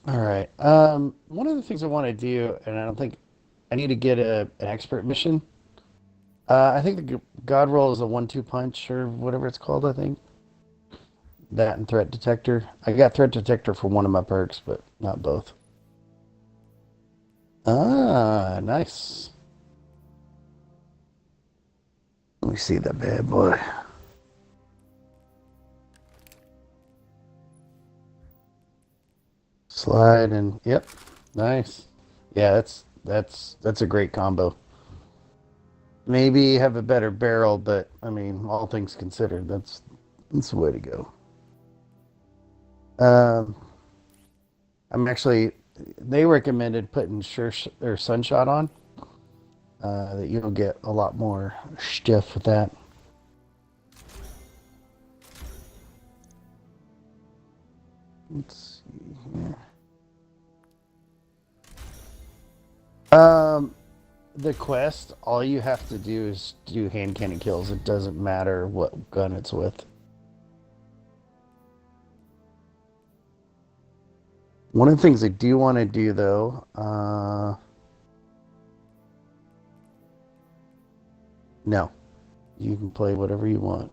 All right. One of the things I want to do, and I don't think I need to get an expert mission. I think the God roll is a 1-2 punch or whatever it's called. I think that and threat detector. I got threat detector for one of my perks, but not both. Ah, nice. Let me see that bad boy. Slide and yep, nice. Yeah, that's a great combo. Maybe have a better barrel, but I mean, all things considered, that's the way to go. I'm actually, they recommended putting or Sunshot on. That you'll get a lot more stiff with that. Let's see here. The quest, all you have to do is do hand cannon kills. It doesn't matter what gun it's with. One of the things I do want to do, though, no. You can play whatever you want.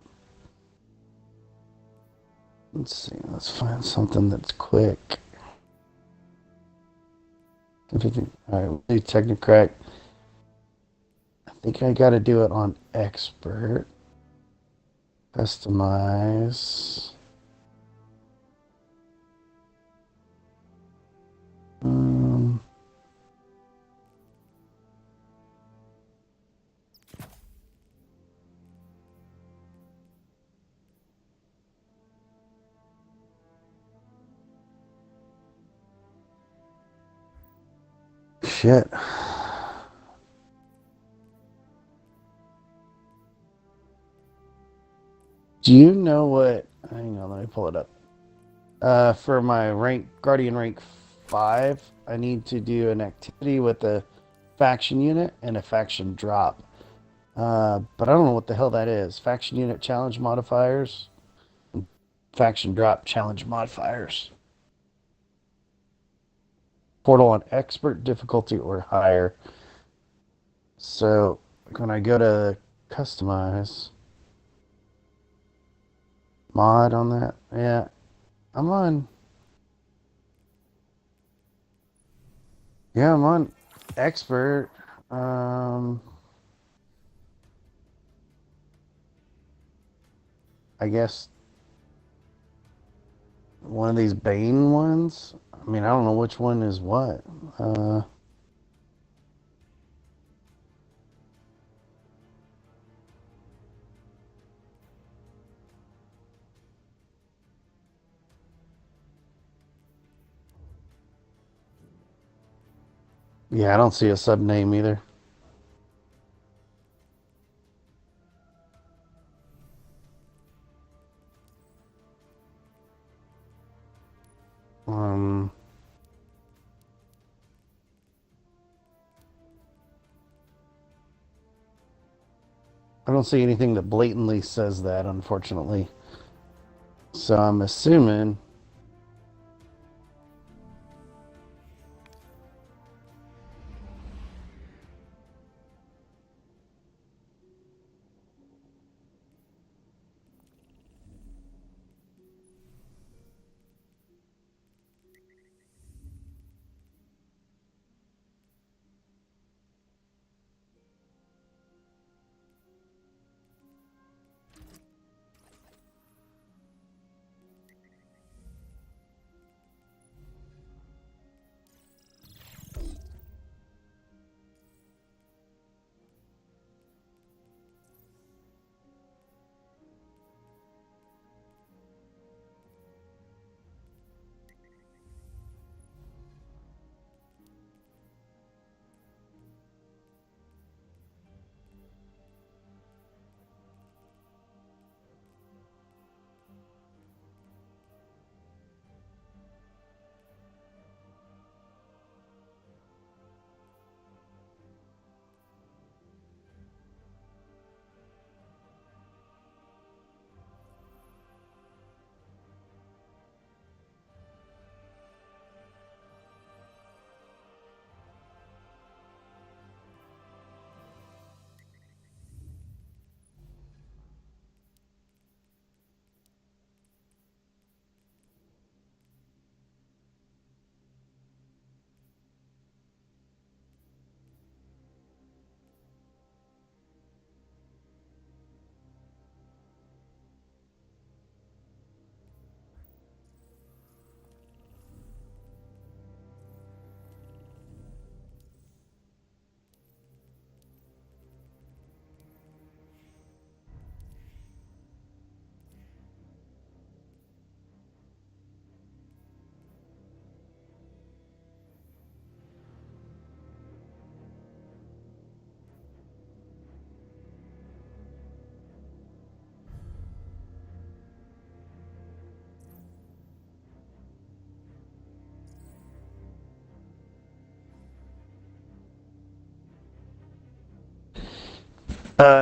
Let's see. Let's find something that's quick. Alright, we'll do Technocrat. I think I gotta do it on Expert. Customize. Shit. Do you know what? Hang on, let me pull it up. For my Guardian rank 5, I need to do an activity with a faction unit and a faction drop. But I don't know what the hell that is. Faction unit challenge modifiers, and faction drop challenge modifiers. Portal on expert difficulty or higher. So when I go to customize mod on that, yeah, I'm on Yeah, I'm on expert. I guess one of these Bane ones. I mean, I don't know which one is what. Yeah, I don't see a sub name either. I don't see anything that blatantly says that, unfortunately. So I'm assuming.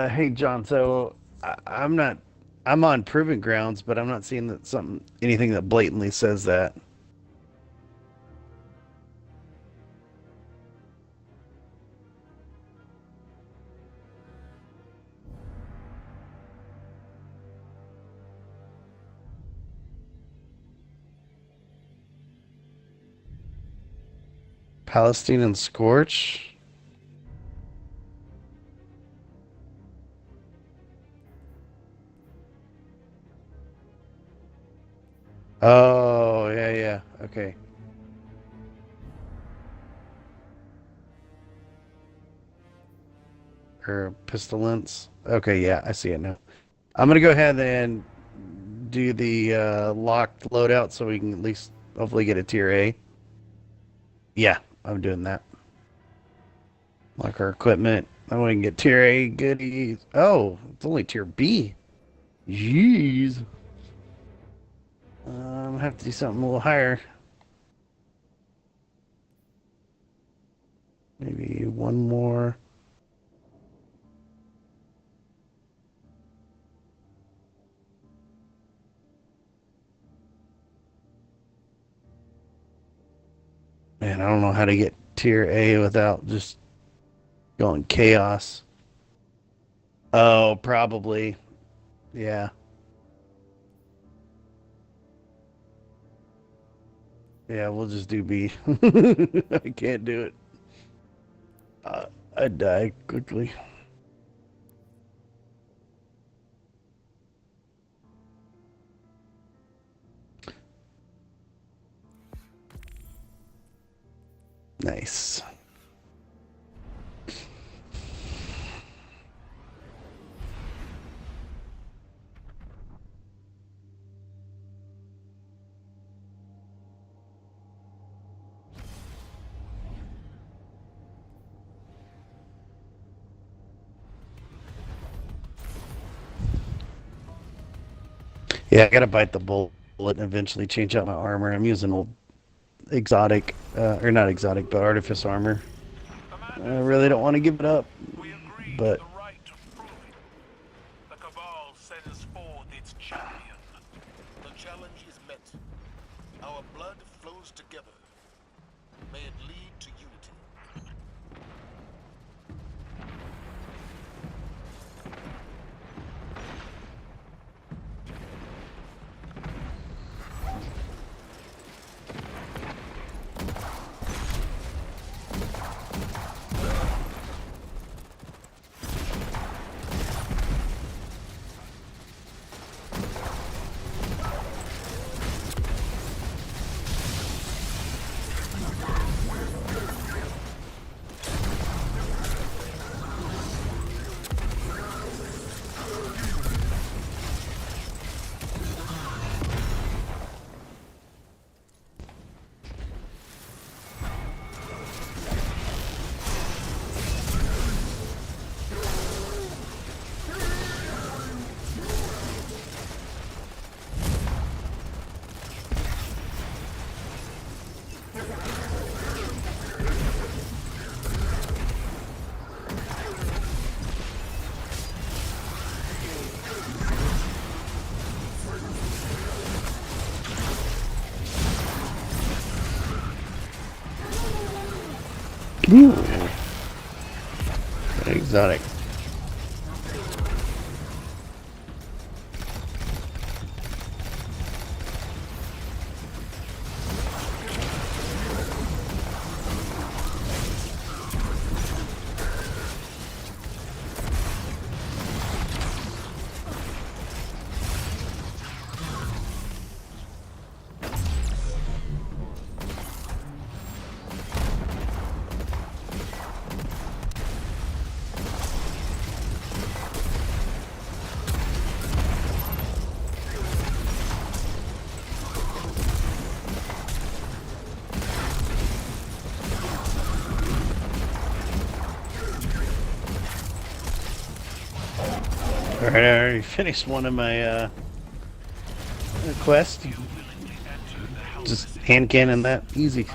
Hey John. So I'm not. I'm on Proving Grounds, but I'm not seeing anything that blatantly says that. Palestine and Scorch. Oh, yeah, yeah. Okay. Or Pestilence. Okay, yeah, I see it now. I'm going to go ahead and do the locked loadout so we can at least hopefully get a tier A. Yeah, I'm doing that. Like our equipment. Then we can get tier A goodies. Oh, it's only tier B. Jeez. I'm gonna have to do something a little higher. Maybe one more. Man, I don't know how to get tier A without just going chaos. Oh, probably. Yeah. Yeah, we'll just do B. I can't do it. I'd die quickly. Nice. Yeah, I gotta bite the bullet and eventually change out my armor. I'm using old exotic, or not exotic, but artifice armor. I really don't want to give it up, but The Cabal sends forth its champion. The challenge is met. Our blood flows together. May it lead to unity. Ooh. Exotic. Alright, I already finished one of my quests. Just hand cannon that easy.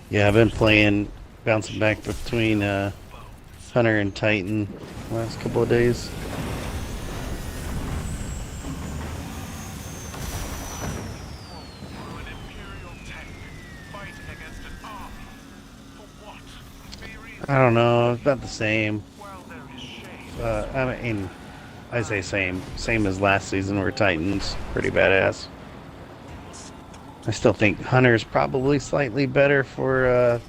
Yeah, I've been playing, bouncing back between Hunter and Titan last couple of days. I don't know, it's about the same. I mean, I say same as last season where Titan's pretty badass. I still think Hunter's probably slightly better for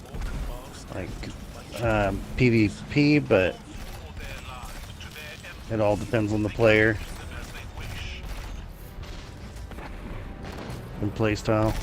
PvP, but it all depends on the player and playstyle.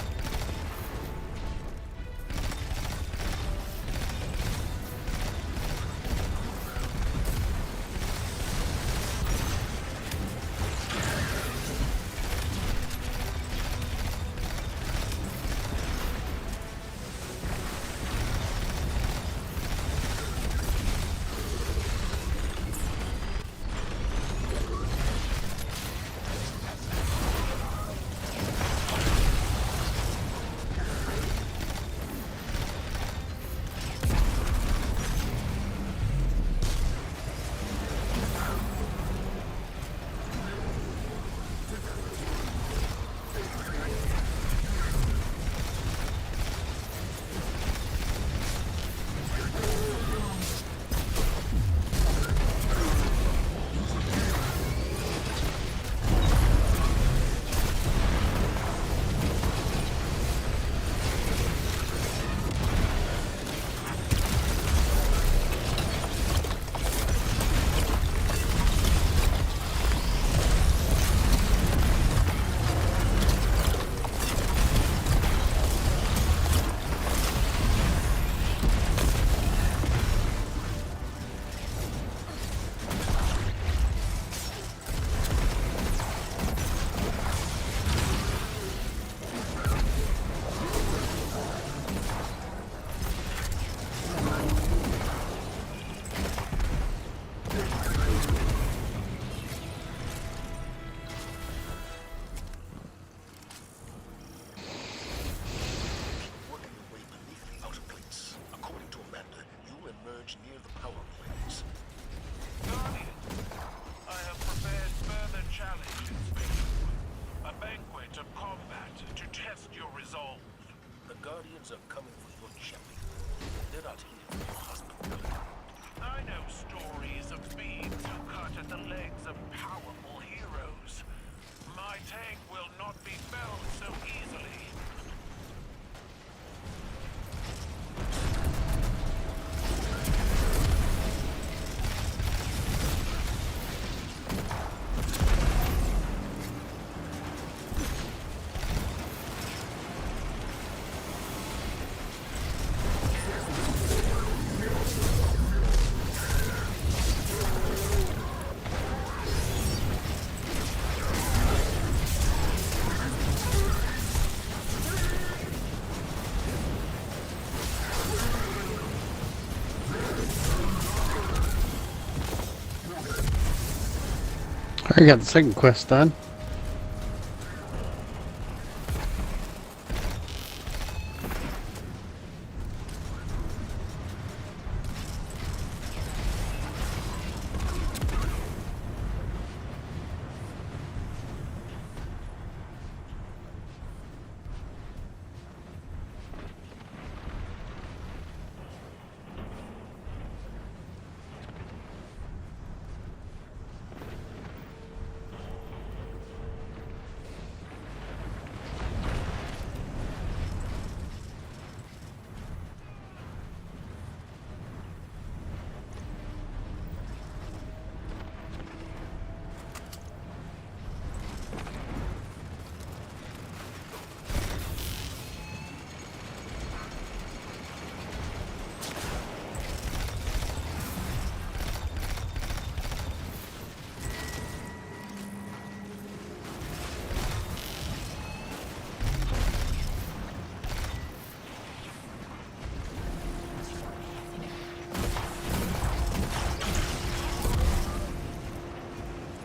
approach near the power planes. Guardian, I have prepared further challenges for you. A banquet of combat to test your resolve. The Guardians are coming for your champion. They're not here for your hospitality. I know stories of beings who cut at the legs of powerful heroes. My tank will not be felled so easily. I got the second quest done.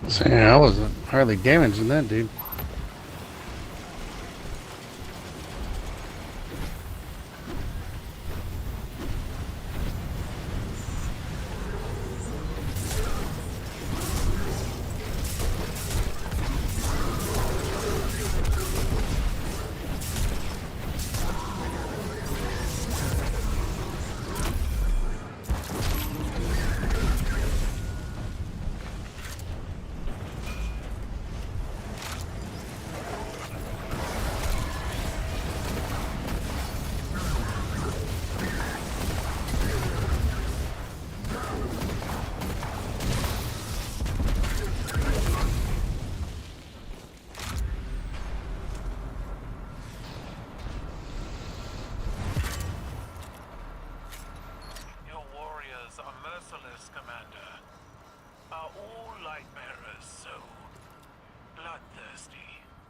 So, yeah, I wasn't hardly damaging that dude.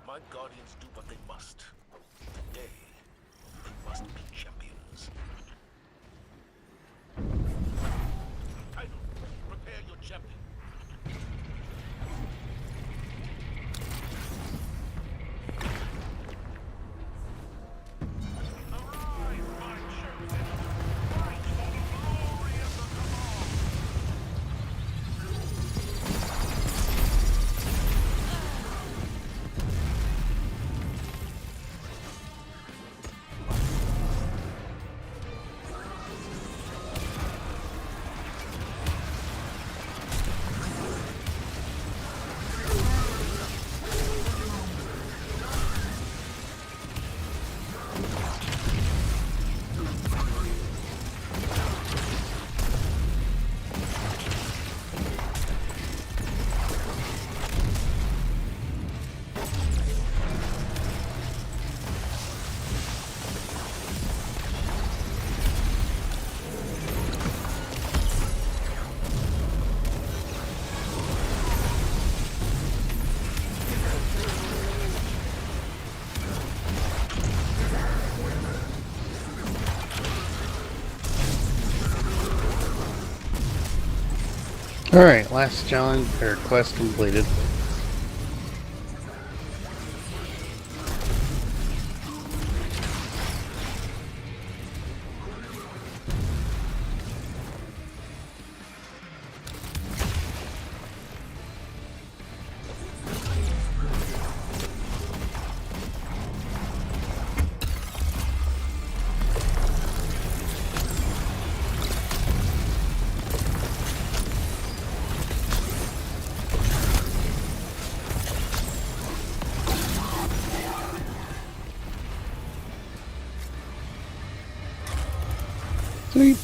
My Guardians do what they must. Today, they must be champions. Idle, prepare your champion. Alright, last challenge, or quest completed. Sweet.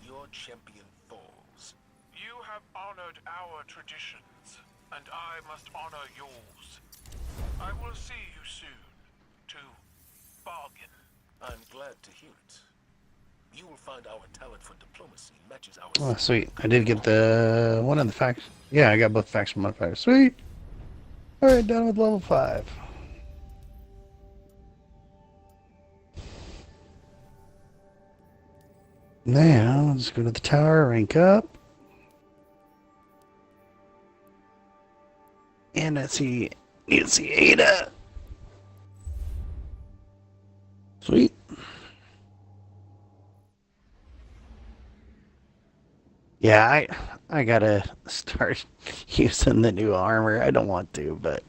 Your champion falls. You have honored our traditions, and I must honor yours. I will see you soon to bargain. I'm glad to hear it. You will find our talent for diplomacy matches our... Oh, sweet. I did get the one of the facts. Yeah, I got both faction modifiers. Sweet. Alright, done with level 5. Now, let's go to the tower, rank up. And let's see. Need to see Ada. Sweet. Yeah, I gotta start using the new armor. I don't want to, but...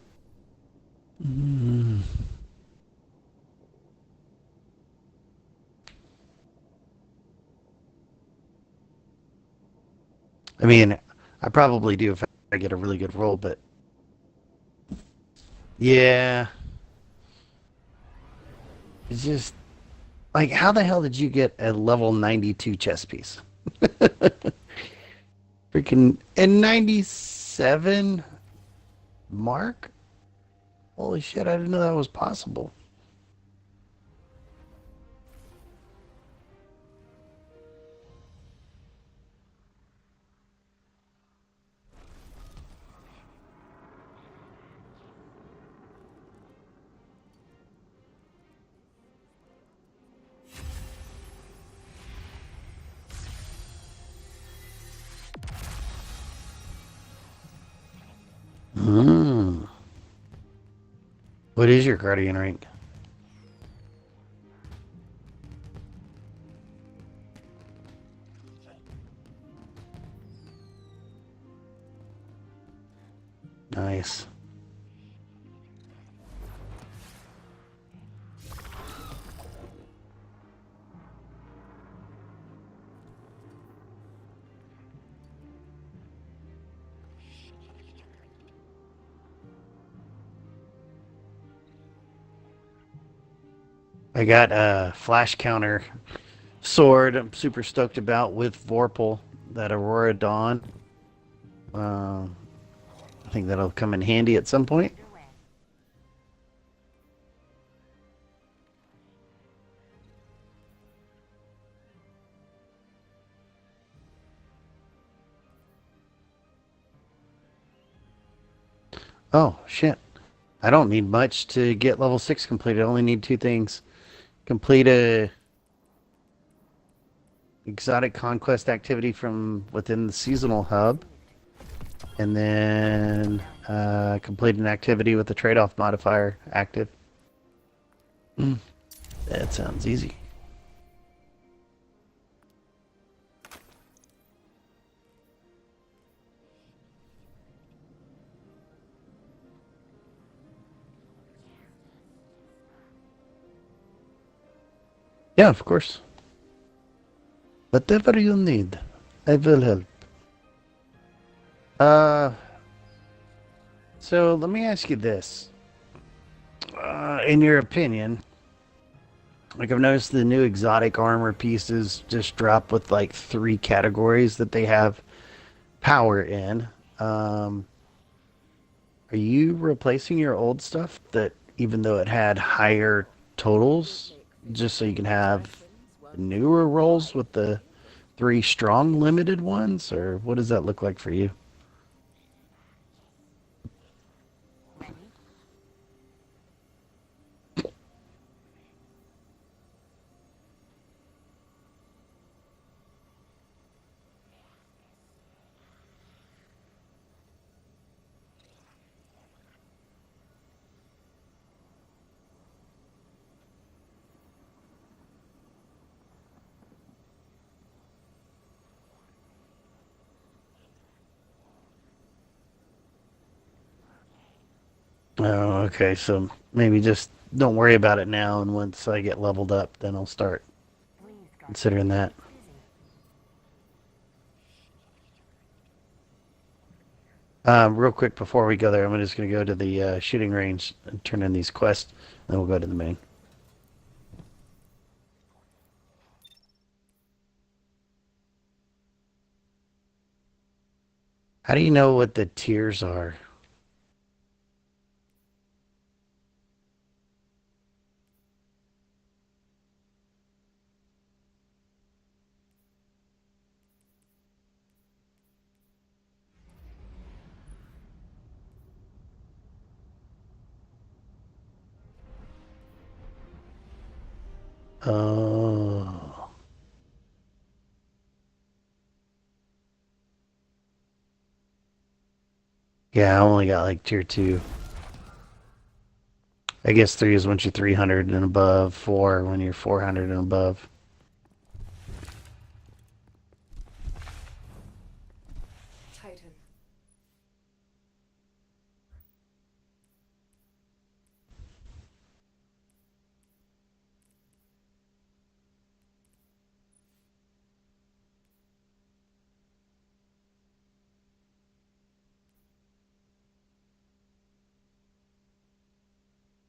I mean, I probably do if I get a really good roll, but... Yeah. It's just... Like, how the hell did you get a level 92 chess piece? Freaking... And 97 mark? Holy shit, I didn't know that was possible. What is your guardian rank? Nice. I got a flash counter sword I'm super stoked about with Vorpal, that Aurora Dawn. I think that'll come in handy at some point. Oh, shit. I don't need much to get level 6 completed. I only need 2 things. Complete a exotic conquest activity from within the seasonal hub, and then complete an activity with the trade-off modifier active. That sounds easy. Yeah, of course. Whatever you need, I will help. So let me ask you this. In your opinion, like I've noticed the new exotic armor pieces just drop with like 3 categories that they have power in. Are you replacing your old stuff that even though it had higher totals, just so you can have newer rolls with the 3 strong limited ones, or what does that look like for you? Oh, okay. So maybe just don't worry about it now, and once I get leveled up, then I'll start considering that. Real quick before we go there, I'm just going to go to the shooting range and turn in these quests, then we'll go to the main. How do you know what the tiers are? Oh. Yeah, I only got like tier 2. I guess 3 is once you're 300 and above, 4 when you're 400 and above. Titan.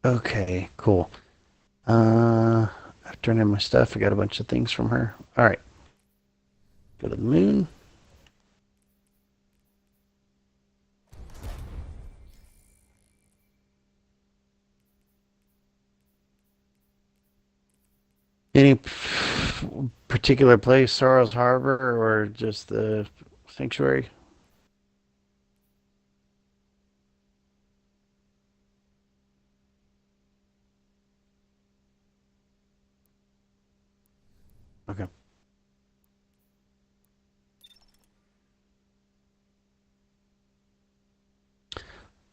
Okay, cool. I've turned in my stuff. I got a bunch of things from her. All right. Go to the moon. Any particular place, Sorrow's Harbor, or just the sanctuary? Okay.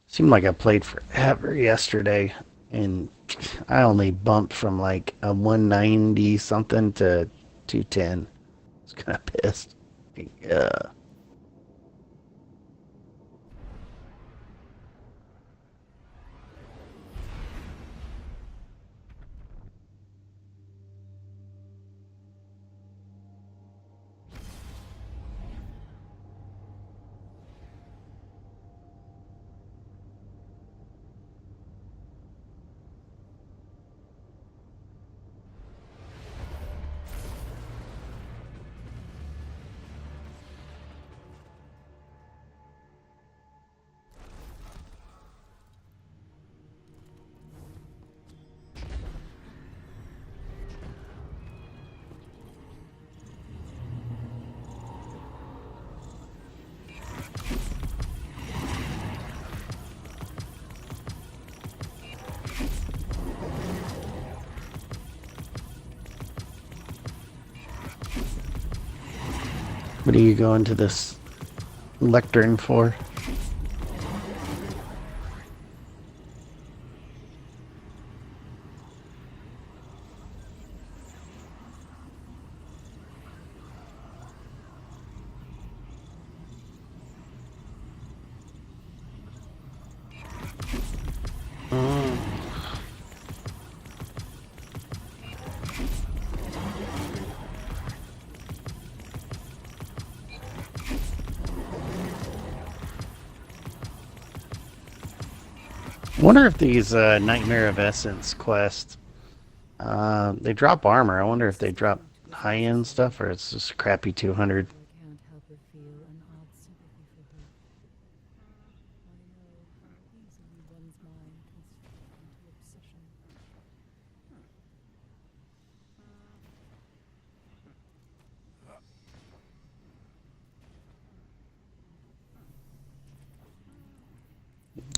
Seemed like I played forever yesterday, and I only bumped from like a 190 something to 210. I was kind of pissed. Yeah. What are you going to this lectern for? I wonder if these Nightmare of Essence quests, they drop armor. I wonder if they drop high-end stuff or it's just crappy 200.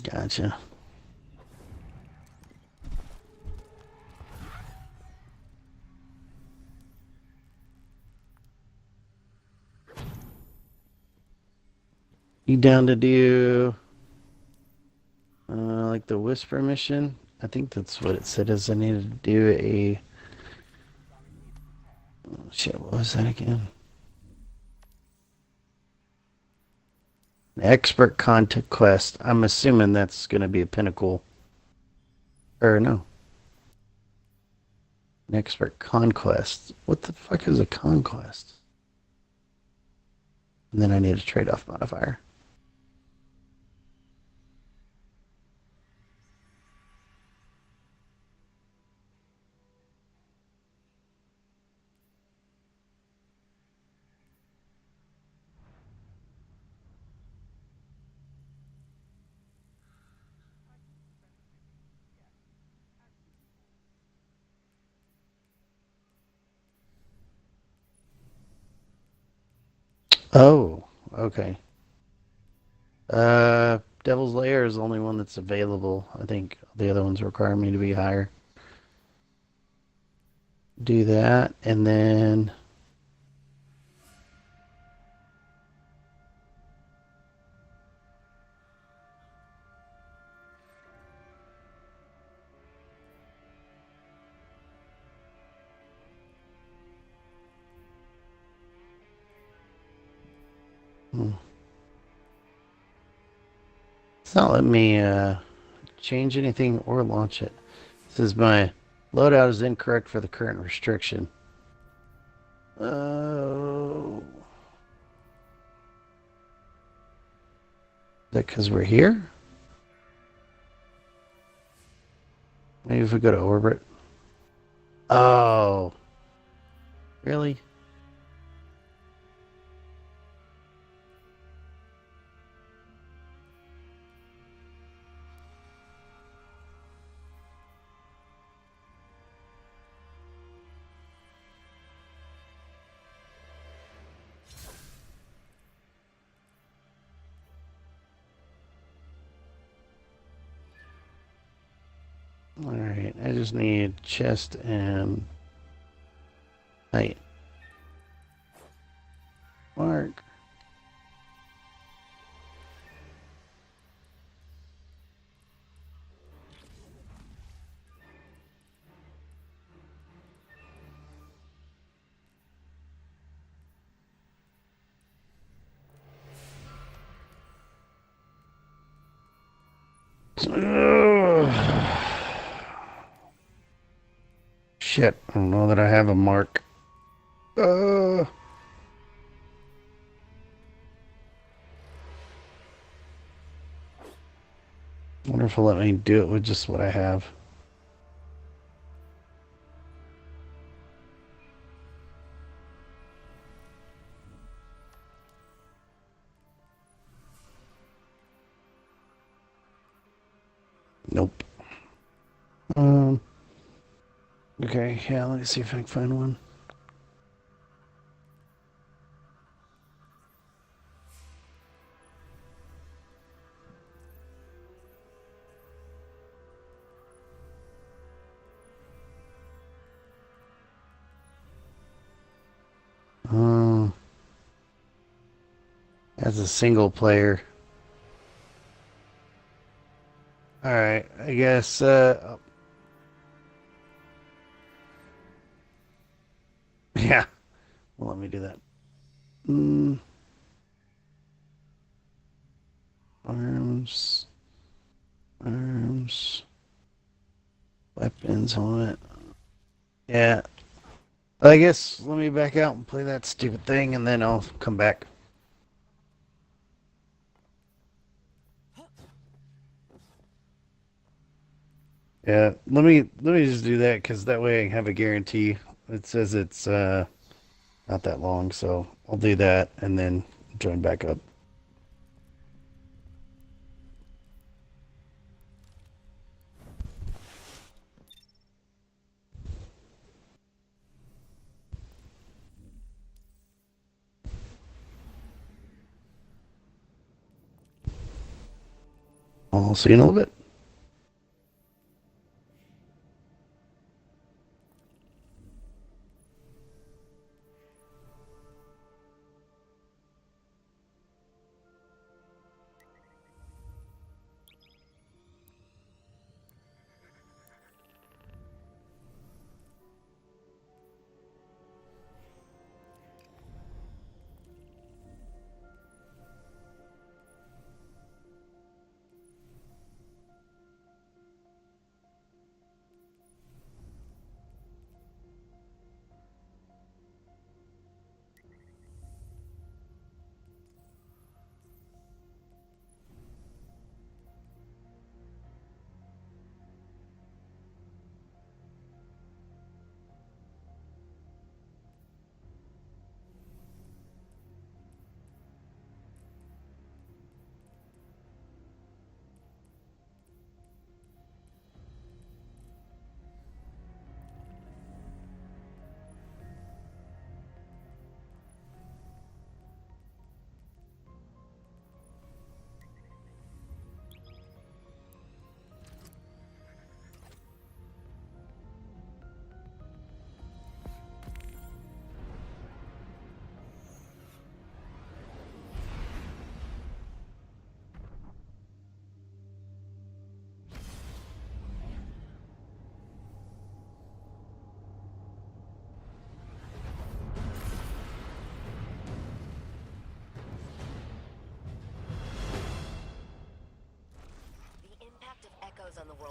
Gotcha. You down to do like the Whisper mission? I think that's what it said is I needed to do a... Oh, shit, what was that again? An expert content quest. I'm assuming that's going to be a pinnacle. Or no. An expert conquest. What the fuck is a conquest? And then I need a trade-off modifier. Oh, okay. Devil's Lair is the only one that's available. I think the other ones require me to be higher. Do that, and then... It's not letting me change anything or launch it. It says my loadout is incorrect for the current restriction. Oh. Is that because we're here? Maybe if we go to orbit. Oh. Really? Alright, I just need chest and height. Mark. Shit, I don't know that I have a mark. I wonder if it'll let me do it with just what I have. Nope. Okay, yeah, let me see if I can find one. As a single player. Alright, I guess, yeah. Well, let me do that. Arms. Weapons on it. Yeah. I guess let me back out and play that stupid thing and then I'll come back. Yeah, let me just do that because that way I can have a guarantee. It says it's not that long, so I'll do that and then join back up. I'll see you in a little bit.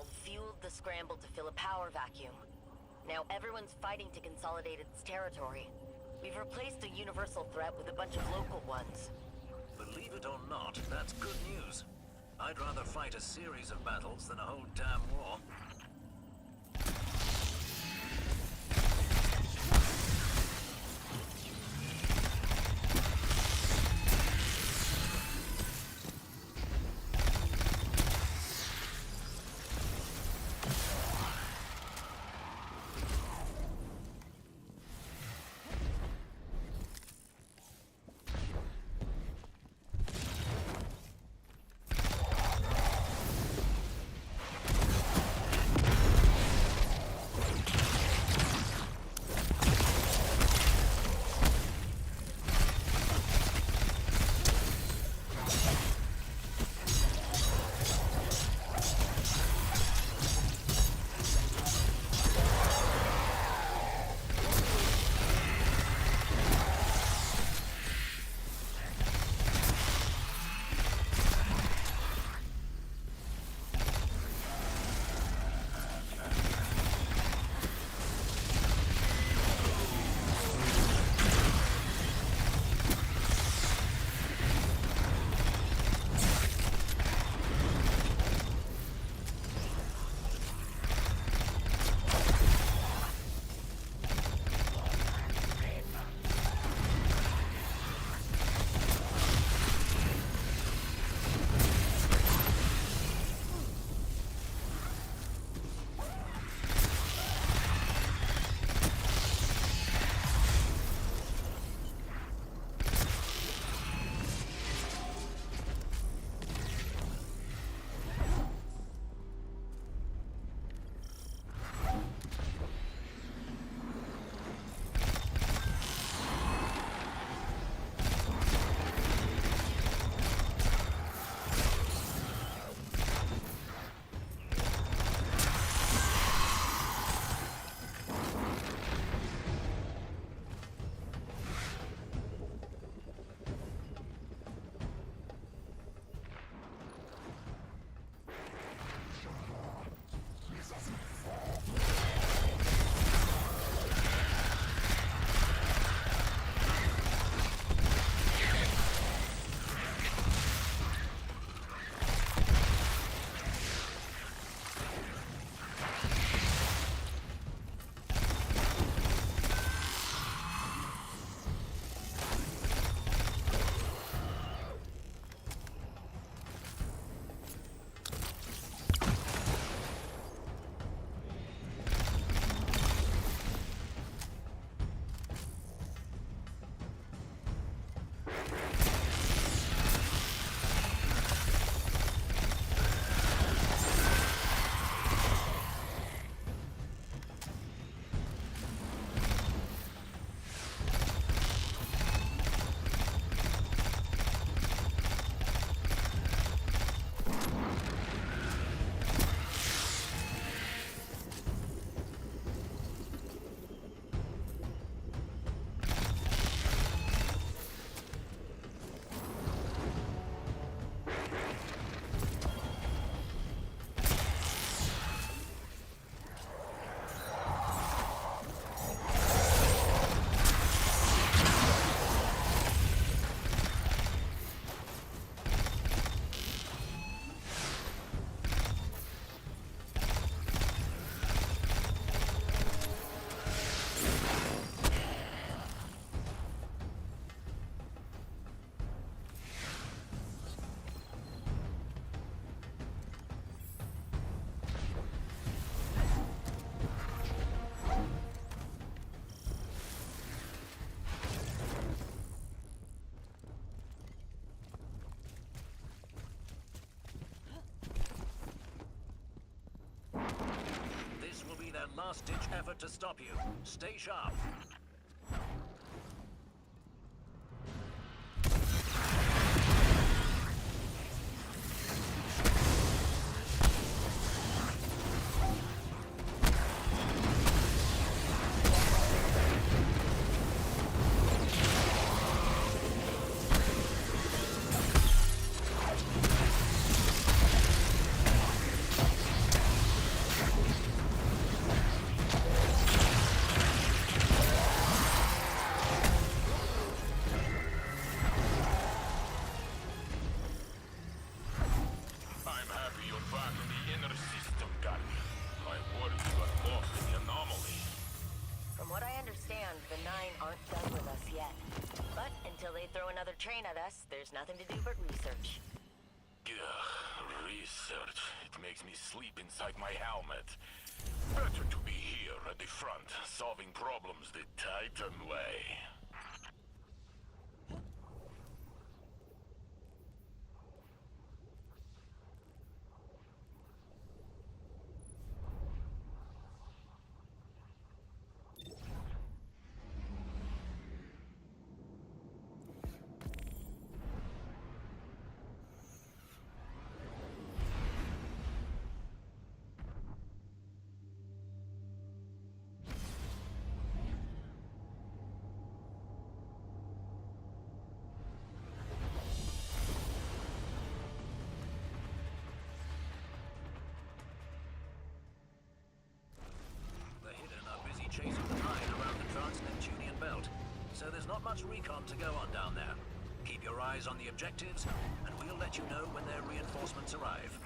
Earl fueled the scramble to fill a power vacuum. Now everyone's fighting to consolidate its territory. We've replaced a universal threat with a bunch of local ones. Believe it or not, that's good news. I'd rather fight a series of battles than a whole damn war. last-ditch effort to stop you. Stay sharp. Until they throw another train at us, there's nothing to do but research. Ugh, research. It makes me sleep inside my helmet. Better to be here at the front, solving problems the Titan way. Chasing the tide around the Trans-Neptunian belt, so there's not much recon to go on down there. Keep your eyes on the objectives, and we'll let you know when their reinforcements arrive.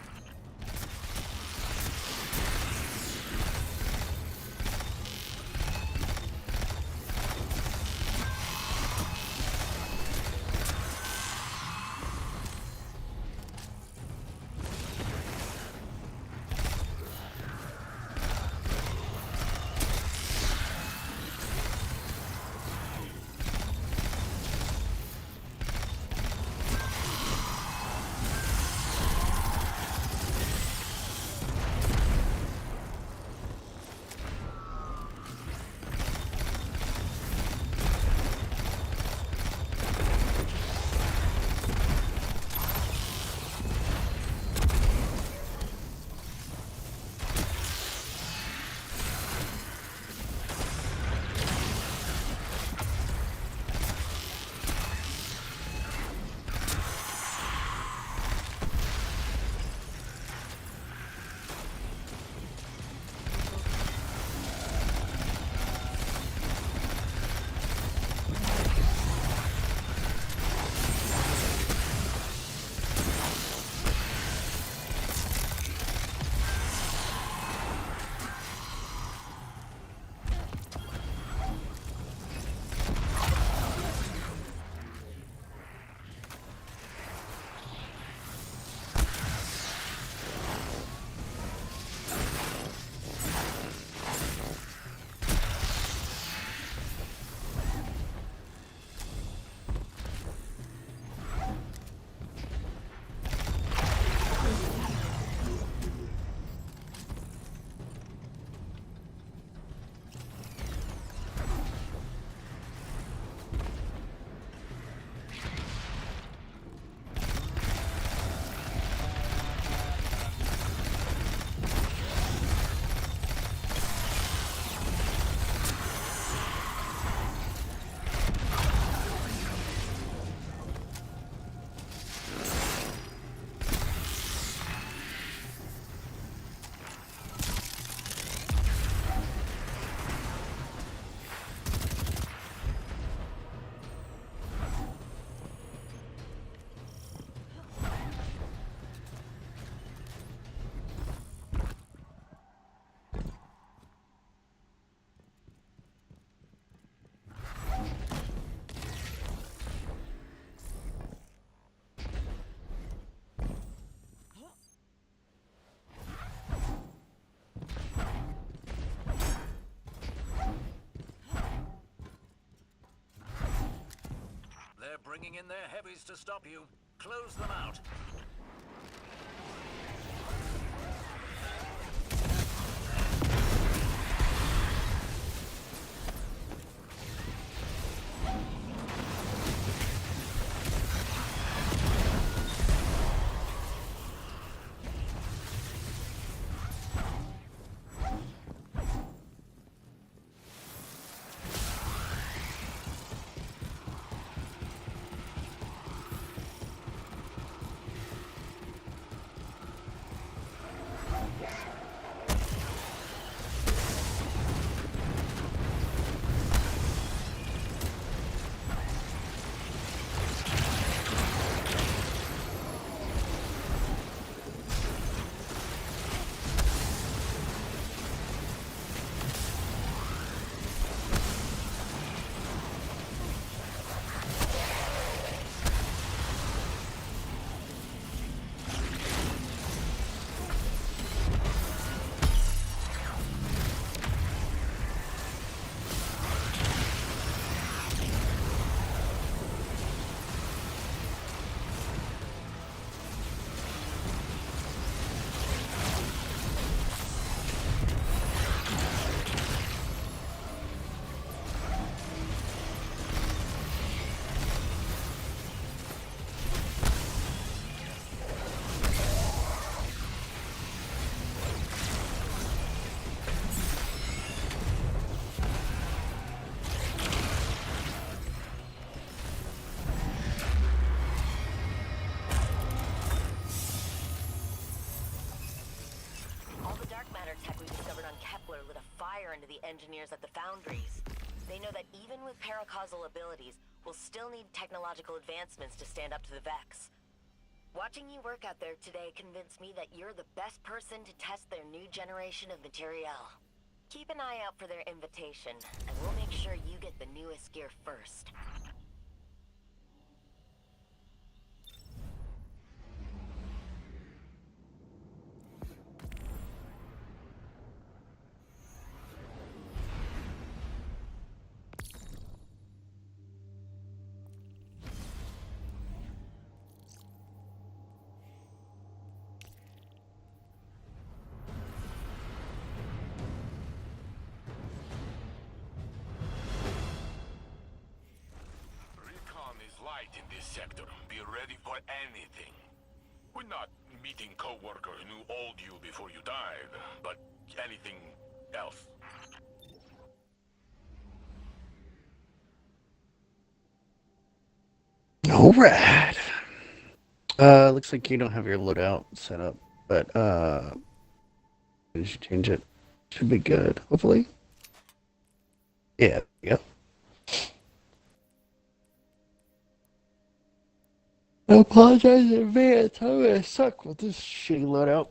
They're bringing in their heavies to stop you. Close them out. into the engineers at the foundries. They know that even with paracausal abilities, we'll still need technological advancements to stand up to the Vex. Watching you work out there today convinced me that you're the best person to test their new generation of materiel. Keep an eye out for their invitation, and we'll make sure you get the newest gear first. In this sector, be ready for anything. We're not meeting co-worker who knew all you before you died, but anything else. All right. Looks like you don't have your loadout set up, but you should change it. Should be good, hopefully. Yeah, yeah. I apologize in advance. I'm gonna suck with this shitty loadout.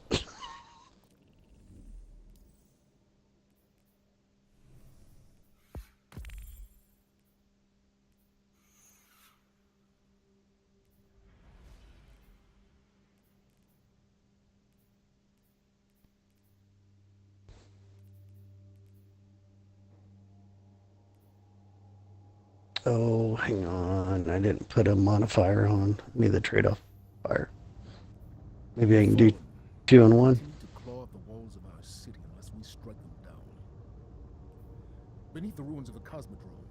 Oh, hang on. I didn't put a modifier on. I need the trade-off fire. Maybe I can do 2 in 1. To claw at the walls of our city unless we strike them down. Beneath the ruins of a cosmodrome,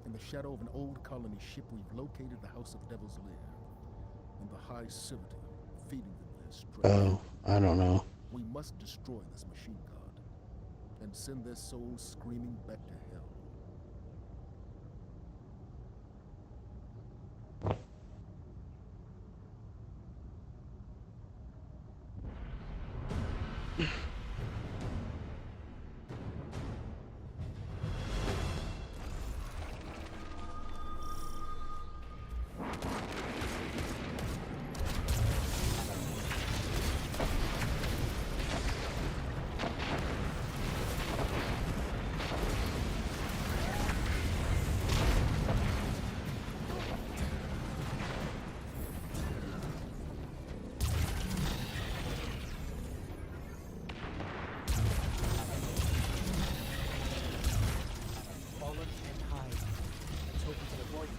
in the shadow of an old colony ship, we've located the House of Devil's Lair and the High Servitor, feeding them their strength. Oh, I don't know. We must destroy this machine god and send their souls screaming back to hell.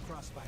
Crossfire.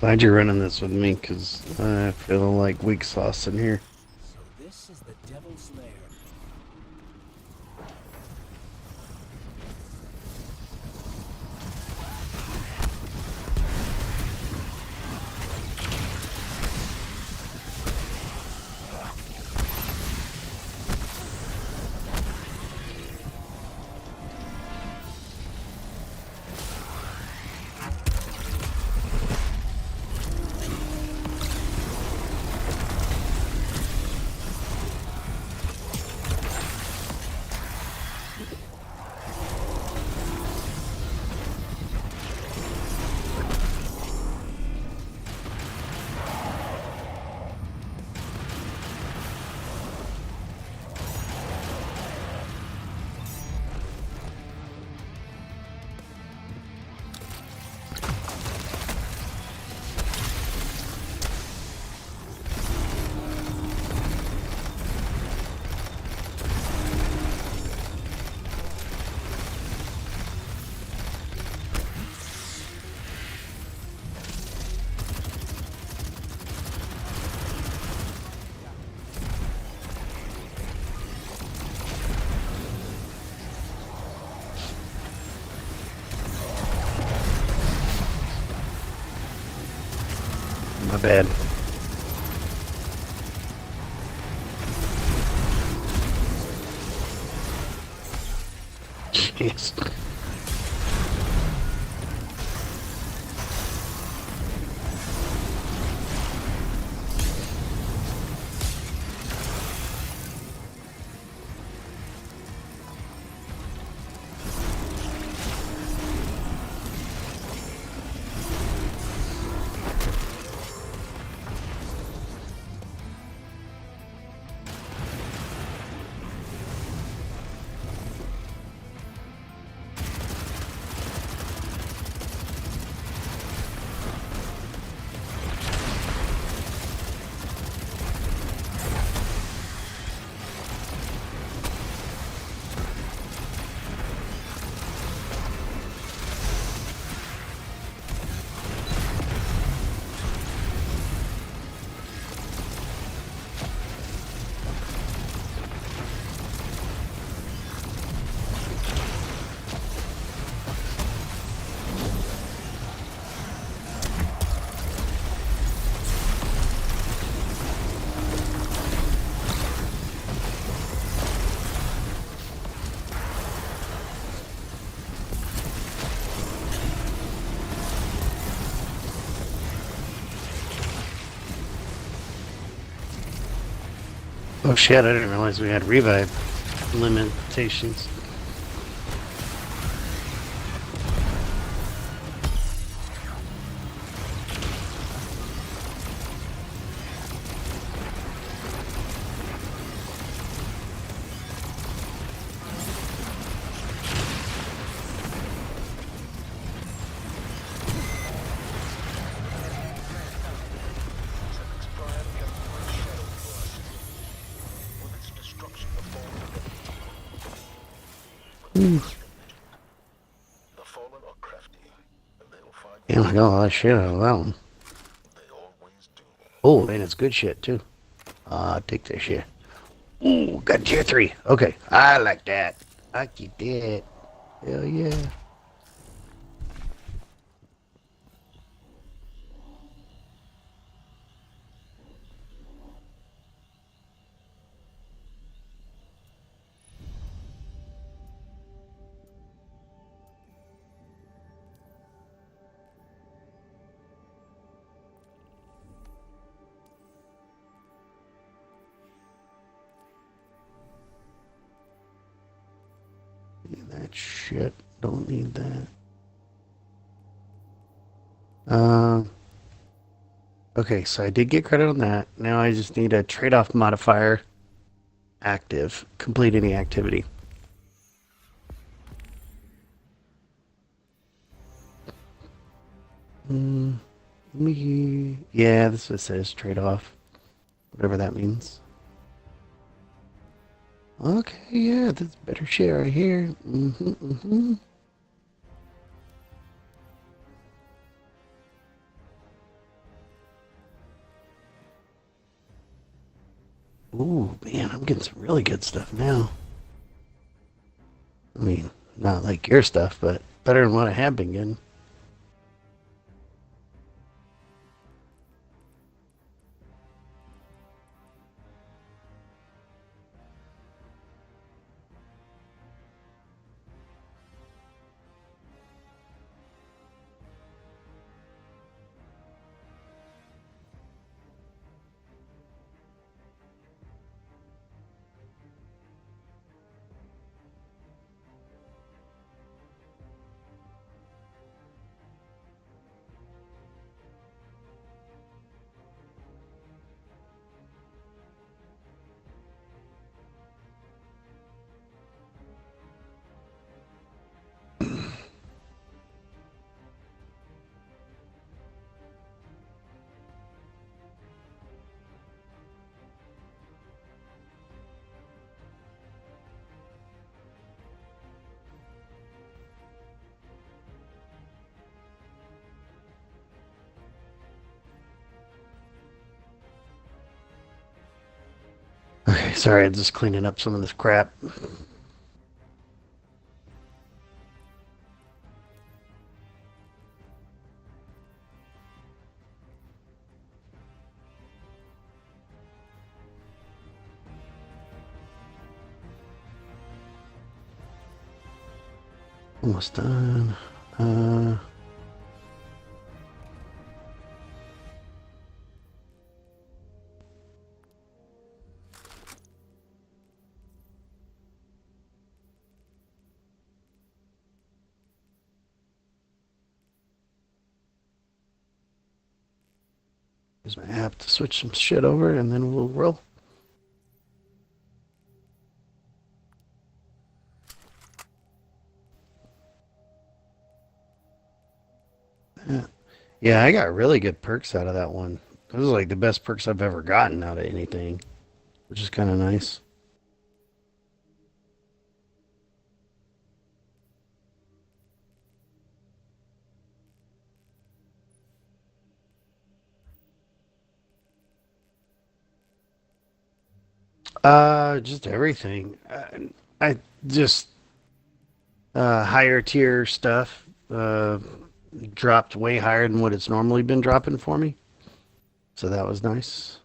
Glad you're running this with me, because I feel like weak sauce in here. So this is the Devil's Lair. My bad. Jeez. Oh shit, I didn't realize we had revive limitations. Yeah, I got a lot of shit out of that one. Oh, and it's good shit too. Take that shit. Ooh, got tier 3. Okay, I like that. I keep that. Hell yeah. That shit. Don't need that. Okay, so I did get credit on that. Now I just need a trade-off modifier active. Complete any activity. Yeah, this is what it says, trade-off. Whatever that means. Okay, yeah, that's better shit right here. Ooh, man, I'm getting some really good stuff now. I mean, not like your stuff, but better than what I have been getting. Okay, sorry, I'm just cleaning up some of this crap. Almost done. Use my app to switch some shit over, and then we'll roll. Yeah, I got really good perks out of that one. Those are like the best perks I've ever gotten out of anything, which is kind of nice. Just everything. I just higher tier stuff dropped way higher than what it's normally been dropping for me, so that was nice.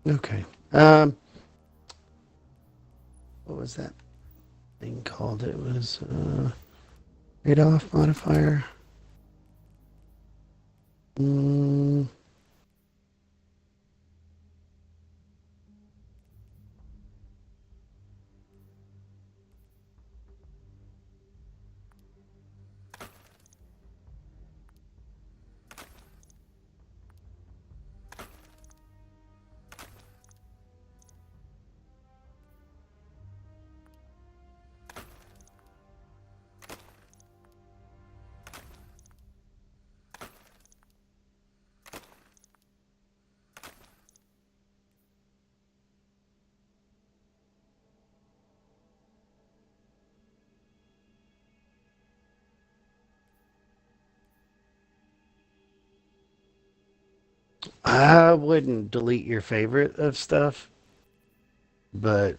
Okay. What was that thing called? It was trade-off modifier. I wouldn't delete your favorite of stuff, but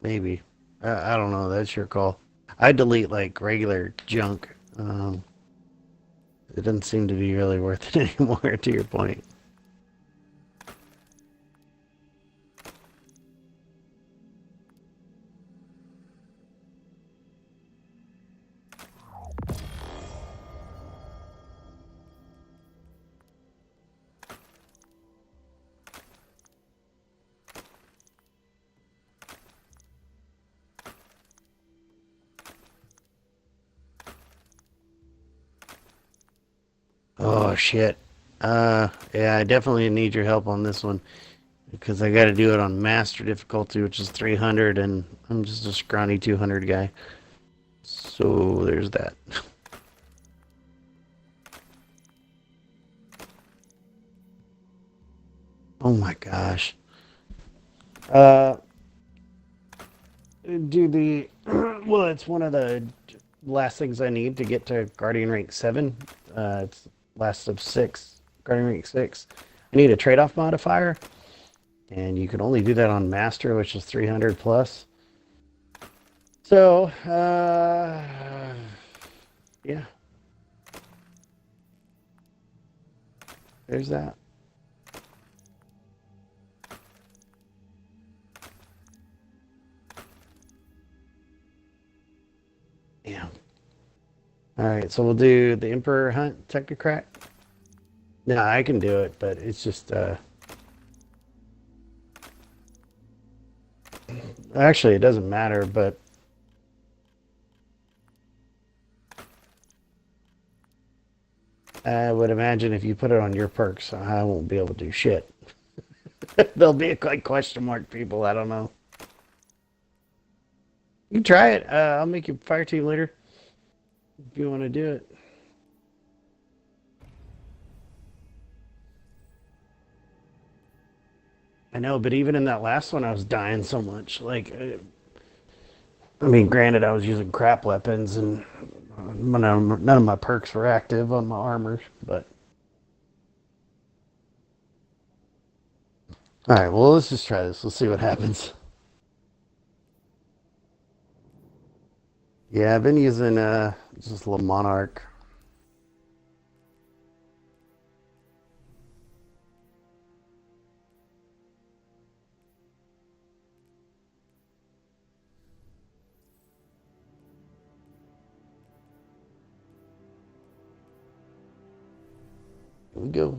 maybe. I don't know. That's your call. I delete like regular junk. It doesn't seem to be really worth it anymore, to your point. Oh shit. Yeah, I definitely need your help on this one because I got to do it on master difficulty, which is 300, and I'm just a scrawny 200 guy. So there's that. Oh my gosh. Do the well, it's one of the last things I need to get to Guardian rank 7. It's last of 6, Guardian rank 6. I need a trade-off modifier, and you can only do that on master, which is 300 plus. So, yeah. There's that. Yeah. All right, so we'll do the Emperor Hunt Technocrat. No, I can do it, but it's just actually it doesn't matter, but I would imagine if you put it on your perks, I won't be able to do shit. There'll be like question mark people, I don't know. You can try it. I'll make you fire team leader if you want to do it. I know, but even in that last one, I was dying so much. Like, I mean, granted, I was using crap weapons, and none of my perks were active on my armor, but... Alright, well, let's just try this. We'll see what happens. Yeah, I've been using just a little Monarch. Here we go.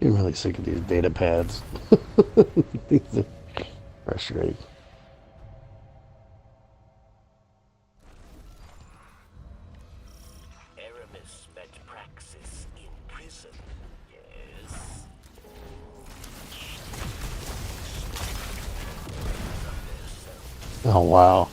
I'm really sick of these data pads. These are frustrating. Aramis met Praxis in prison, yes? Oh, wow.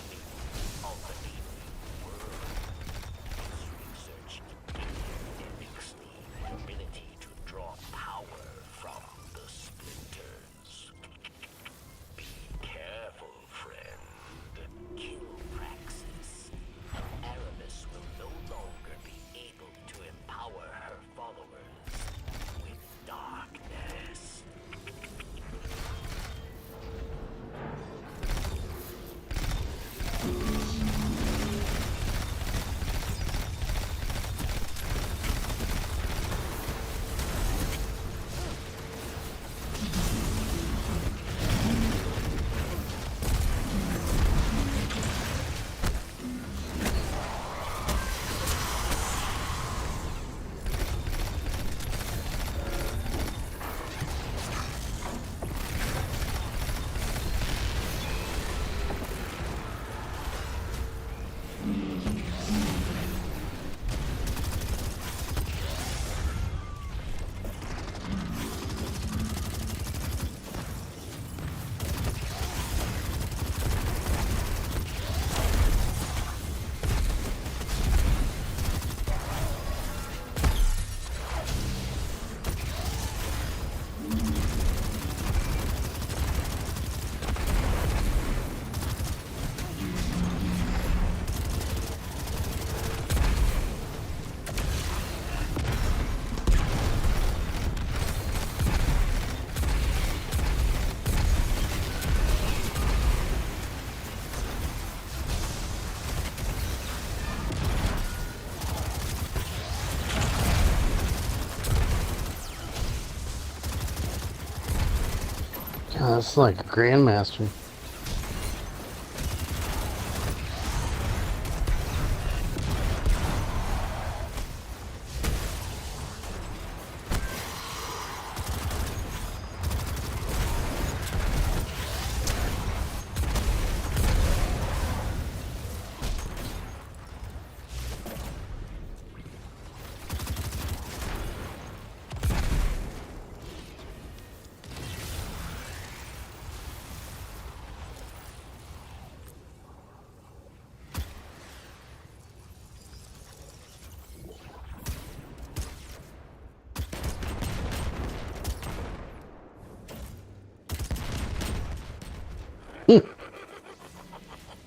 That's like a grandmaster.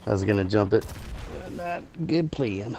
I was gonna jump it. Not good plan.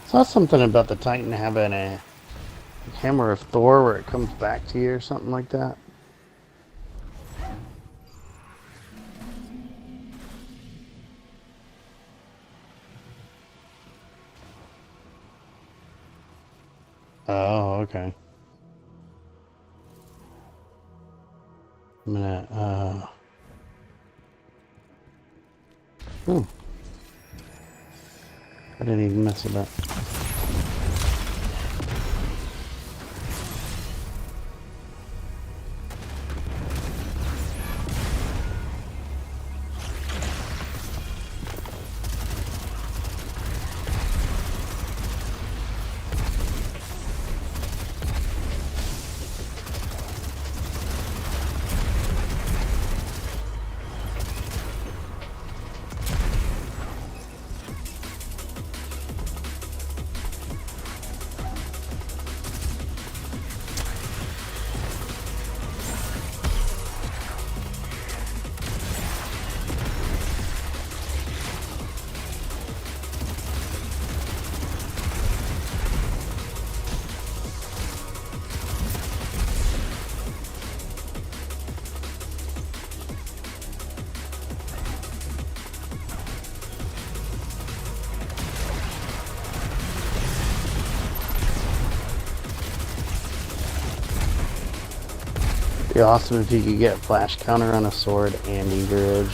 Saw something about the Titan having a Hammer of Thor where it comes back to you or something like that. Oh, okay. I'm gonna, I didn't even mess with that. Be awesome if you could get flash counter on a sword and eager edge.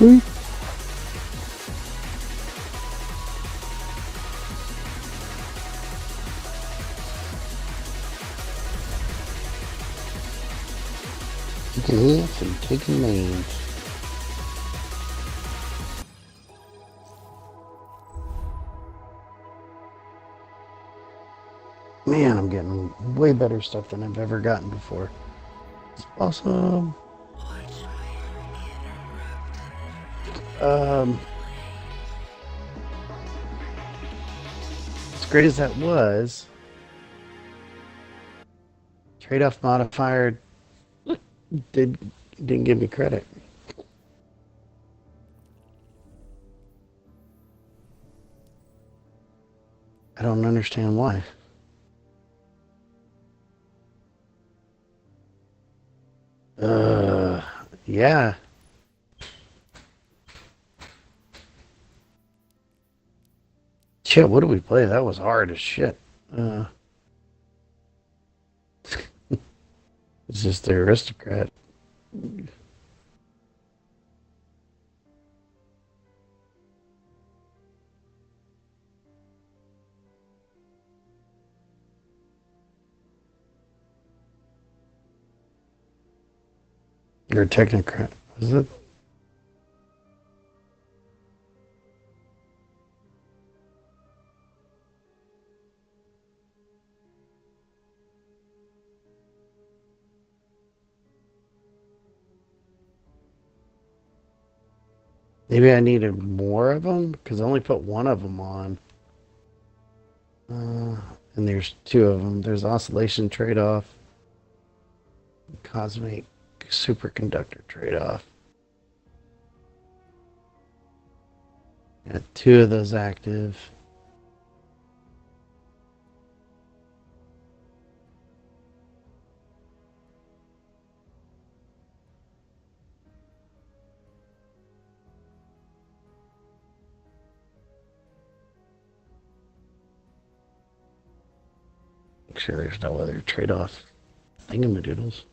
Sweet. Taking hits and taking names. Man, I'm getting way better stuff than I've ever gotten before. It's awesome. As great as that was, trade-off modifier didn't give me credit. I don't understand why. Yeah. Shit, what did we play? That was hard as shit. It's just the aristocrat. You're a technocrat, is it? Maybe I needed more of them because I only put one of them on. And there's two of them. There's oscillation trade-off, cosmic superconductor trade-off. Got two of those active. Make sure there's no other trade-off thingamadoodles.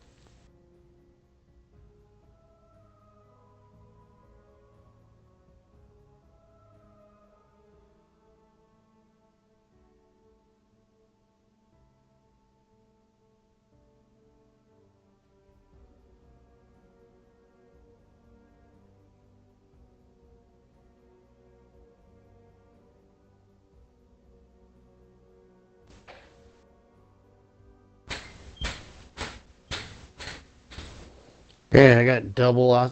Yeah, I got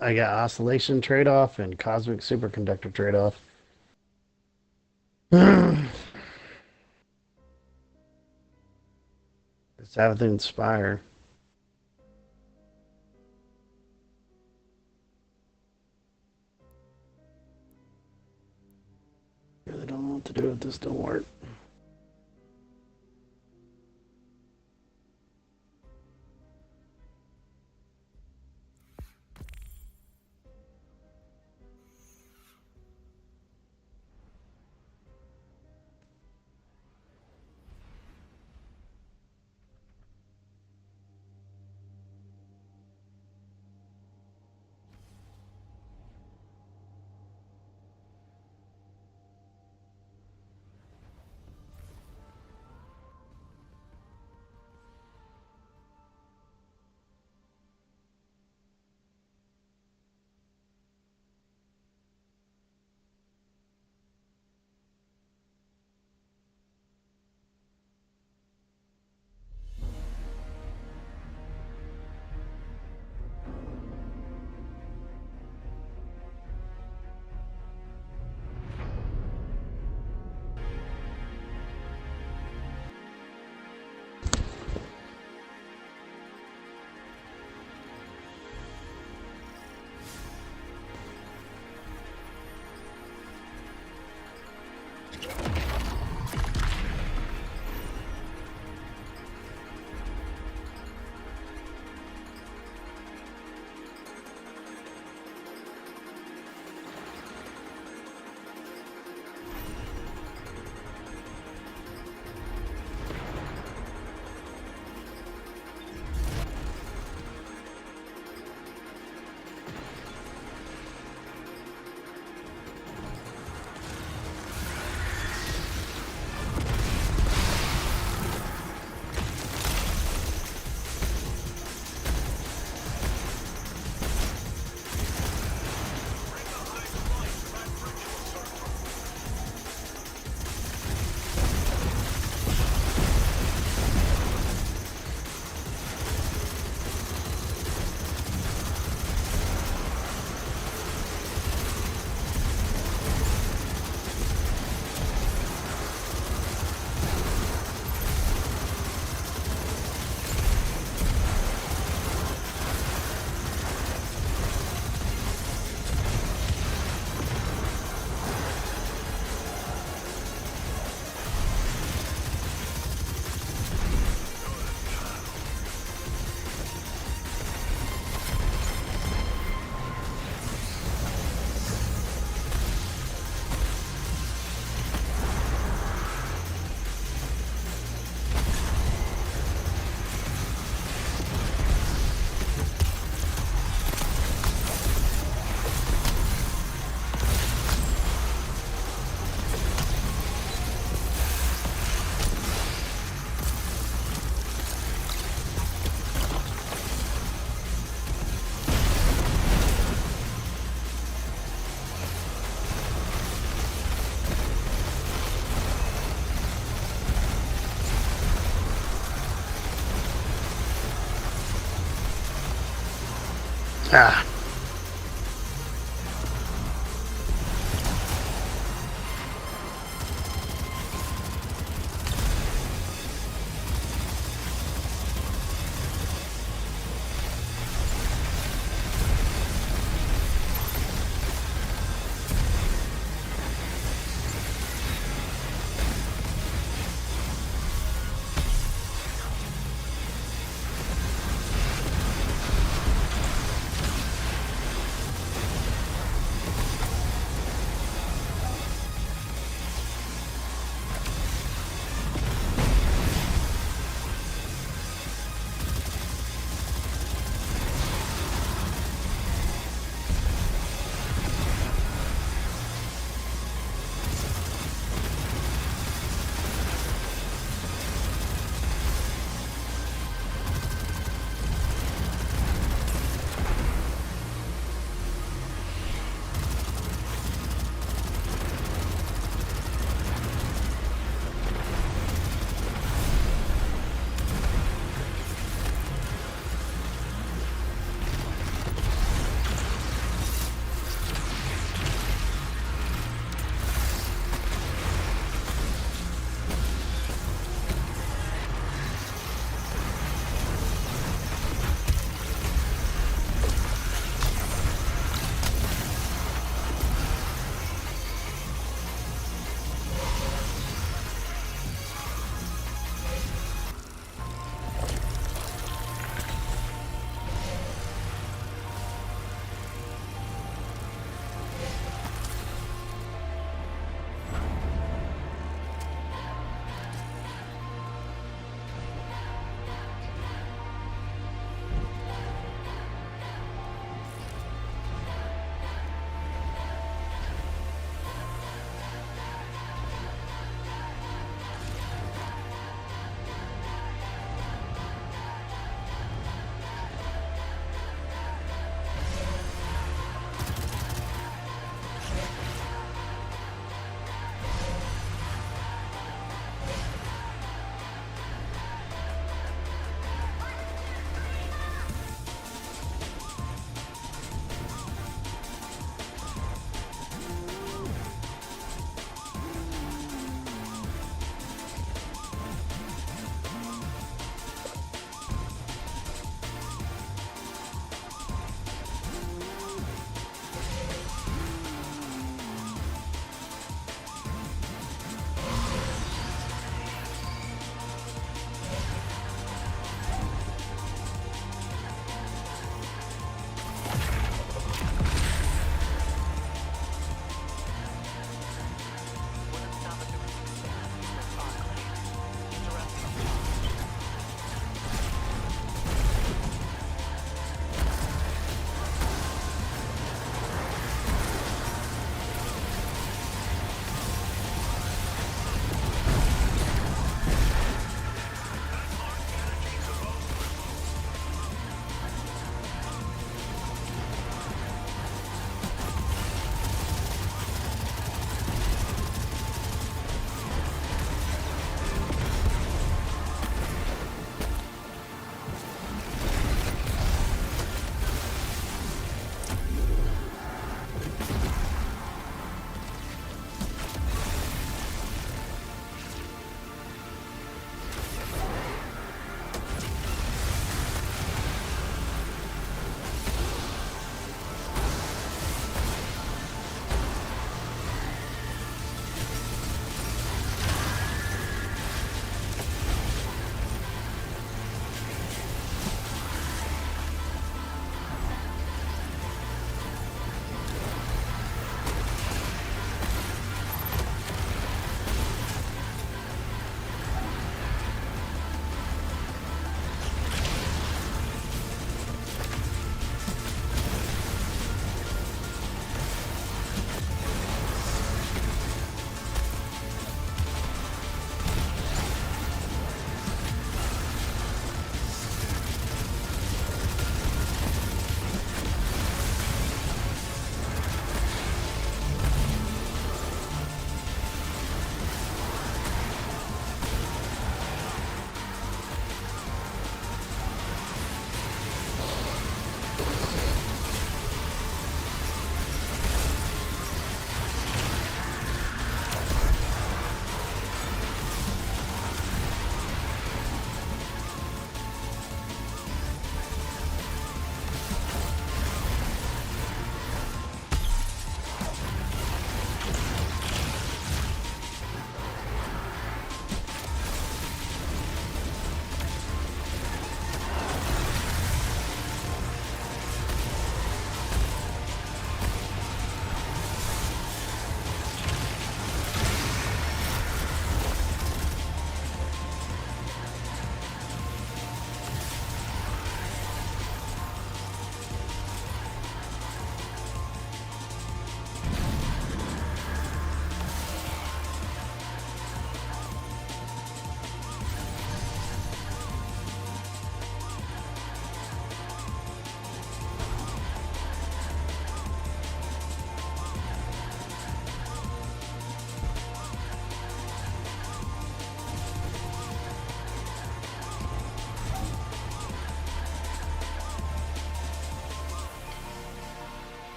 I got oscillation trade-off and cosmic superconductor trade-off. Let's have the Inspire. Really don't know what to do if this don't work. Ah.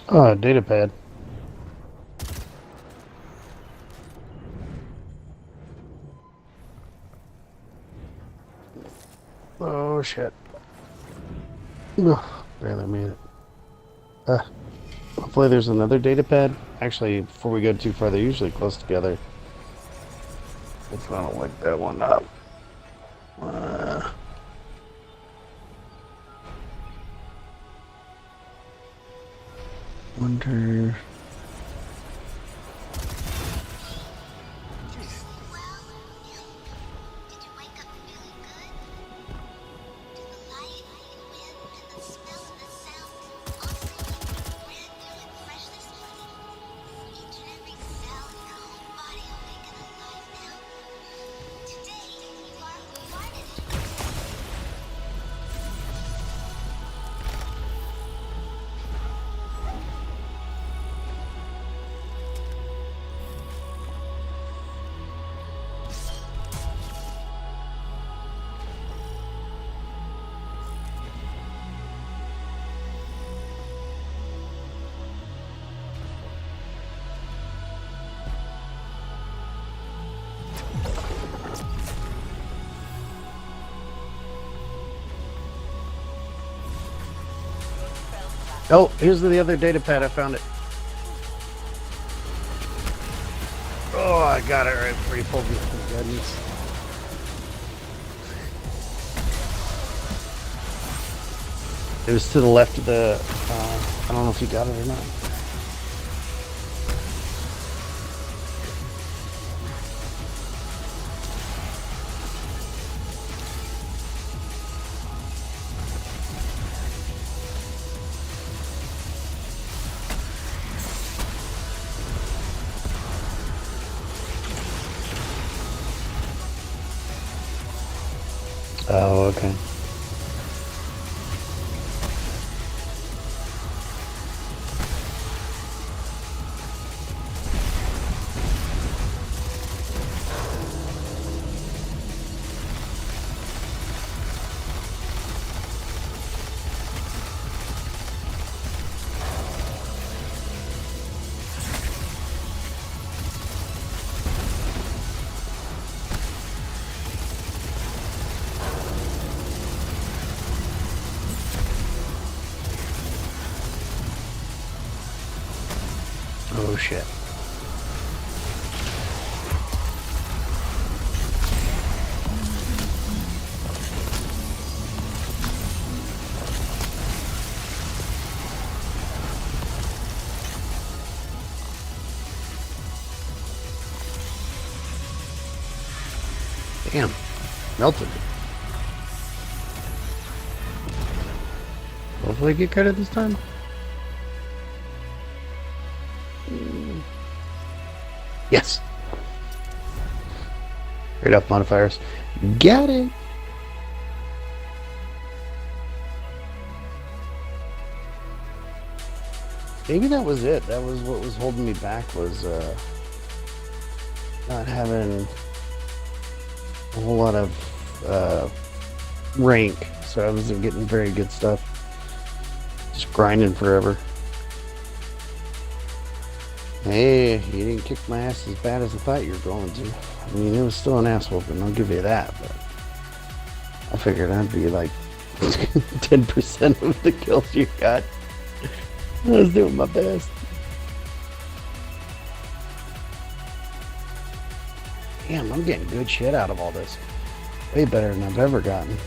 Oh, data pad. Oh shit. Ugh, barely made it. Hopefully there's another data pad. Actually, before we go too far, they're usually close together. Let's not lick that one up. Wonder. Oh, here's the other data pad. I found it. Oh, I got it right before you pulled me. Thank goodness. It was to the left of the. I don't know if you got it or not. Oh, okay. Oh shit. Damn. Melted. Hopefully get credit this time. Yes. Great up modifiers. Got it. Maybe that was it. That was what was holding me back, was not having a whole lot of rank, so I wasn't getting very good stuff. Just grinding forever. Hey, you didn't kick my ass as bad as I thought you were going to. I mean, it was still an ass whooping, I'll give you that, but I figured I'd be like 10% of the kills you got. I was doing my best. Damn, I'm getting good shit out of all this. Way better than I've ever gotten.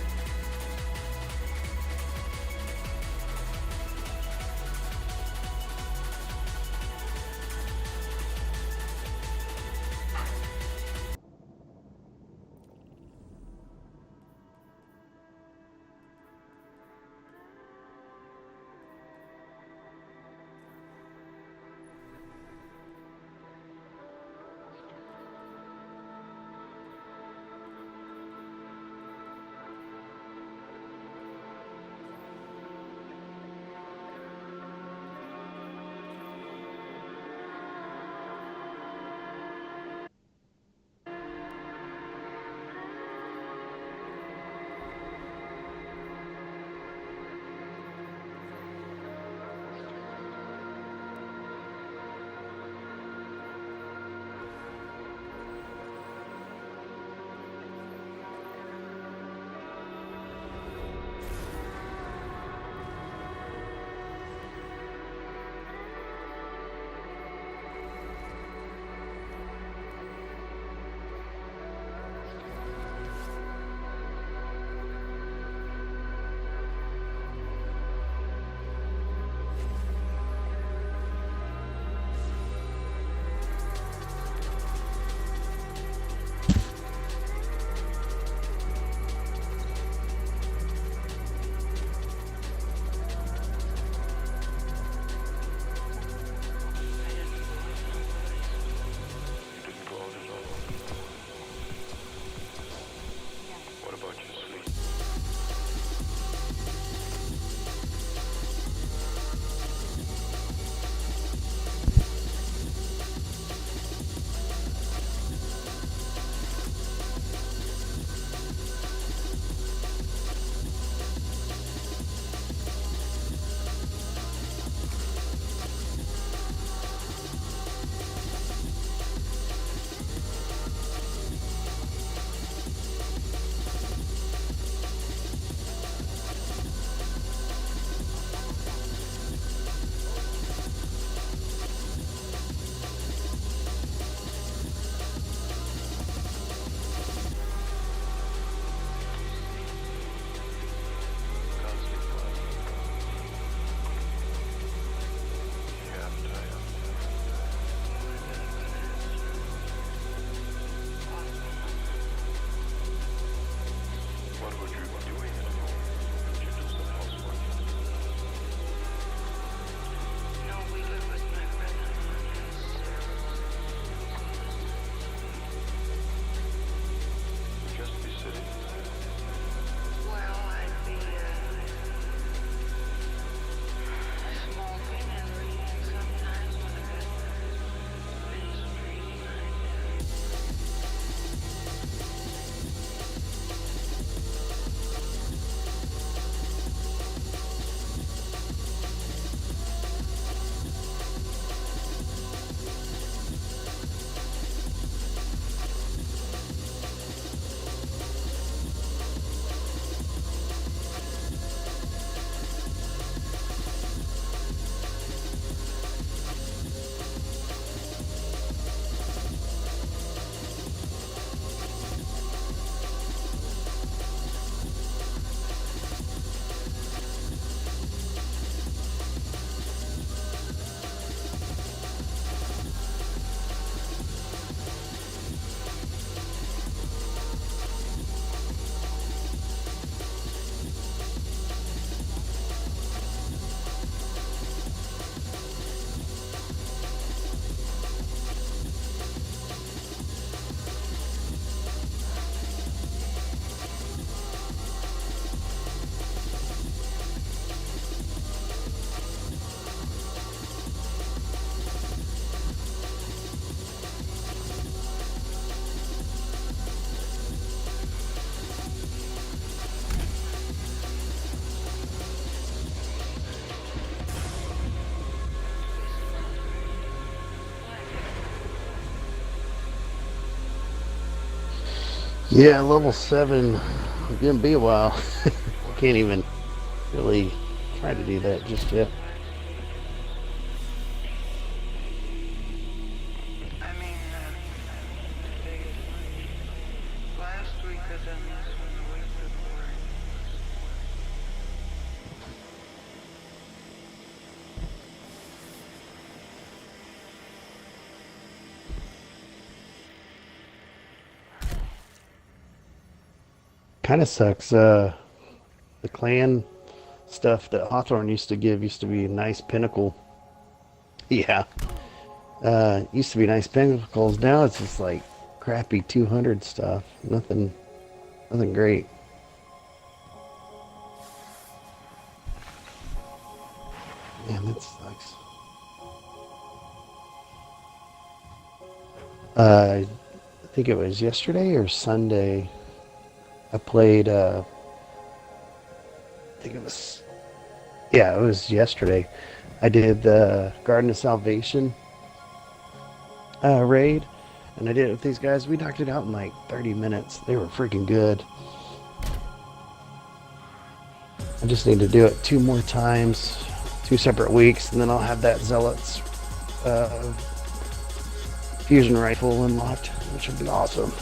Yeah, level 7. It's gonna be a while. Can't even really try to do that just yet. Kind of sucks. The clan stuff that Hawthorne used to give used to be nice pinnacle. Yeah. Used to be nice pinnacles. Now it's just like crappy 200 stuff. Nothing great. Man, that sucks. I think it was yesterday or Sunday. I played, I think it was yesterday. I did the Garden of Salvation raid, and I did it with these guys. We knocked it out in like 30 minutes. They were freaking good. I just need to do it 2 more times, 2 separate weeks, and then I'll have that Zealot's fusion rifle unlocked, which would be awesome.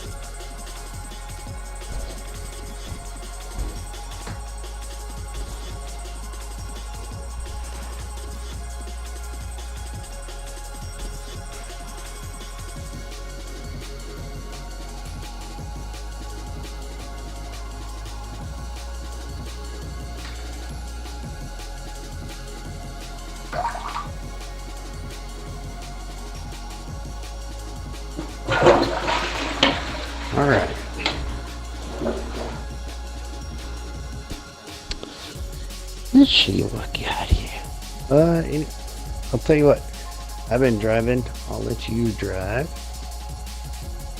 Alright. Let's see what we got here. I'll tell you what. I've been driving. I'll let you drive.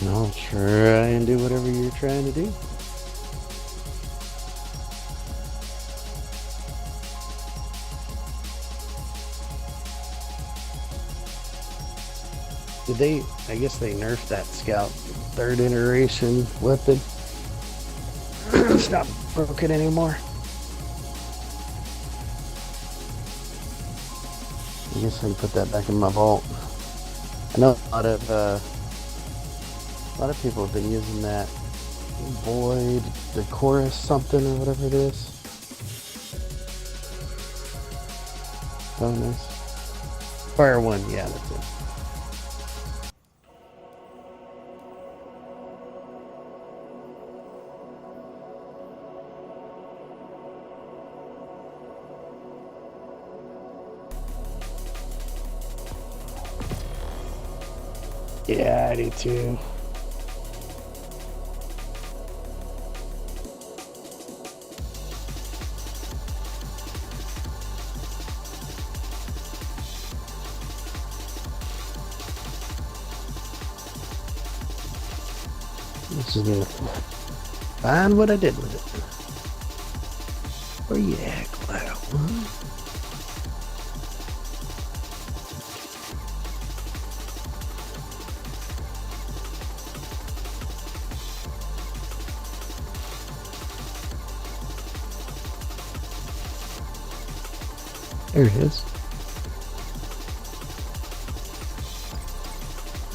And I'll try and do whatever you're trying to do. I guess they nerfed that Scout 3rd iteration weapon. It's not broken anymore. I guess I can put that back in my vault. I know a lot of people have been using that Void, the Chorus something or whatever it is. Oh, nice. Fire 1, yeah, that's it. Yeah, I do too. This is gonna find what I did with it. Where you at, Cloud? There it is.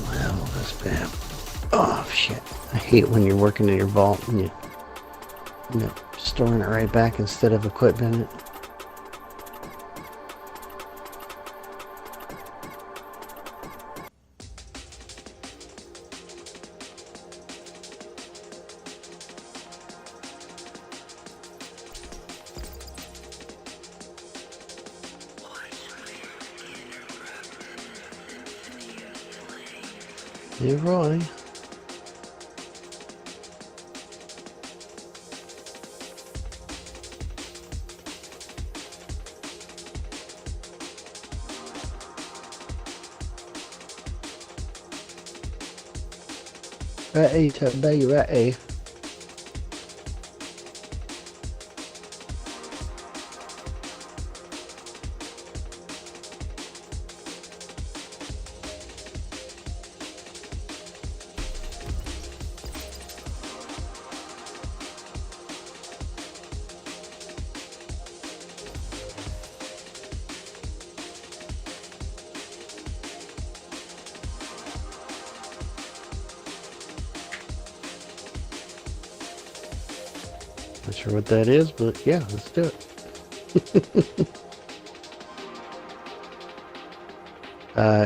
Well, that's bad. Oh, shit. I hate when you're working in your vault and you're storing it right back instead of equipping it. Hey, Roy. Righty, Toby, righty. Not sure what that is, but yeah, let's do it.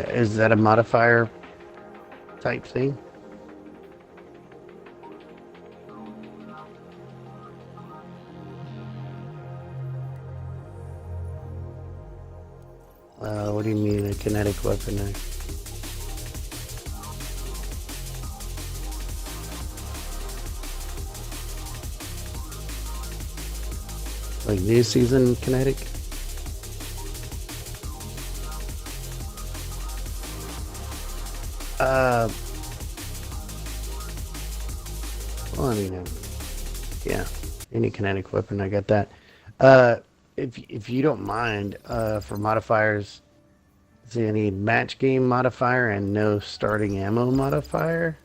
Is that a modifier type thing? What do you mean a kinetic weapon? Like new season kinetic? Well, I mean, yeah, any kinetic weapon, I got that. If you don't mind, for modifiers, see, I need match game modifier and no starting ammo modifier.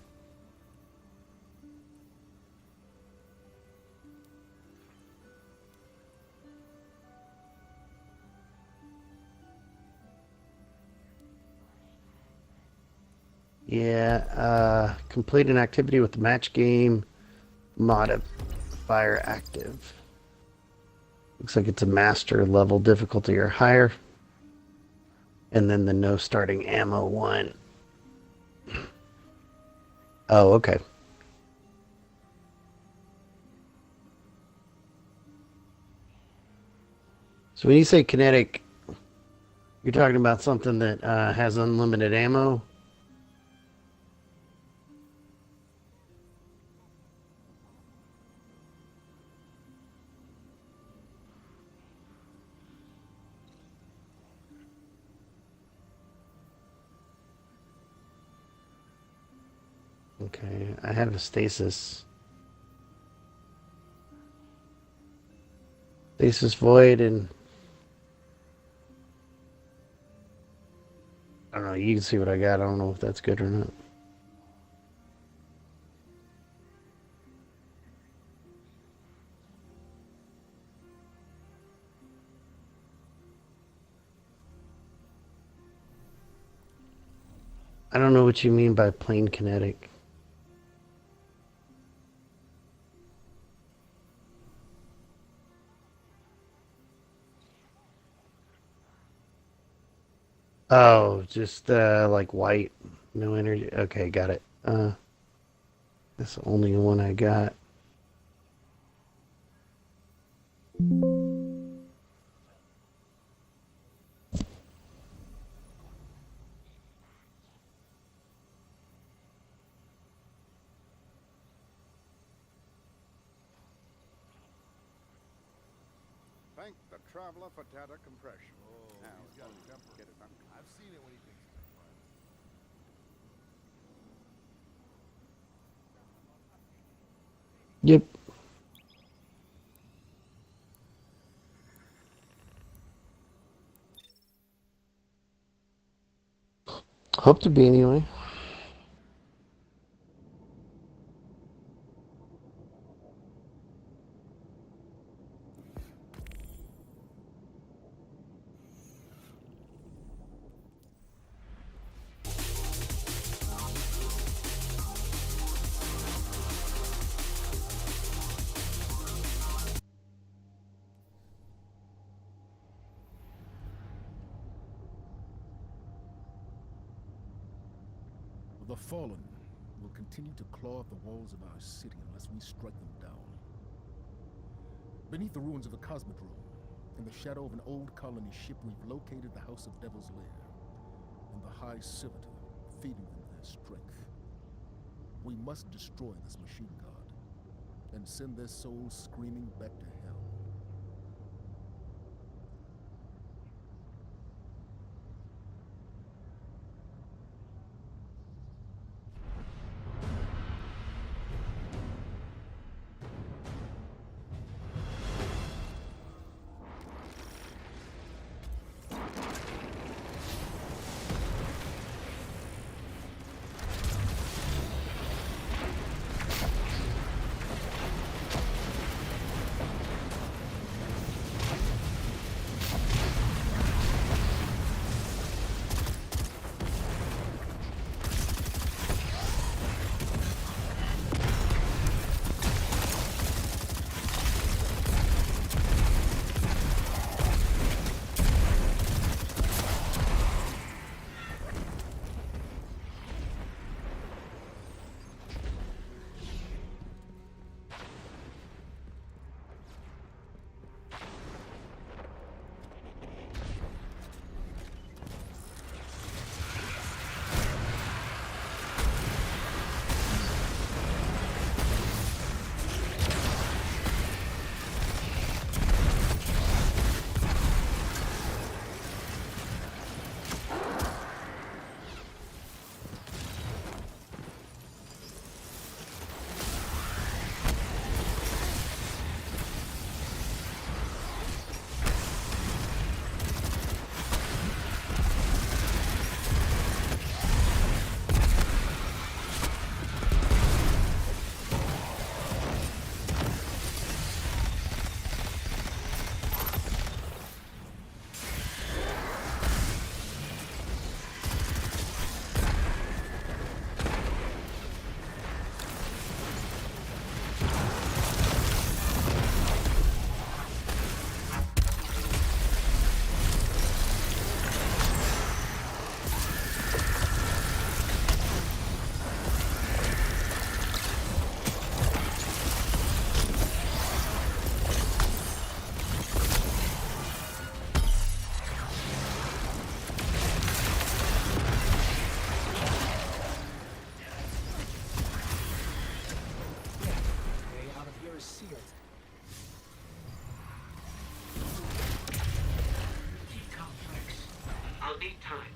Yeah, complete an activity with the match game modifier active. Looks like it's a master level difficulty or higher. And then the no starting ammo one. Oh, okay. So when you say kinetic, you're talking about something that has unlimited ammo? Okay, I have a stasis. Stasis void and... I don't know, you can see what I got. I don't know if that's good or not. I don't know what you mean by plain kinetic. Oh, just like white, no energy. Okay, got it. That's the only one I got. Thank the traveler for data compression. Now, get it done. I've seen it when he thinks it's fun. Yep. Hope to be anyway. The Fallen will continue to claw at the walls of our city unless we strike them down. Beneath the ruins of the Cosmodrome, in the shadow of an old colony ship, we've located the House of Devil's Lair and the High Servitor, feeding them their strength. We must destroy this machine god and send their souls screaming back to hell. I'll need time.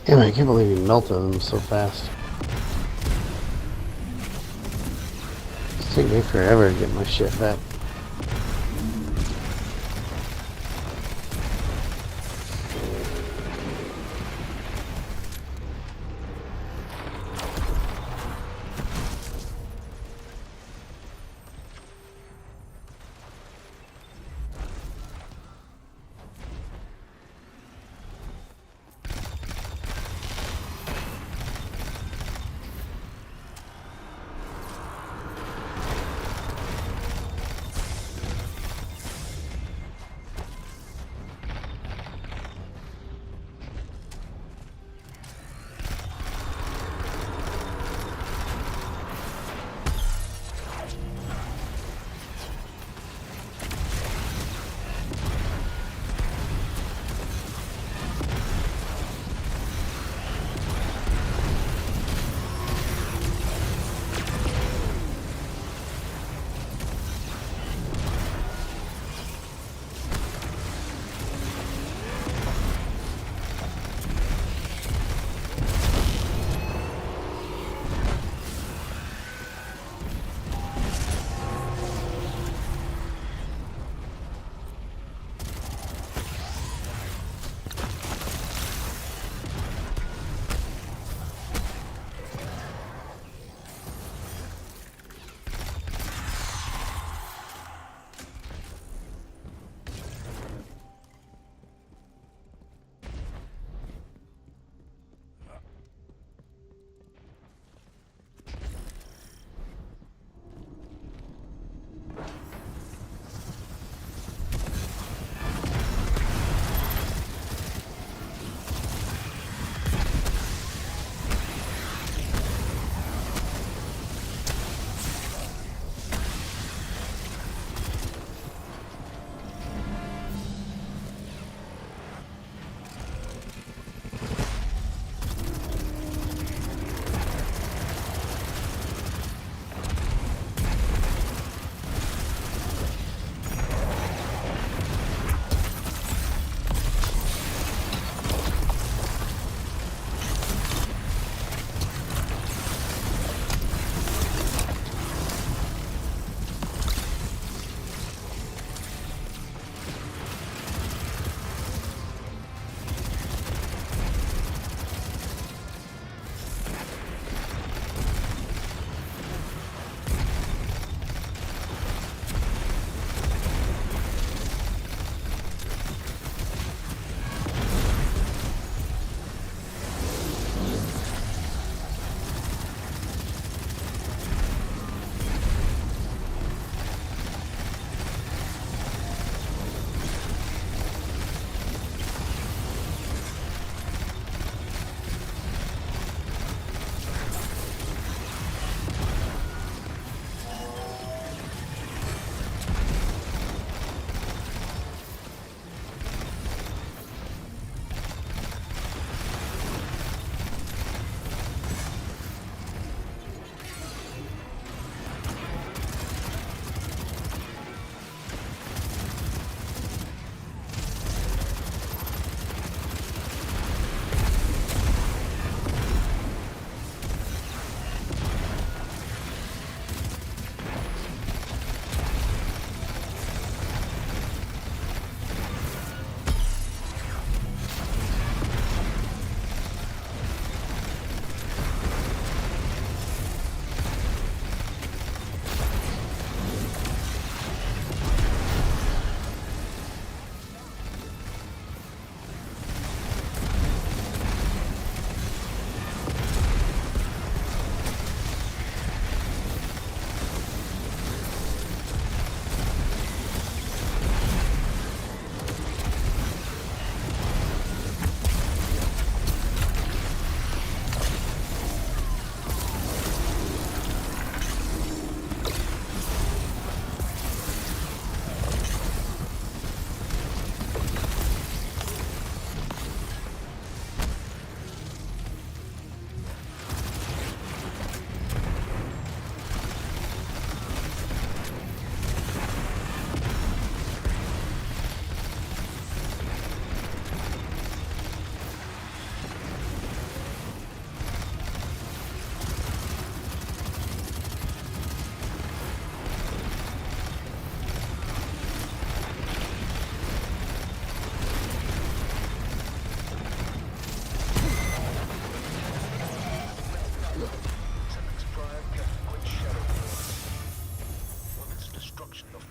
Damn, I can't believe he melted them so fast. It's taking me forever to get my shit back.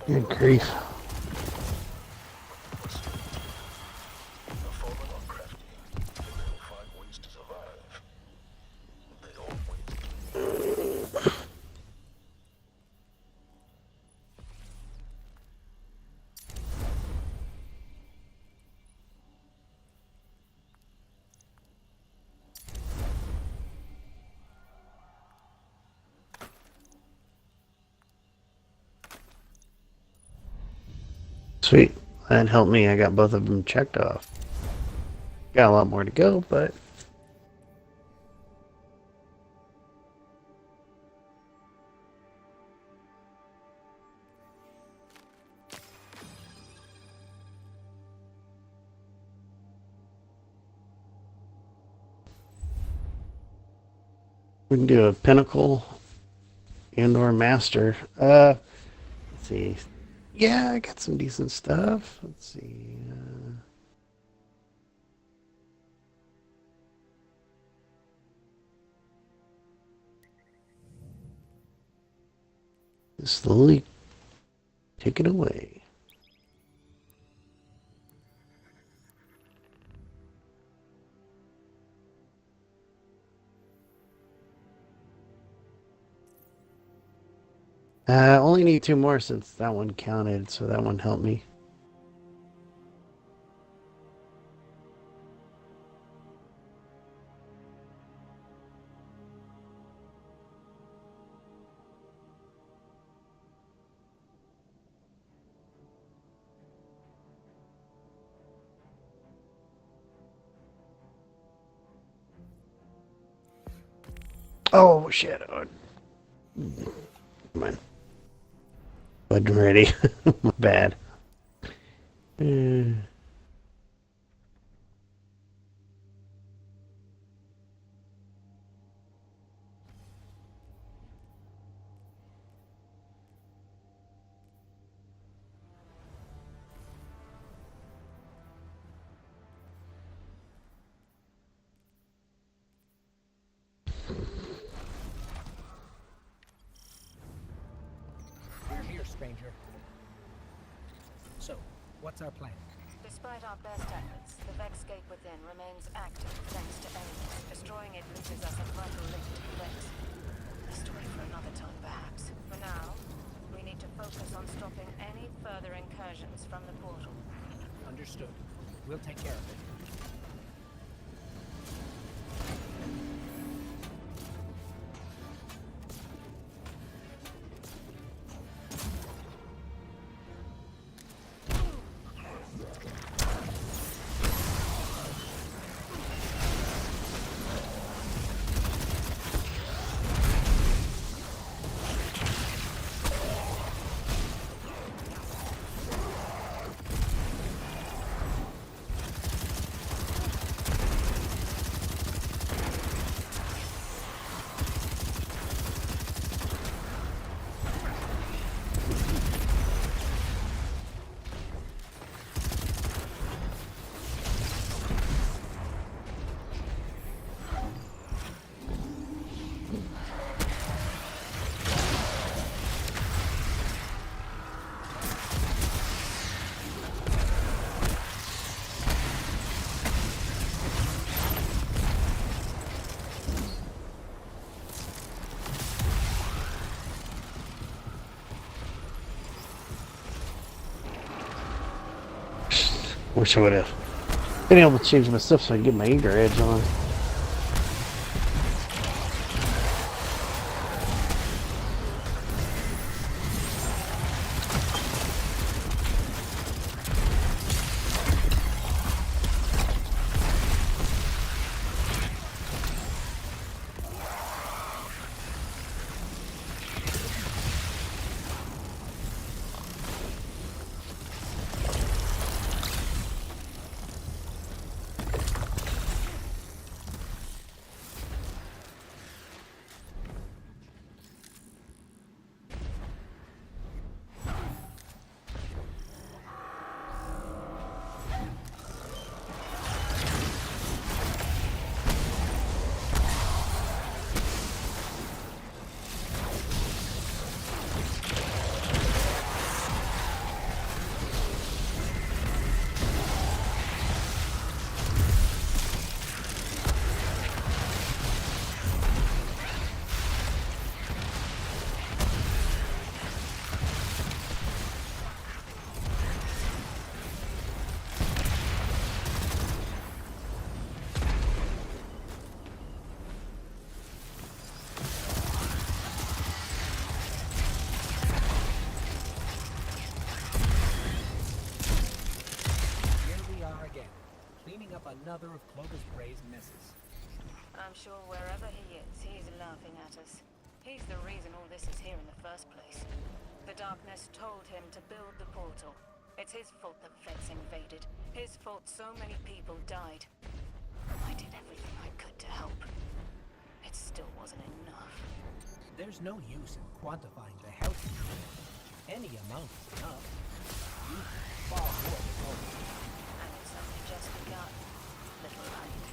Good grief. Sweet. That helped me. I got both of them checked off. Got a lot more to go, but... we can do a pinnacle and or master. Let's see. Yeah, I got some decent stuff. Let's see. Slowly take it away. Only need 2 more since that one counted, so that one helped me. Oh shit! Come on. Wasn't ready. My bad. We're here, stranger. So, what's our plan? Despite our best efforts, the Vex gate within remains active thanks to enemies. Destroying it loses us a vital link to the Vex. A story for another time, perhaps. For now, we need to focus on stopping any further incursions from the portal. Understood. We'll take care of it. Wish I would have been able to change my stuff so I can get my eager edge on. another of Clovis Bray's misses. I'm sure wherever he is, he's laughing at us. He's the reason all this is here in the first place. The darkness told him to build the portal. It's his fault the Vex invaded. His fault so many people died. I did everything I could to help. It still wasn't enough. There's no use in quantifying the help you need. Any amount is enough. You need far more than hope. And it's only just begun, little light.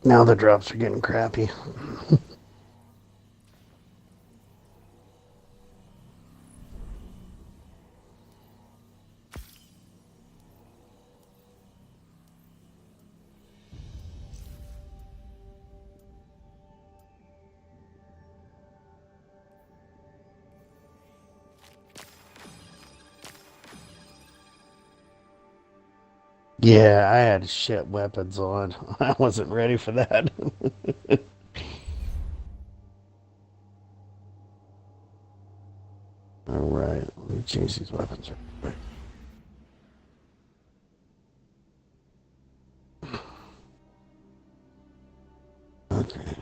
Now the drops are getting crappy. Yeah, I had shit weapons on. I wasn't ready for that. Alright, let me change these weapons real quick. Okay.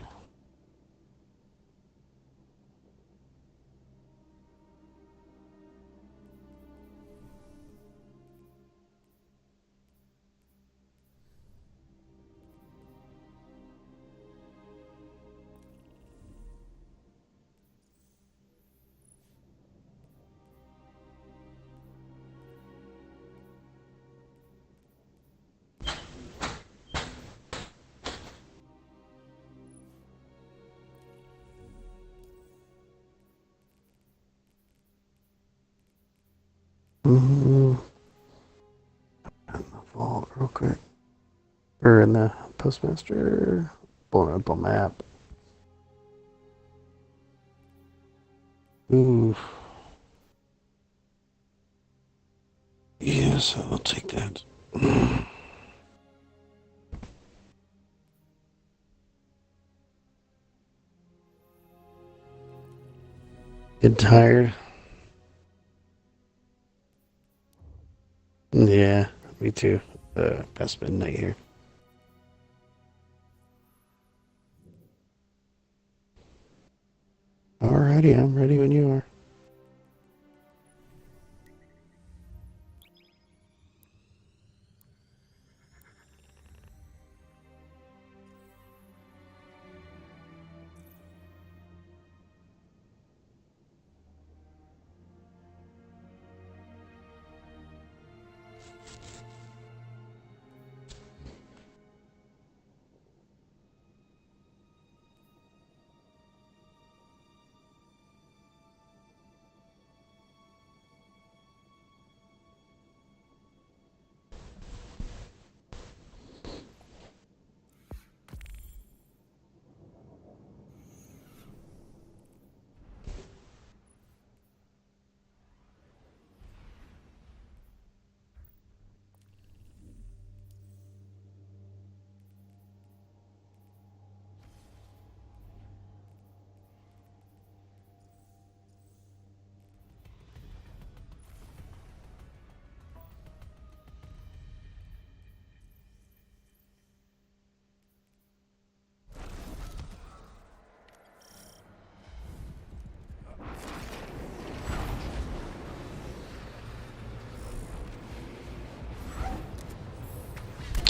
In the vault real quick. Or in the postmaster. Pulling up a map. Ooh. Yes, I'll take that. Get tired? Yeah, me too. Past midnight here. Alrighty, I'm ready when you are.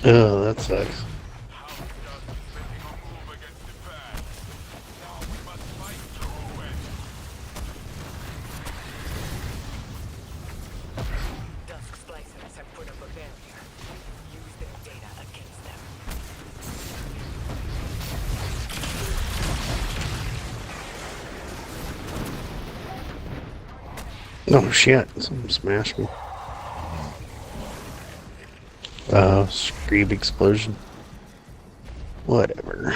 Oh, that sucks. Dusk splicers have put up a barrier. Use their data against them. Oh shit, something smashed me. Scream explosion. Whatever.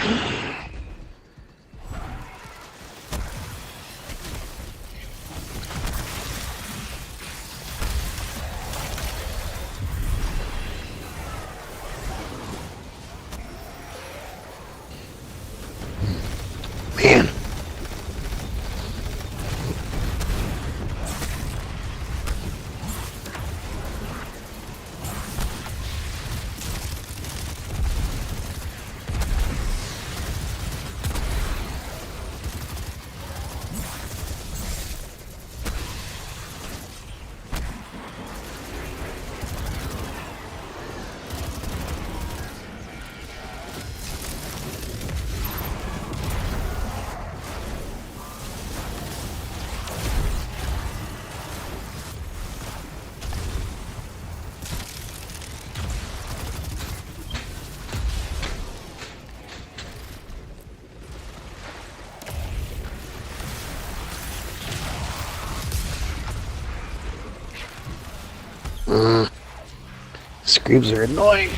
Man. Screams are annoying.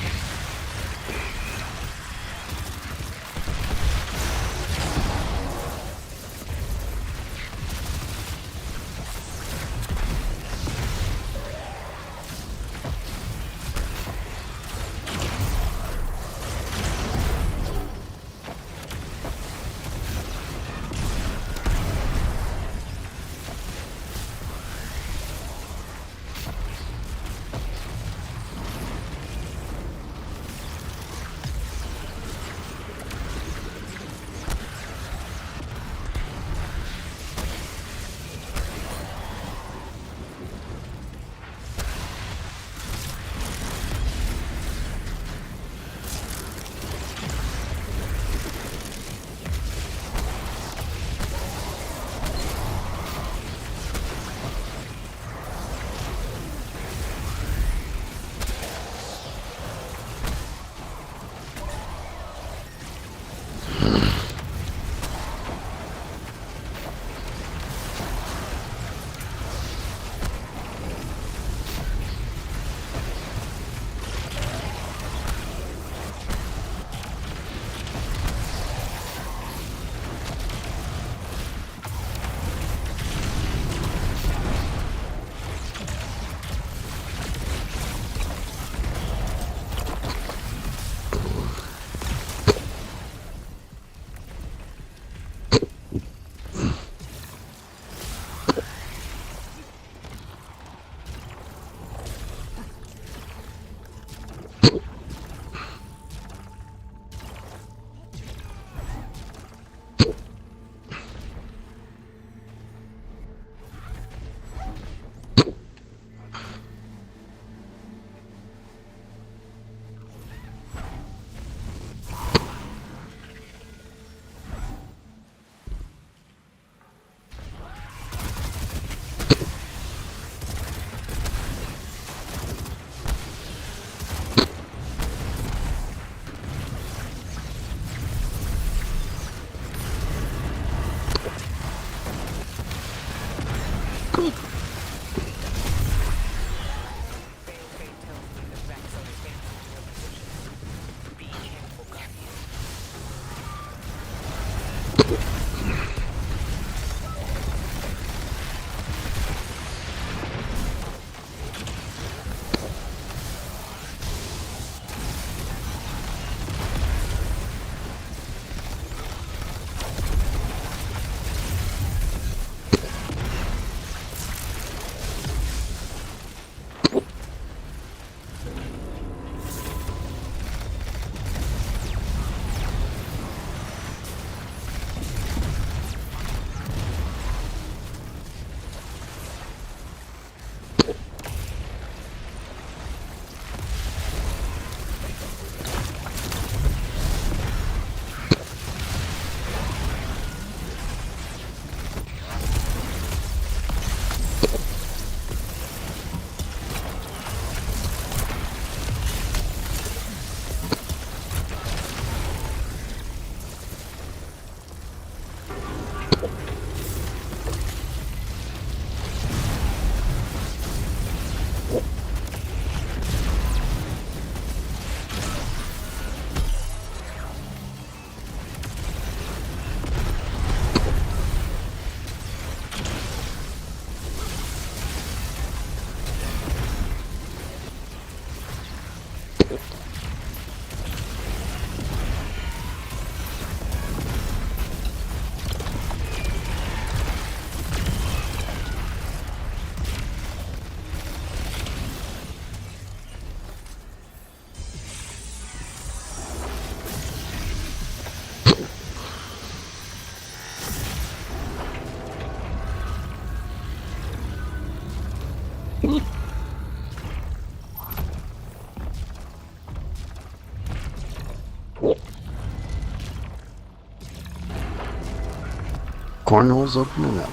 Cornhole's opening up.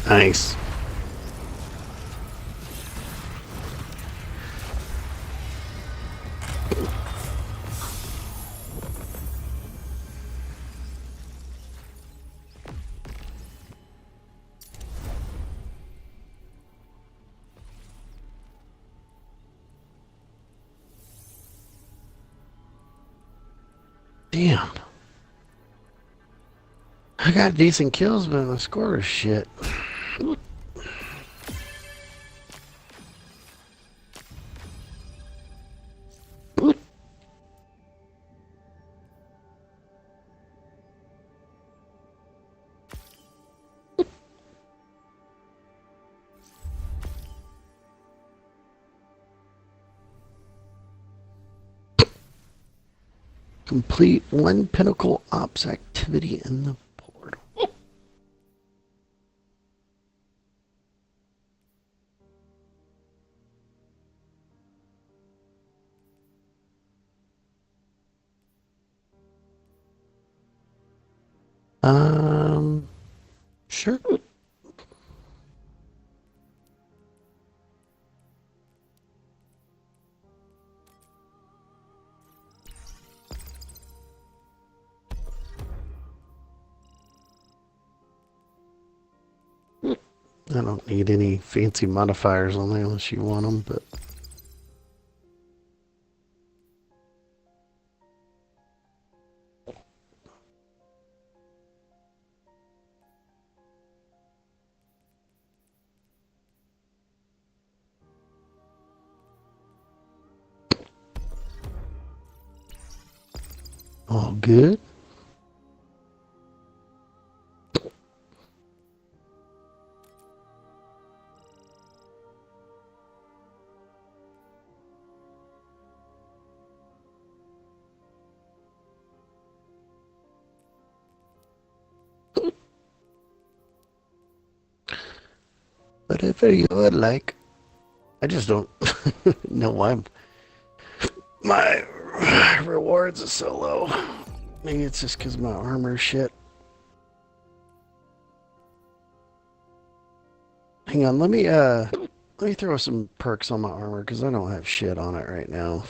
Nice. Damn. I got decent kills, but my score is shit. Complete one Pinnacle Ops activity in the portal. Sure. I don't need any fancy modifiers on there unless you want them, but... all good. Whatever you would like. I just don't know why my rewards are so low. Maybe it's just because my armor shit. Hang on, let me throw some perks on my armor because I don't have shit on it right now.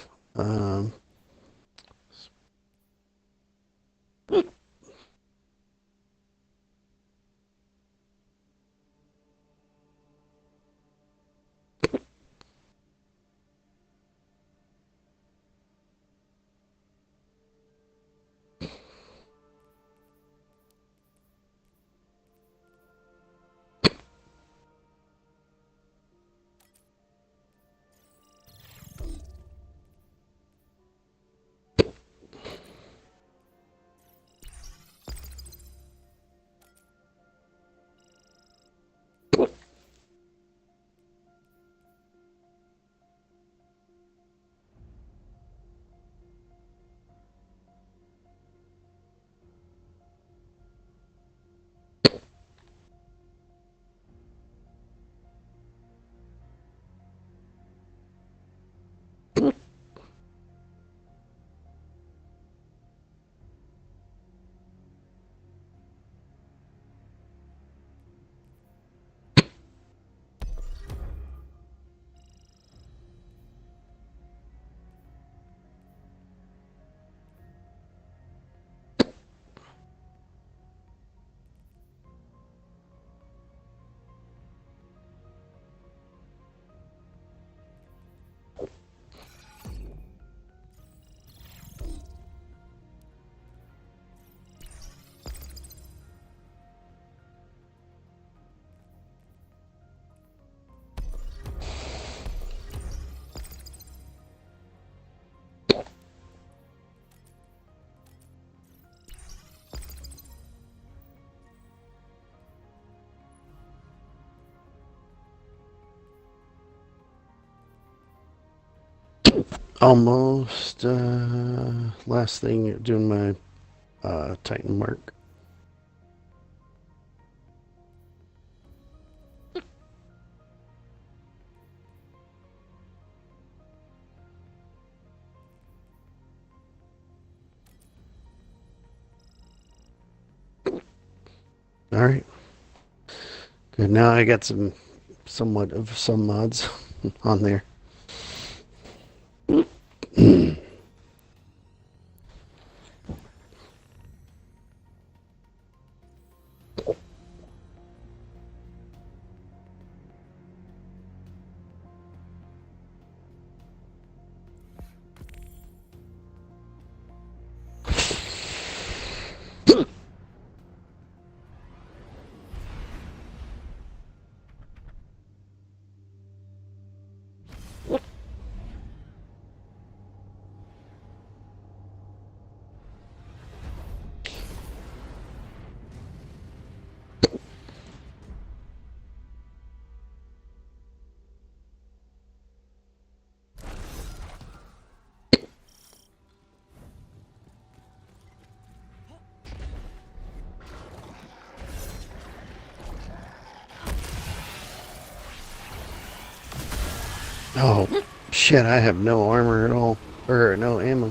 Almost. Last thing, doing my Titan mark. All right. Good. Now I got somewhat of some mods on there. Oh, shit, I have no armor at all. Or no ammo.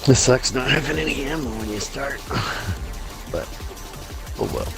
This sucks not having any ammo when you start. But, oh well.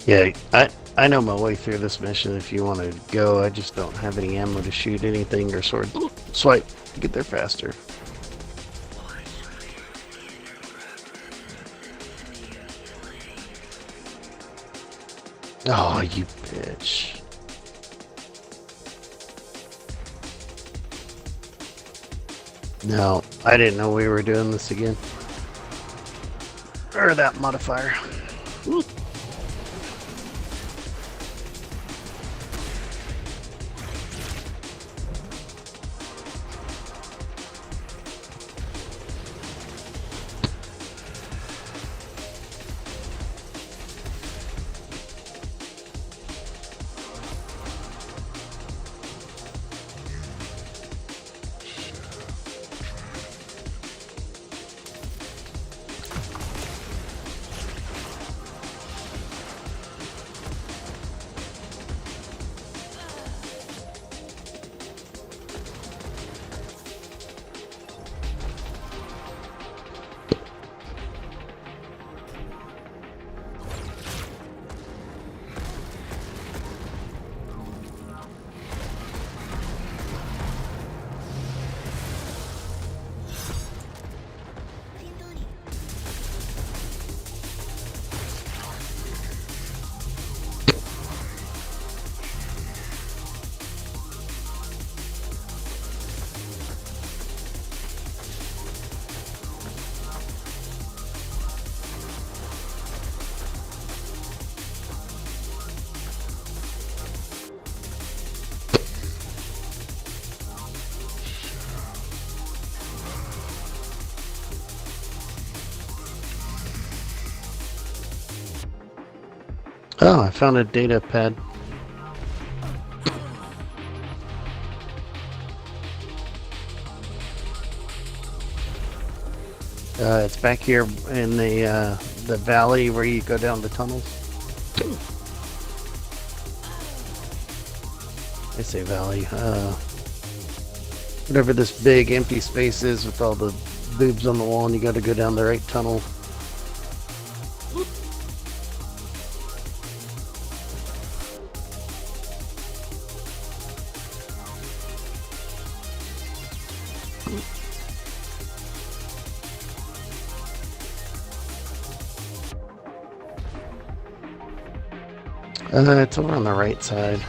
Yeah, I know my way through this mission if you want to go. I just don't have any ammo to shoot anything or sword swipe to get there faster. Oh, you bitch. No, I didn't know we were doing this again. Or that modifier. Woo. Oh, I found a data pad. It's back here in the valley where you go down the tunnels. I say valley. Whatever this big empty space is with all the boobs on the wall, and you got to go down the right tunnel. It's over on the right side.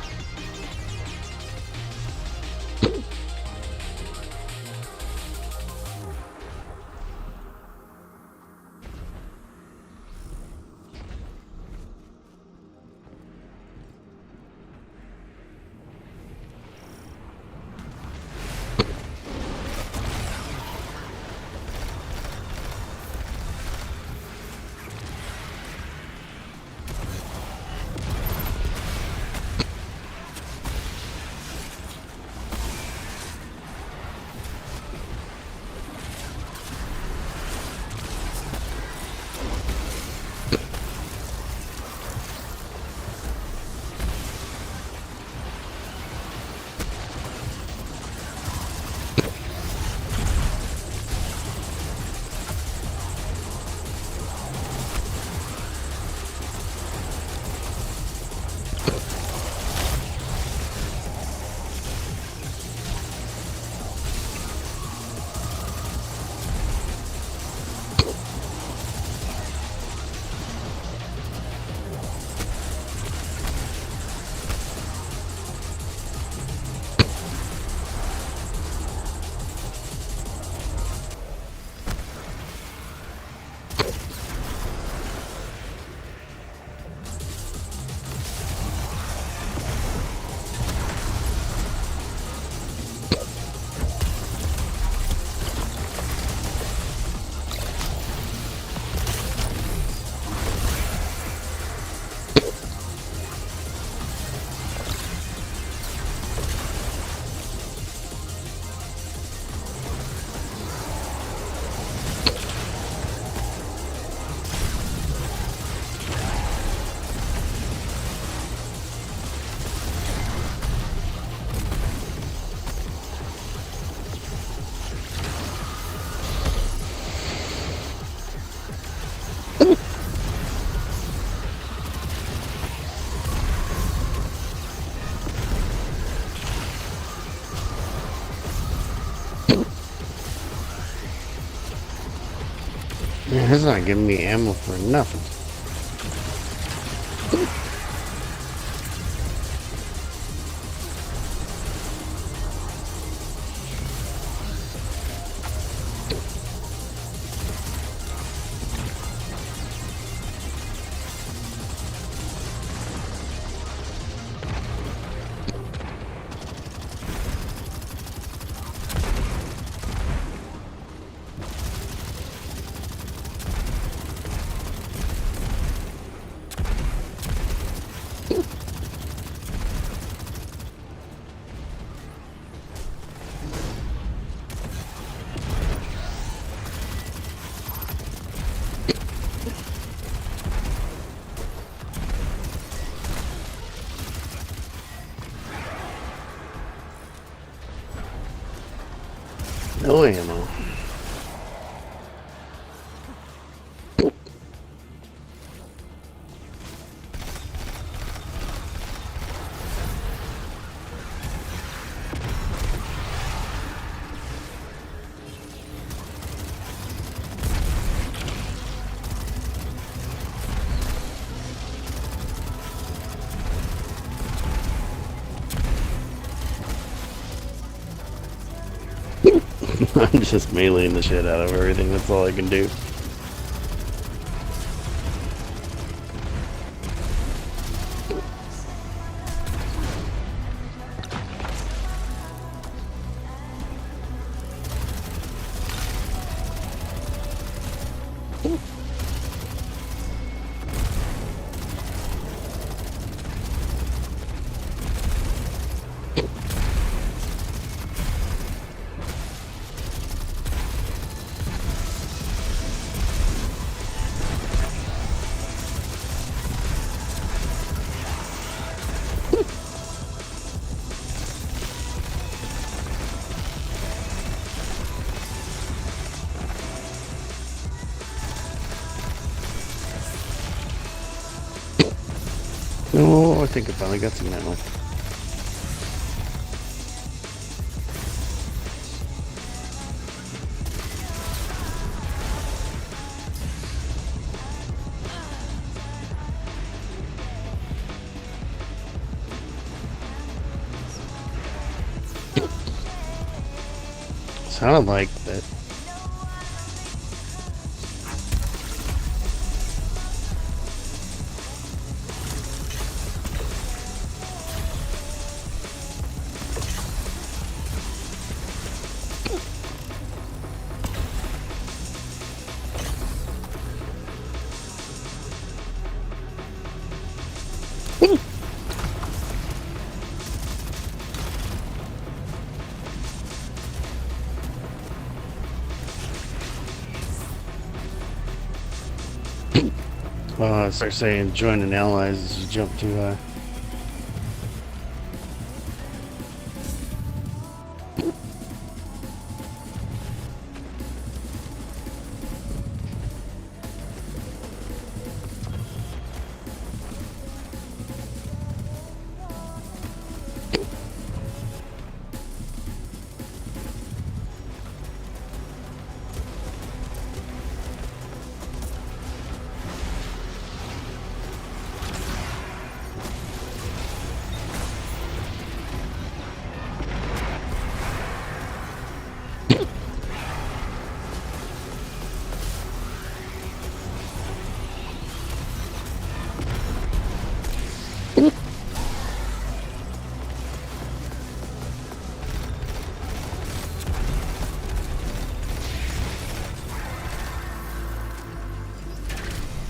Man, it's not giving me ammo for nothing. pill ammo. I'm just meleeing the shit out of everything. That's all I can do. Oh, I think I finally got some ammo. Sounded like that. Start saying joining allies as you jump too high.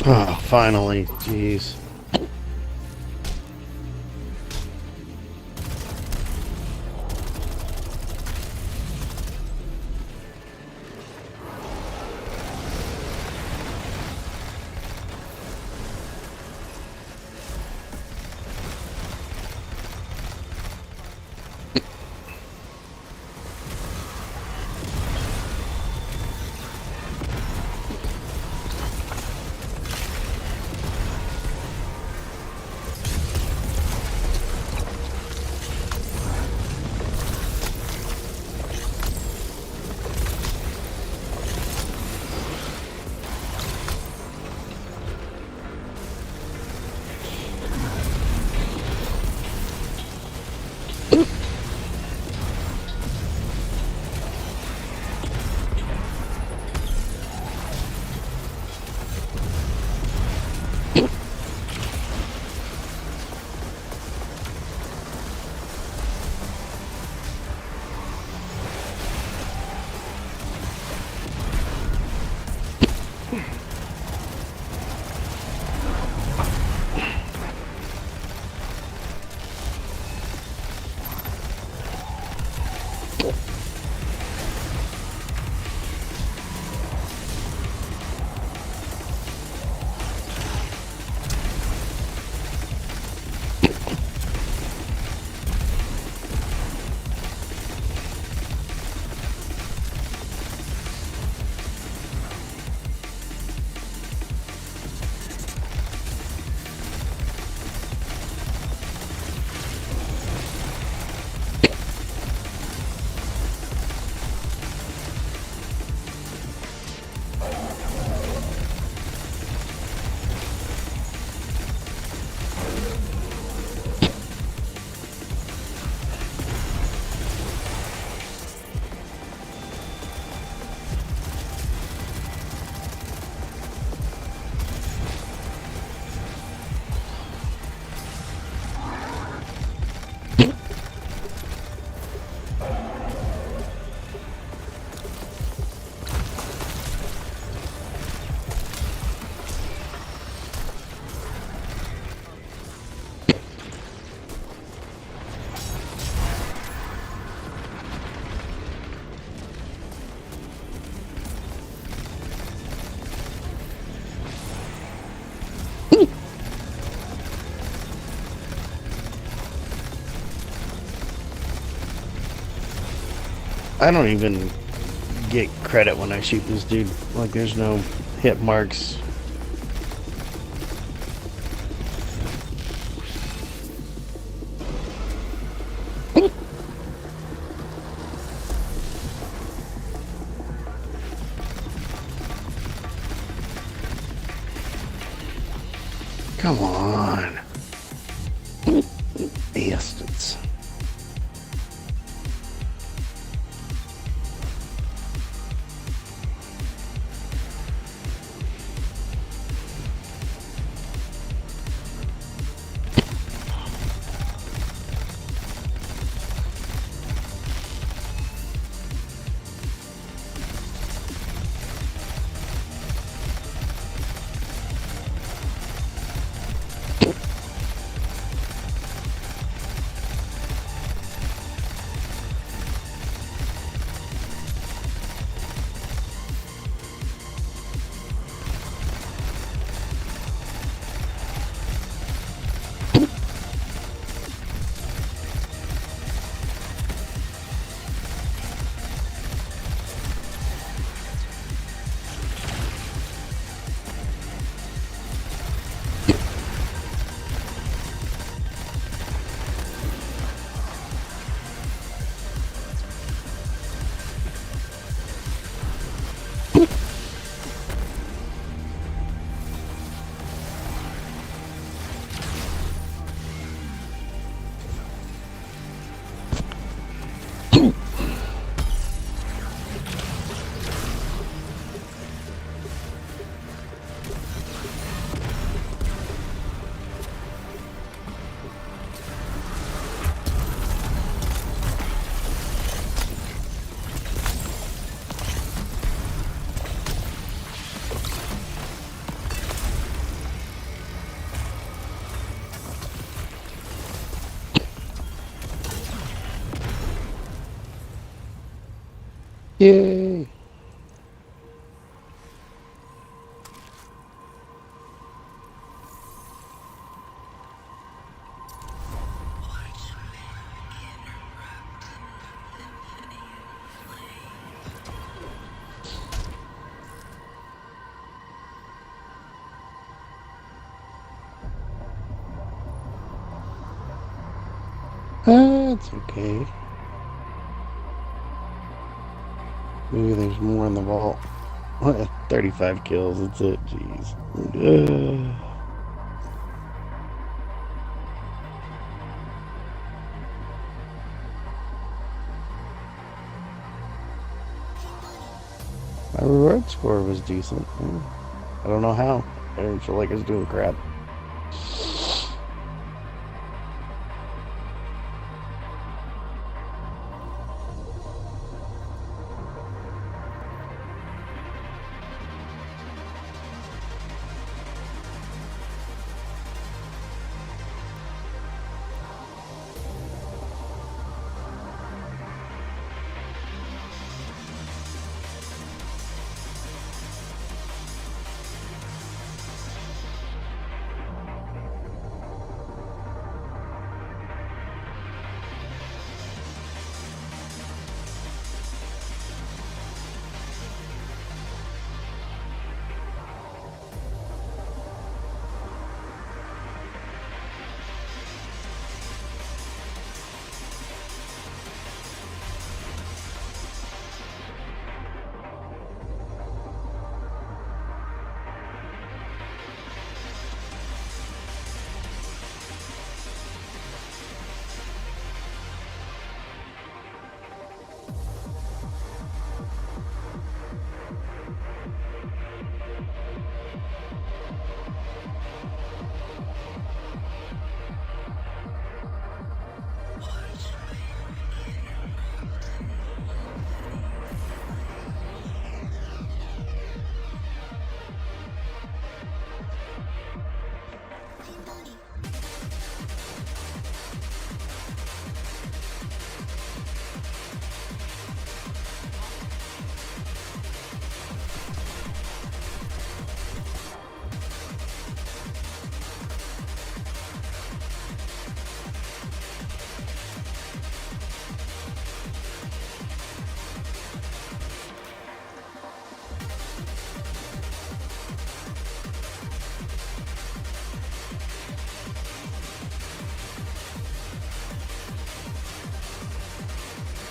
Oh, finally. Jeez. I don't even get credit when I shoot this dude. Like, there's no hit marks. Come on. Bastards. Yay! That's okay. Maybe there's more in the vault. 35 kills, that's it, jeez. My reward score was decent. I don't know how. I didn't feel like I was doing crap.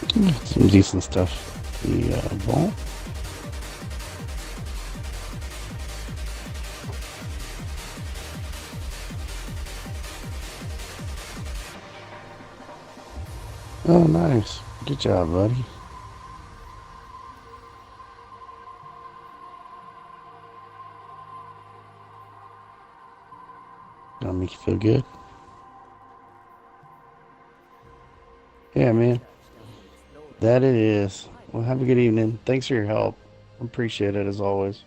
Some decent stuff. The ball. Oh, nice. Good job, buddy. That'll make you feel good. Yeah, man. That it is. Well, have a good evening. Thanks for your help. Appreciate it as always.